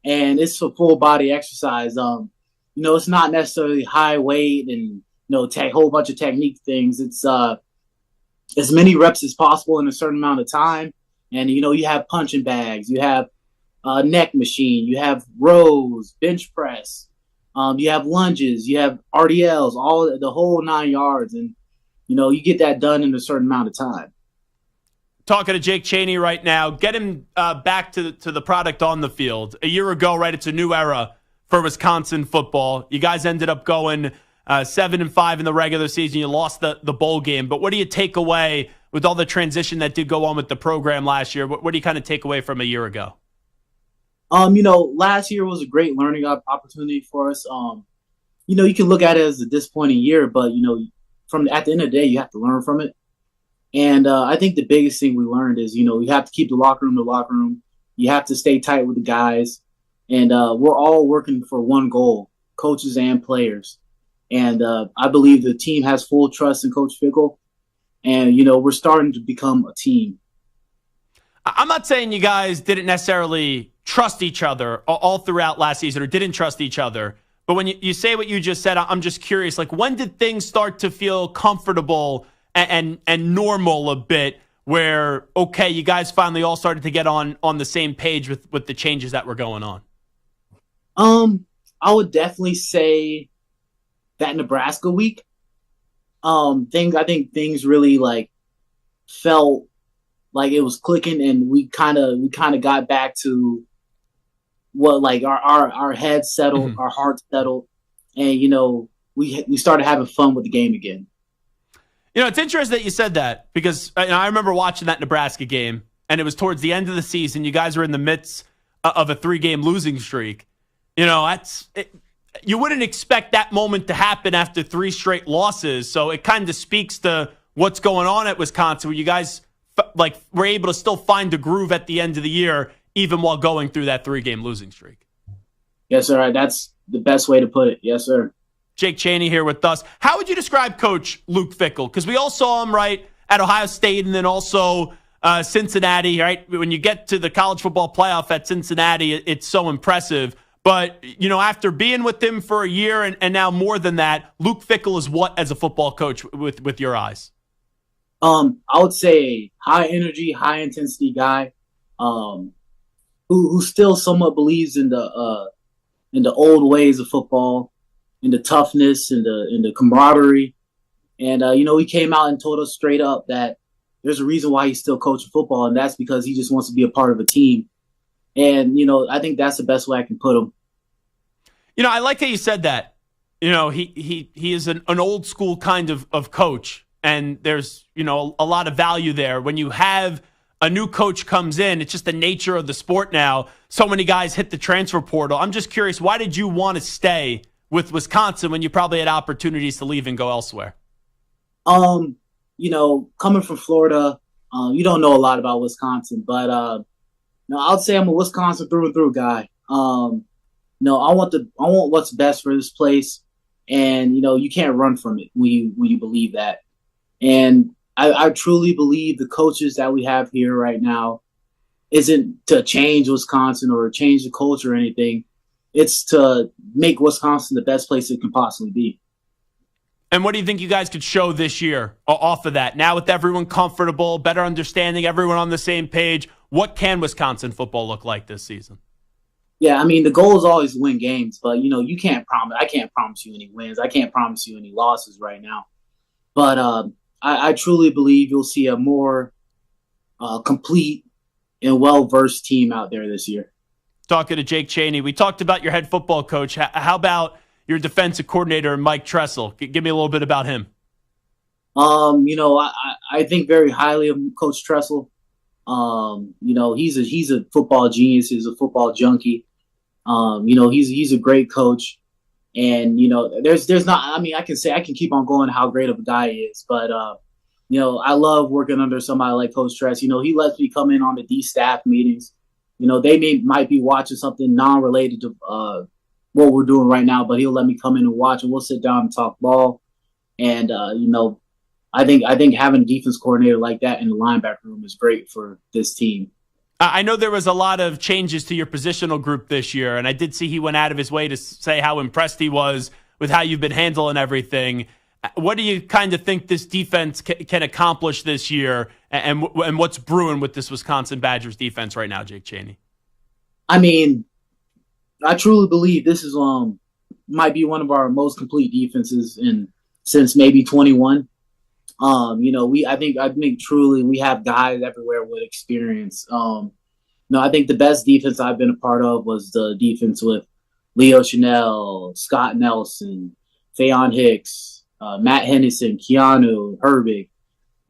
and it's a full body exercise. It's not necessarily high weight and whole bunch of technique things. It's as many reps as possible in a certain amount of time. And you have punching bags, you have a neck machine, you have rows, bench press, you have lunges, you have RDLs, all the whole 9 yards, and you get that done in a certain amount of time. Talking to Jake Chaney right now. Get him back to the product on the field. A year ago, right, it's a new era for Wisconsin football. You guys ended up going 7-5 in the regular season. You lost the bowl game. But what do you take away with all the transition that did go on with the program last year? What do you kind of take away from a year ago? Last year was a great learning opportunity for us. You can look at it as a disappointing year, but at the end of the day, you have to learn from it. And I think the biggest thing we learned is, you have to keep the locker room. You have to stay tight with the guys. And we're all working for one goal, coaches and players. And I believe the team has full trust in Coach Fickell. And, we're starting to become a team. I'm not saying you guys didn't necessarily trust each other all throughout last season or didn't trust each other. But when you say what you just said, I'm just curious, like when did things start to feel comfortable and normal a bit where, okay, you guys finally all started to get on the same page with the changes that were going on? I would definitely say that Nebraska week. I think things really like felt like it was clicking, and we kind of got back to what like our heads settled, our hearts settled, and we started having fun with the game again. It's interesting that you said that because I remember watching that Nebraska game, and it was towards the end of the season. You guys were in the midst of a 3-game losing streak. You wouldn't expect that moment to happen after 3 straight losses. So it kind of speaks to what's going on at Wisconsin, where you guys were able to still find the groove at the end of the year, even while going through that 3-game losing streak. Yes, sir. That's the best way to put it. Yes, sir. Jake Chaney here with us. How would you describe Coach Luke Fickell? Because we all saw him right at Ohio State and then also Cincinnati, right? When you get to the college football playoff at Cincinnati, it's so impressive. But, after being with him for a year and now more than that, Luke Fickell is what as a football coach with your eyes? I would say high energy, high intensity guy who still somewhat believes in the old ways of football, in the toughness and the camaraderie. And, he came out and told us straight up that there's a reason why he's still coaching football, and that's because he just wants to be a part of a team. And, I think that's the best way I can put him. I like how you said that. He is an old school kind of coach, and there's, a lot of value there. When you have a new coach comes in, it's just the nature of the sport now. So many guys hit the transfer portal. I'm just curious, why did you want to stay with Wisconsin when you probably had opportunities to leave and go elsewhere? Coming from Florida, you don't know a lot about Wisconsin, but I would say I'm a Wisconsin through and through guy. I want what's best for this place, and you can't run from it when you believe that. And I truly believe the coaches that we have here right now isn't to change Wisconsin or change the culture or anything. It's to make Wisconsin the best place it can possibly be. And what do you think you guys could show this year off of that? Now with everyone comfortable, better understanding, everyone on the same page, what can Wisconsin football look like this season? Yeah, the goal is always to win games, but, you can't promise. I can't promise you any wins. I can't promise you any losses right now. But I truly believe you'll see a more complete and well-versed team out there this year. Talking to Jake Chaney, we talked about your head football coach. How about your defensive coordinator, Mike Tressel? Give me a little bit about him. I think very highly of Coach Tressel. He's a football genius. He's a football junkie. He's a great coach. And, there's not, I can keep on going how great of a guy he is, but, I love working under somebody like Coach Tress. He lets me come in on the D staff meetings. They might be watching something non-related to what we're doing right now, but he'll let me come in and watch, and we'll sit down and talk ball. And I think having a defense coordinator like that in the linebacker room is great for this team. I know there was a lot of changes to your positional group this year, and I did see he went out of his way to say how impressed he was with how you've been handling everything. What do you kind of think this defense can accomplish this year, and what's brewing with this Wisconsin Badgers defense right now, Jake Chaney? I truly believe this is might be one of our most complete defenses since maybe 21. I think truly we have guys everywhere with experience. I think the best defense I've been a part of was the defense with Leo Chanel, Scott Nelson, Faion Hicks, Matt Henderson, Keanu, Herbig.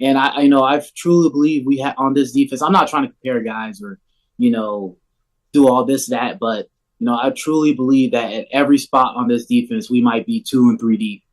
And I truly believe we have on this defense. I'm not trying to compare guys or, do all this, that, but, I truly believe that at every spot on this defense, we might be 2 and 3 deep.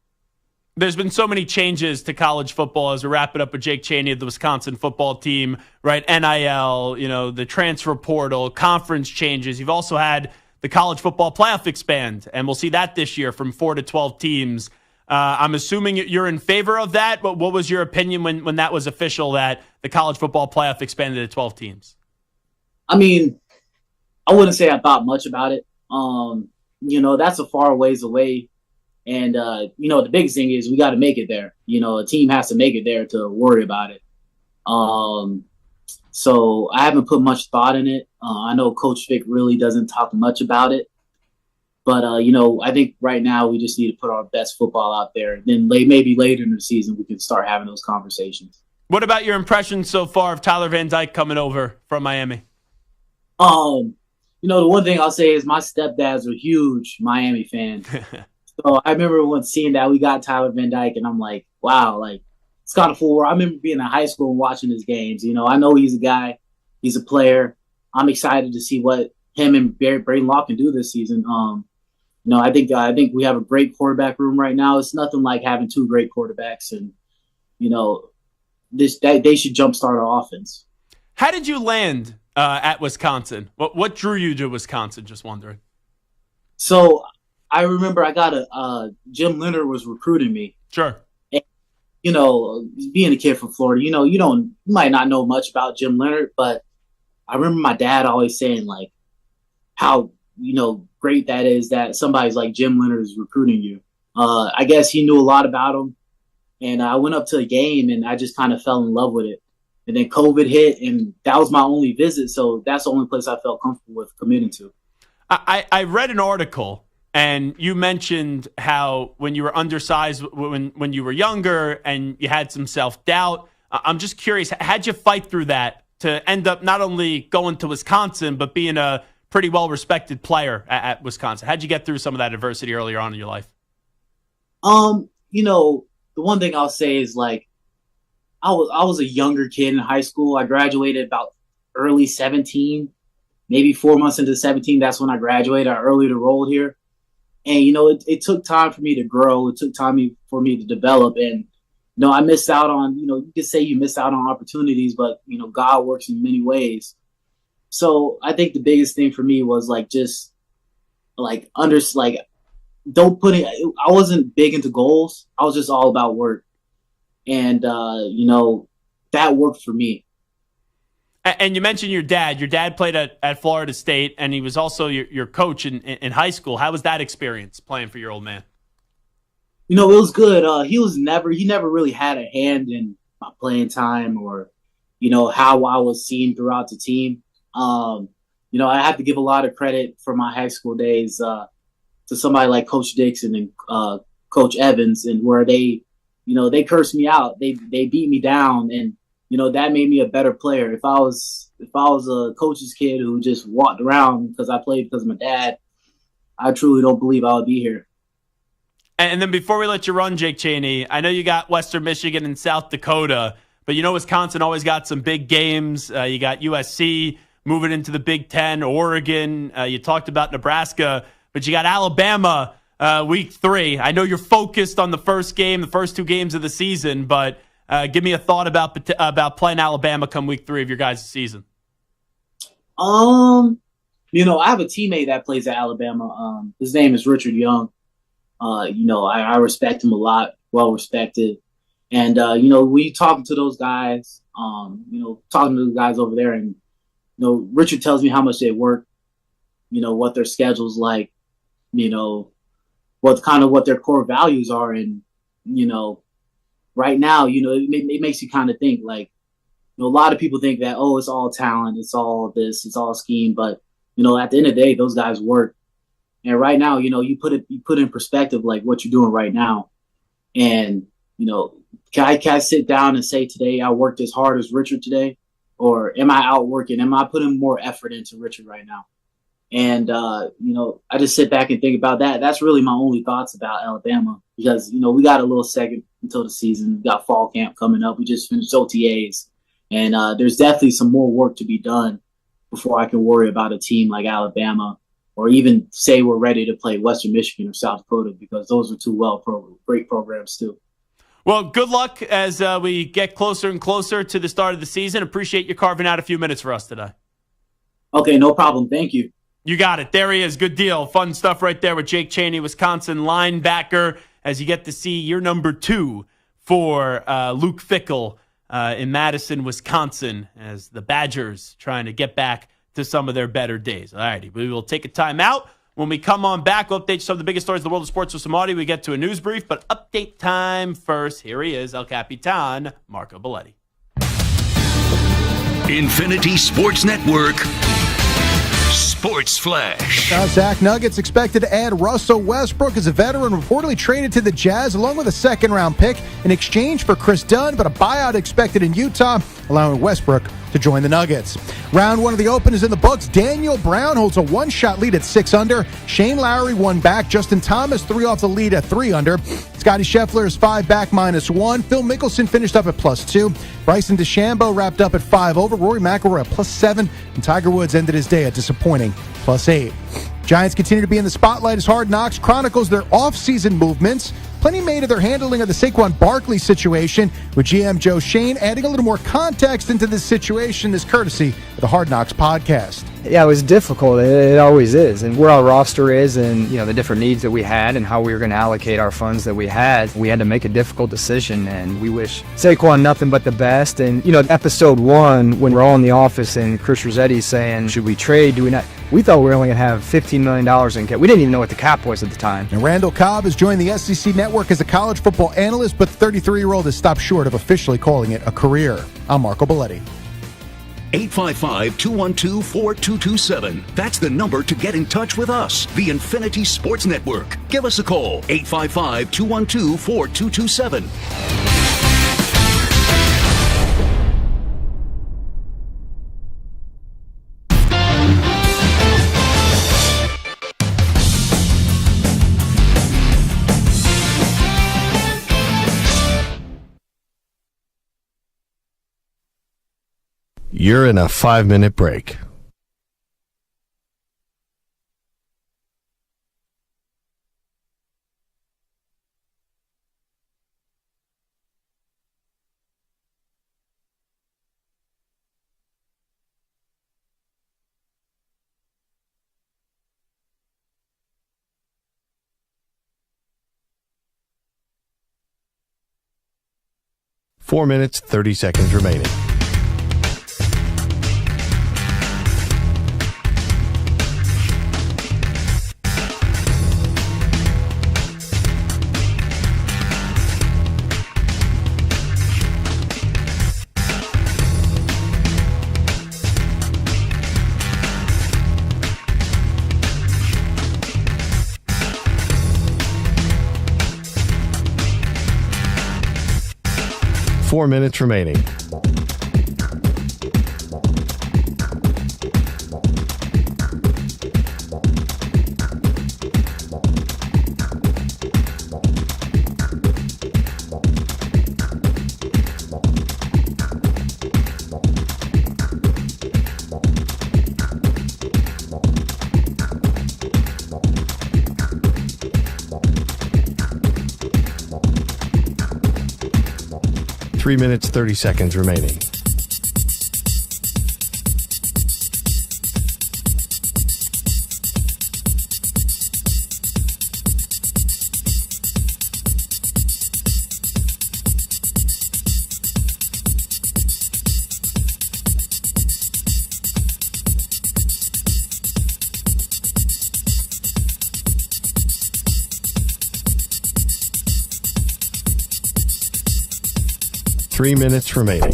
There's been so many changes to college football as we wrap it up with Jake Chaney of the Wisconsin football team, right? NIL, the transfer portal, conference changes. You've also had the college football playoff expand, and we'll see that this year from 4 to 12 teams. I'm assuming you're in favor of that, but what was your opinion when that was official that the college football playoff expanded to 12 teams? I wouldn't say I thought much about it. That's a far ways away. And, the biggest thing is we got to make it there. A team has to make it there to worry about it. So I haven't put much thought in it. I know Coach Vic really doesn't talk much about it. But, I think right now we just need to put our best football out there. Then maybe later in the season we can start having those conversations. What about your impression so far of Tyler Van Dyke coming over from Miami? The one thing I'll say is my stepdad's a huge Miami fan. So I remember seeing that we got Tyler Van Dyke, and I'm like, wow, it's kind of cool. I remember being in high school and watching his games. I know he's a guy, he's a player. I'm excited to see what him and Braden Law can do this season. I think we have a great quarterback room right now. It's nothing like having 2 great quarterbacks, and they should jumpstart our offense. How did you land at Wisconsin? What drew you to Wisconsin? Just wondering. So I remember I got Jim Leonard was recruiting me. Sure. And, being a kid from Florida, you might not know much about Jim Leonard, but I remember my dad always saying how, great that is that somebody's like Jim Leonard is recruiting you. I guess he knew a lot about him. And I went up to a game and I just kind of fell in love with it. And then COVID hit and that was my only visit. So that's the only place I felt comfortable with committing to. I read an article. And you mentioned how when you were undersized, when you were younger and you had some self-doubt, I'm just curious, how'd you fight through that to end up not only going to Wisconsin, but being a pretty well-respected player at Wisconsin? How'd you get through some of that adversity earlier on in your life? The one thing I'll say is I was a younger kid in high school. I graduated about early 17, maybe 4 months into 17. That's when I graduated. I early enrolled here. And, it took time for me to grow. It took time for me to develop. And, I missed out on, you could say you missed out on opportunities, but, God works in many ways. So I think the biggest thing for me was don't put it, I wasn't big into goals. I was just all about work. And, that worked for me. And you mentioned your dad. Your dad played at Florida State, and he was also your coach in high school. How was that experience playing for your old man? It was good. He never really had a hand in my playing time or, how I was seen throughout the team. I have to give a lot of credit for my high school days to somebody like Coach Dixon and Coach Evans, and where they cursed me out. They beat me down, and that made me a better player. If I was a coach's kid who just walked around because I played because of my dad, I truly don't believe I would be here. And then before we let you run, Jake Chaney, I know you got Western Michigan and South Dakota, But Wisconsin always got some big games. You got USC moving into the Big Ten, Oregon. You talked about Nebraska, but you got Alabama week 3. I know you're focused on the first game, the first 2 games of the season, but give me a thought about playing Alabama come week 3 of your guys' season. I have a teammate that plays at Alabama. His name is Richard Young. I respect him a lot, well respected. And, we talking to those guys, talking to the guys over there, and, Richard tells me how much they work, what their schedule's like, what their core values are. And, right now, it makes you kind of think like, a lot of people think that, it's all talent, it's all this, it's all scheme. But, at the end of the day, those guys work. And right now, you put in perspective, like what you're doing right now. And, can I sit down and say today I worked as hard as Richard today? Or am I outworking? Am I putting more effort into Richard right now? And, I just sit back and think about that. That's really my only thoughts about Alabama because, we got a little second until the season. We got fall camp coming up. We just finished OTAs. And there's definitely some more work to be done before I can worry about a team like Alabama or even say we're ready to play Western Michigan or South Dakota because those are 2 great programs too. Well, good luck as we get closer and closer to the start of the season. Appreciate you carving out a few minutes for us today. Okay, no problem. Thank you. You got it. There he is. Good deal. Fun stuff right there with Jake Chaney, Wisconsin linebacker, as you get to see year number 2 for Luke Fickell in Madison, Wisconsin, as the Badgers trying to get back to some of their better days. All righty, we will take a timeout. When we come on back, we'll update you some of the biggest stories in the world of sports with some audio. We get to a news brief, but update time first. Here he is, El Capitan, Marco Belletti. Infinity Sports Network. Sports Flash. Now, Zach, Nuggets expected to add Russell Westbrook as a veteran reportedly traded to the Jazz along with a second-round pick in exchange for Chris Dunn, but a buyout expected in Utah, allowing Westbrook to join the Nuggets. Round 1 of the Open is in the books. Daniel Brown holds a 1-shot lead at 6 under. Shane Lowry 1 back. Justin Thomas 3 off the lead at 3 under. Scotty Scheffler is 5 back -1. Phil Mickelson finished up at +2. Bryson DeChambeau wrapped up at 5 over. Rory McIlroy at +7. And Tiger Woods ended his day at disappointing +8. Giants continue to be in the spotlight as Hard Knocks chronicles their off-season movements. Plenty made of their handling of the Saquon Barkley situation, with GM Joe Shane adding a little more context into this situation, this courtesy of the Hard Knocks podcast. Yeah, it was difficult. It always is. And where our roster is and, the different needs that we had and how we were going to allocate our funds that we had to make a difficult decision. And we wish Saquon nothing but the best. And, episode 1, when we're all in the office and Chris Rossetti's saying, should we trade? Do we not? We thought we were only going to have $15 million in cap. We didn't even know what the cap was at the time. And Randall Cobb has joined the SEC Network as a college football analyst, but the 33-year-old has stopped short of officially calling it a career. I'm Marco Belletti. 855-212-4227. That's the number to get in touch with us, the Infinity Sports Network. Give us a call, 855-212-4227. 'You're in a 5-minute break. Four minutes, 30 seconds remaining. Four minutes remaining. 3 minutes, 30 seconds remaining. Three minutes remaining.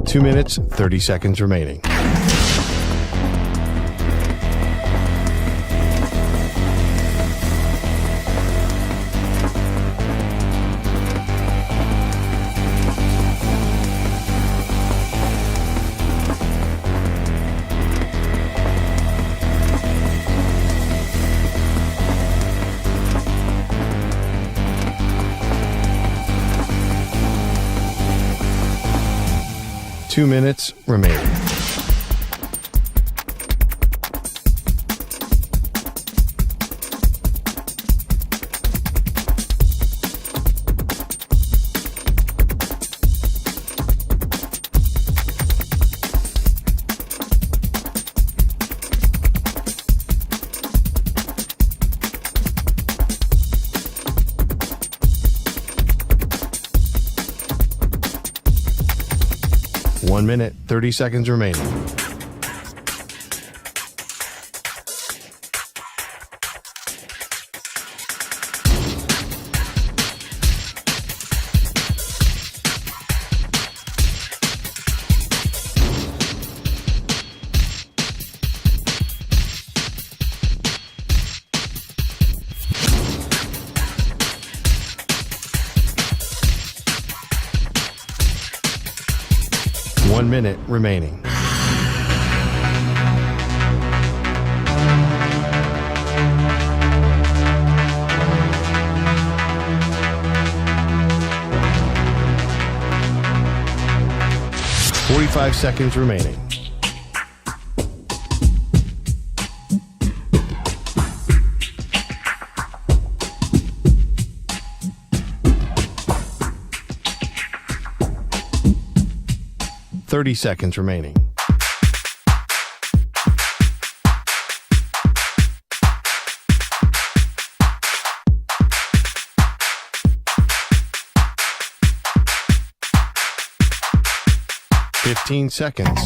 Two minutes, 30 seconds remaining. Two minutes remaining. One minute, 30 seconds remaining. One minute remaining. Forty-five seconds remaining. Thirty seconds remaining. Fifteen seconds.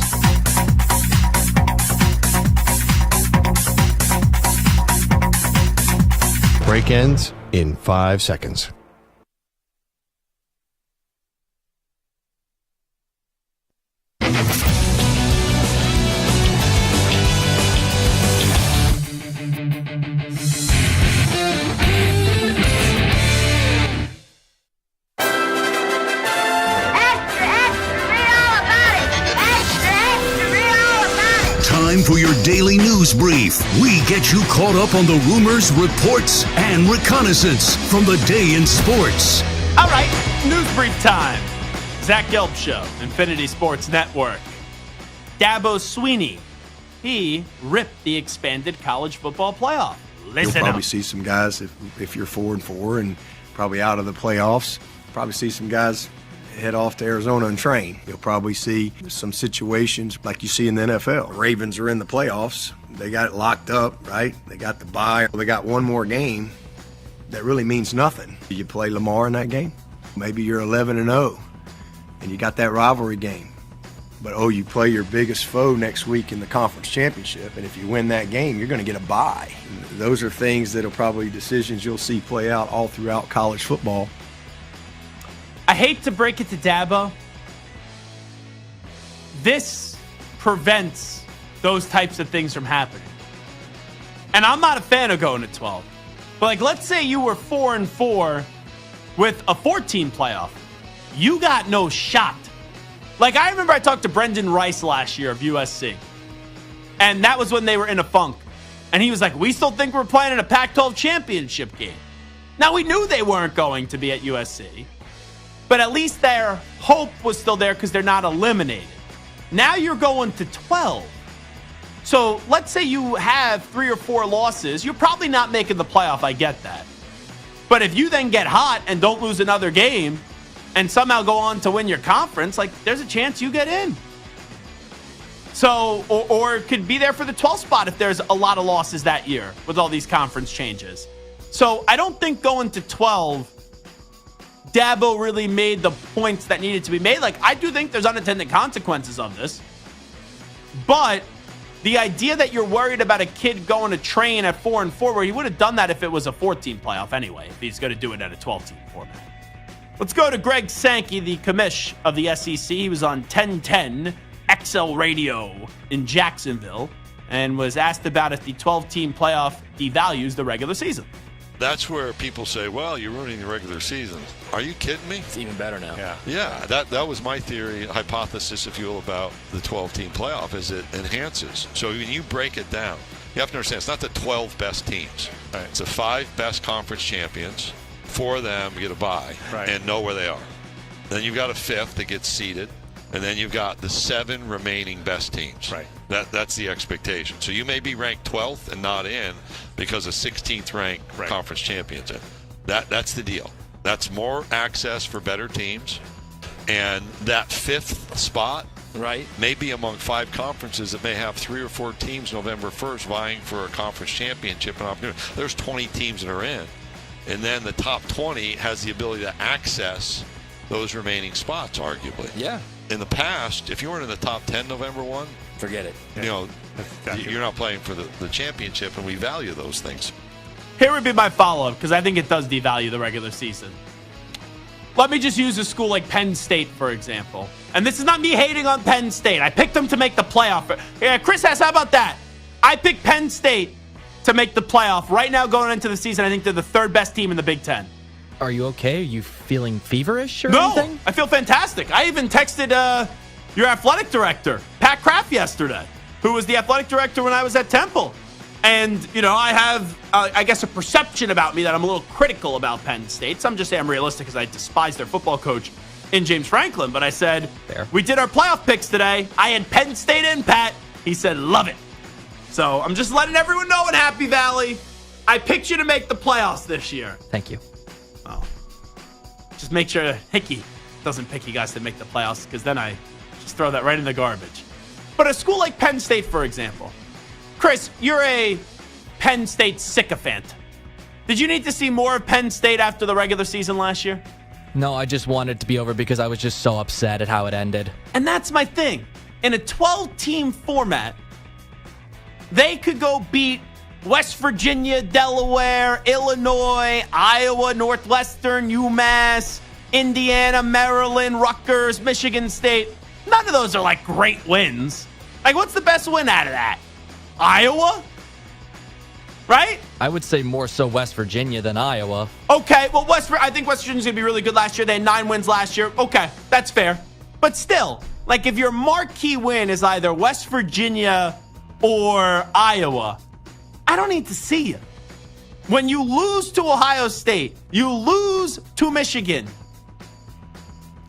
Break ends in 5 seconds. Time for your daily news brief. We get you caught up on the rumors, reports, and reconnaissance from the day in sports. All right, news brief time. Zach Gelb Show, Infinity Sports Network. Dabo Swinney, he ripped the expanded college football playoff. Listen You'll probably up. see some guys, if you're 4-4 and probably out of the playoffs, probably see some guys head off to Arizona and train. You'll probably see some situations like you see in the NFL. Ravens are in the playoffs. They got it locked up, right? They got the bye. They got one more game that really means nothing. You play Lamar in that game. Maybe you're 11-0 and you got that rivalry game. But, you play your biggest foe next week in the conference championship, and if you win that game, you're going to get a bye. And those are things that are probably decisions you'll see play out all throughout college football. I hate to break it to Dabo. This prevents those types of things from happening. And I'm not a fan of going to 12. But, let's say you were 4-4 with a 14 playoff. You got no shot Like, I remember I talked to Brendan Rice last year of USC. And that was when they were in a funk. And he was like, we still think we're playing in a Pac-12 championship game. Now, we knew they weren't going to be at USC. But at least their hope was still there because they're not eliminated. Now you're going to 12. So let's say you have 3 or 4 losses. You're probably not making the playoff. I get that. But if you then get hot and don't lose another game and somehow go on to win your conference, like, there's a chance you get in. So, or it could be there for the 12th spot if there's a lot of losses that year with all these conference changes. So I don't think going to 12, Dabo really made the points that needed to be made. Like, I do think there's unintended consequences of this. But the idea that you're worried about a kid going to train at 4-4, where he would have done that if it was a 14 playoff anyway, if he's going to do it at a 12-team format. Let's go to Greg Sankey, the commish of the SEC. He was on 1010 XL Radio in Jacksonville and was asked about if the 12-team playoff devalues the regular season. That's where people say, well, you're ruining the regular season. Are you kidding me? It's even better now. Yeah, that was my theory, hypothesis, if you will, about the 12-team playoff, is it enhances. So when you break it down, you have to understand, it's not the 12 best teams. Right. It's the 5 best conference champions. 4 of them get a bye and know where they are. Then you've got a 5th that gets seeded. And then you've got the 7 remaining best teams. Right. That's the expectation. So you may be ranked 12th and not in because a 16th ranked conference champion's in. That's the deal. That's more access for better teams. And that 5th spot may be among 5 conferences that may have 3 or 4 teams November 1st vying for a conference championship and opportunity. There's 20 teams that are in. And then the top 20 has the ability to access those remaining spots, arguably. Yeah. In the past, if you weren't in the top 10 November 1, forget it. You know, you're not playing for the championship, and we value those things. Here would be my follow-up, because I think it does devalue the regular season. Let me just use a school like Penn State, for example. And this is not me hating on Penn State. I picked them to make the playoff. Yeah, Chris Hess, how about that? I picked Penn State to make the playoff. Right now, going into the season, I think they're the 3rd best team in the Big Ten. Are you okay? Are you feeling feverish or anything? anything? I feel fantastic. I even texted your athletic director, Pat Kraft, yesterday, who was the athletic director when I was at Temple. And, you know, I have, I guess, a perception about me that I'm a little critical about Penn State. Some just say I'm realistic because I despise their football coach in James Franklin. But I said, we did our playoff picks today. I had Penn State in, Pat. He said, love it. So I'm just letting everyone know in Happy Valley, I picked you to make the playoffs this year. Thank you. Oh. Just make sure Hickey doesn't pick you guys to make the playoffs, because then I just throw that right in the garbage. But a school like Penn State, for example. Chris, you're a Penn State sycophant. Did you need to see more of Penn State after the regular season last year? No, I just wanted it to be over because I was just so upset at how it ended. And that's my thing. In a 12-team format, they could go beat West Virginia, Delaware, Illinois, Iowa, Northwestern, UMass, Indiana, Maryland, Rutgers, Michigan State. None of those are like great wins. Like, what's the best win out of that? Iowa? Right? I would say more so West Virginia than Iowa. Okay, well, I think West Virginia's going to be really good last year. They had 9 wins last year. Okay, that's fair. But still, like, if your marquee win is either West Virginia or Iowa, I don't need to see you. When you lose to Ohio State, you lose to Michigan,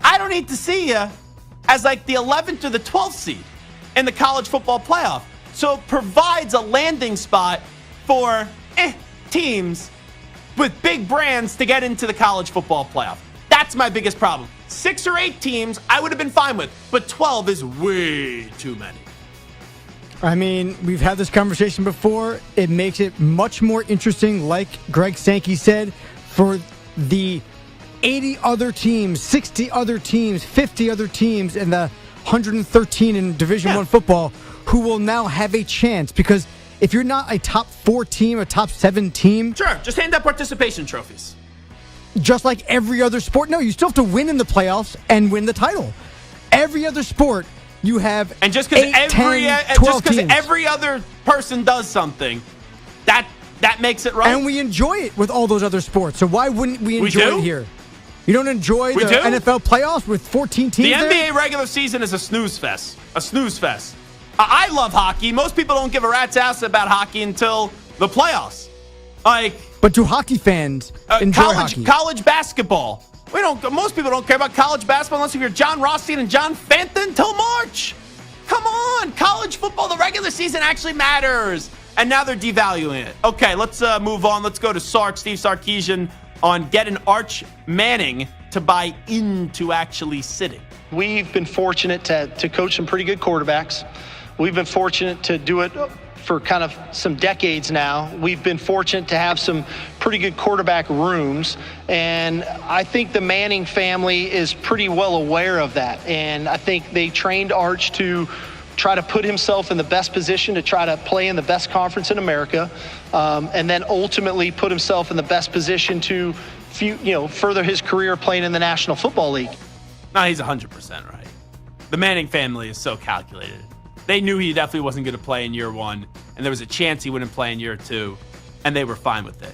I don't need to see you as like the 11th or the 12th seed in the college football playoff. So it provides a landing spot for teams with big brands to get into the college football playoff. That's my biggest problem. 6 or 8 teams I would have been fine with, but 12 is way too many. I mean, we've had this conversation before. It makes it much more interesting, like Greg Sankey said, for the 80 other teams, 60 other teams, 50 other teams, and the 113 in Division I football who will now have a chance. Because if you're not a top 4 team, a top 7 team... Sure, just hand out participation trophies. Just like every other sport. No, you still have to win in the playoffs and win the title. Every other sport... You have and just because every other person does something, that makes it right. And we enjoy it with all those other sports. So why wouldn't we enjoy it here? You don't enjoy the NFL playoffs with 14 teams The there? NBA regular season is a snooze fest. A snooze fest. I love hockey. Most people don't give a rat's ass about hockey until the playoffs. But do hockey fans enjoy hockey? College basketball. Most people don't care about college basketball unless you're John Rothstein and John Fenton until March. Come on. College football, the regular season actually matters. And now they're devaluing it. Okay, let's move on. Let's go to Steve Sarkisian on getting Arch Manning to buy into actually sitting. We've been fortunate to coach some pretty good quarterbacks. We've been fortunate to do it for kind of some decades now. We've been fortunate to have some pretty good quarterback rooms, and I think the Manning family is pretty well aware of that. And I think they trained Arch to try to put himself in the best position to try to play in the best conference in America, and then ultimately put himself in the best position to further his career playing in the National Football League. No, he's 100% right. The Manning family is so calculated. They knew he definitely wasn't going to play in year one, and there was a chance he wouldn't play in year two, and they were fine with it.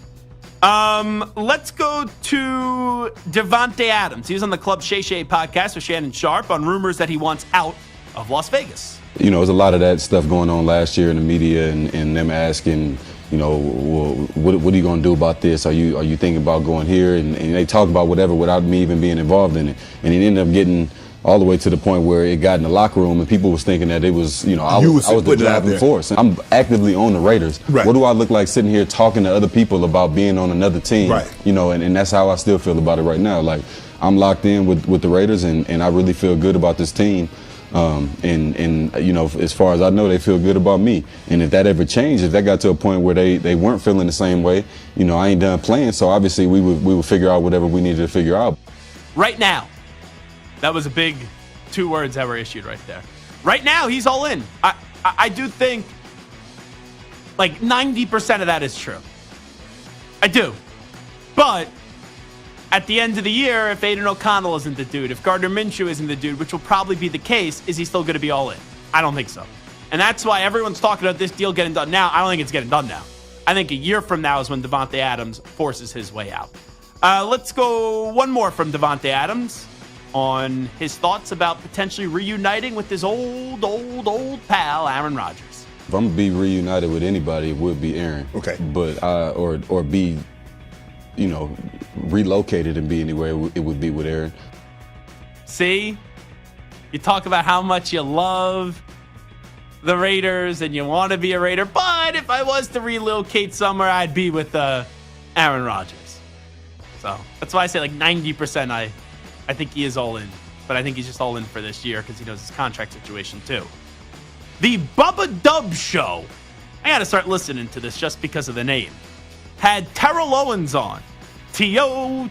Let's go to Davante Adams. He was on the Club Shay Shay podcast with Shannon Sharp on rumors that he wants out of Las Vegas. There's a lot of that stuff going on last year in the media and them asking, well, what are you going to do about this? Are you thinking about going here? And they talk about whatever without me even being involved in it. And it ended up getting all the way to the point where it got in the locker room and people was thinking that it was, I was the driving force. I'm actively on the Raiders. Right. What do I look like sitting here talking to other people about being on another team? Right. And that's how I still feel about it right now. Like, I'm locked in with the Raiders and I really feel good about this team. As far as I know, they feel good about me. And if that ever changed, if that got to a point where they weren't feeling the same way, I ain't done playing. So obviously we would figure out whatever we needed to figure out. Right now. That was a big 2 words that were issued right there. Right now, he's all in. I do think like 90% of that is true. I do. But at the end of the year, if Aiden O'Connell isn't the dude, if Gardner Minshew isn't the dude, which will probably be the case, is he still going to be all in? I don't think so. And that's why everyone's talking about this deal getting done now. I don't think it's getting done now. I think a year from now is when Davante Adams forces his way out. Let's go one more from Davante Adams on his thoughts about potentially reuniting with his old pal, Aaron Rodgers. If I'm going to be reunited with anybody, it would be Aaron. Okay. But or be, relocated and be anywhere, it would be with Aaron. See? You talk about how much you love the Raiders and you want to be a Raider, but if I was to relocate somewhere, I'd be with Aaron Rodgers. So that's why I say like 90% I think he is all in, but I think he's just all in for this year because he knows his contract situation too. The Bubba Dub Show, I got to start listening to this just because of the name, had Terrell Owens on. T.O.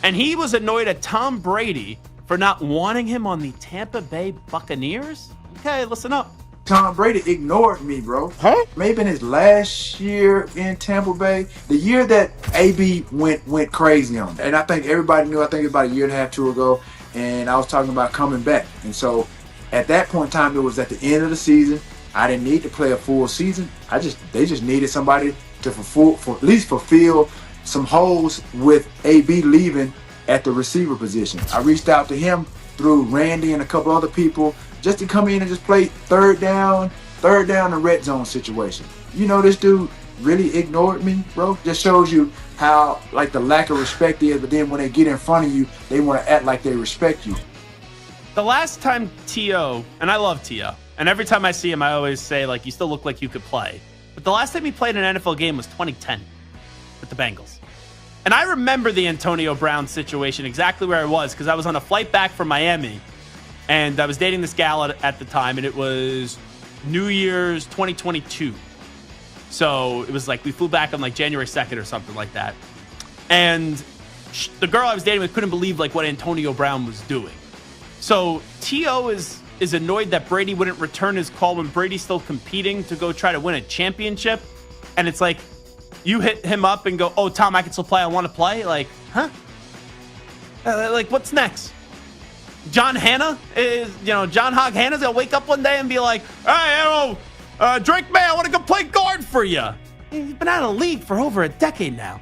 And he was annoyed at Tom Brady for not wanting him on the Tampa Bay Buccaneers. Okay, listen up. Tom Brady ignored me, bro. Huh? Maybe in his last year in Tampa Bay, the year that AB went crazy on him. And I think everybody knew, I think about a year and a half, 2 ago, and I was talking about coming back. And so at that point in time, it was at the end of the season. I didn't need to play a full season. They just needed somebody to at least fulfill some holes with AB leaving at the receiver position. I reached out to him through Randy and a couple other people just to come in and just play third down and red zone situation. This dude really ignored me, bro. Just shows you how like the lack of respect is, but then when they get in front of you, they want to act like they respect you. The last time T.O., and I love T.O., and every time I see him, I always say, like, you still look like you could play. But the last time he played an NFL game was 2010 with the Bengals. And I remember the Antonio Brown situation exactly where I was because I was on a flight back from Miami, and I was dating this gal at the time, and it was New Year's 2022. So it was like we flew back on like January 2nd or something like that. And the girl I was dating with couldn't believe like what Antonio Brown was doing. So T.O. is annoyed that Brady wouldn't return his call when Brady's still competing to go try to win a championship. And it's like, you hit him up and go, oh, Tom, I can still play. I want to play. Like, huh? Like, what's next? John Hannah is, John Hogg Hannah's going to wake up one day and be like, hey, Drake May, I want to go play guard for you. He's been out of the league for over a decade now.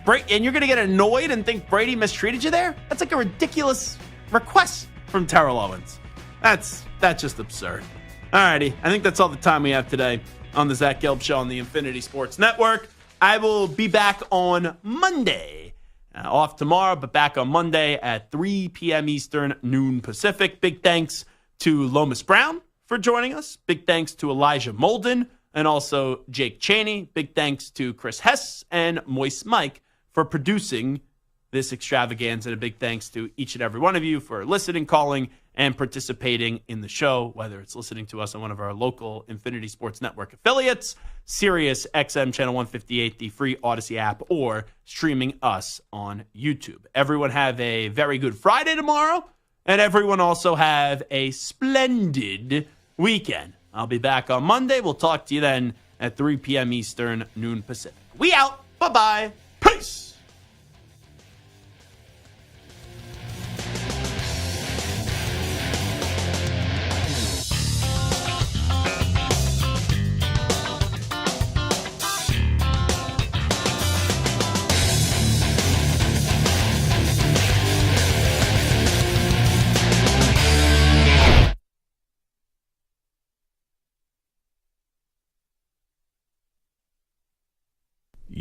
and you're going to get annoyed and think Brady mistreated you there? That's like a ridiculous request from Terrell Owens. That's just absurd. Alrighty, I think that's all the time we have today on the Zach Gelb Show on the Infinity Sports Network. I will be back on Monday. Off tomorrow, but back on Monday at 3 p.m. Eastern, noon Pacific. Big thanks to Lomas Brown for joining us. Big thanks to Elijah Molden and also Jake Chaney. Big thanks to Chris Hess and Moist Mike for producing this extravaganza. And a big thanks to each and every one of you for listening, calling, and participating in the show, whether it's listening to us on one of our local Infinity Sports Network affiliates, Sirius XM Channel 158, the free Odyssey app, or streaming us on YouTube. Everyone have a very good Friday tomorrow, and everyone also have a splendid weekend. I'll be back on Monday. We'll talk to you then at 3 p.m. Eastern, noon Pacific. We out. Bye-bye. Peace.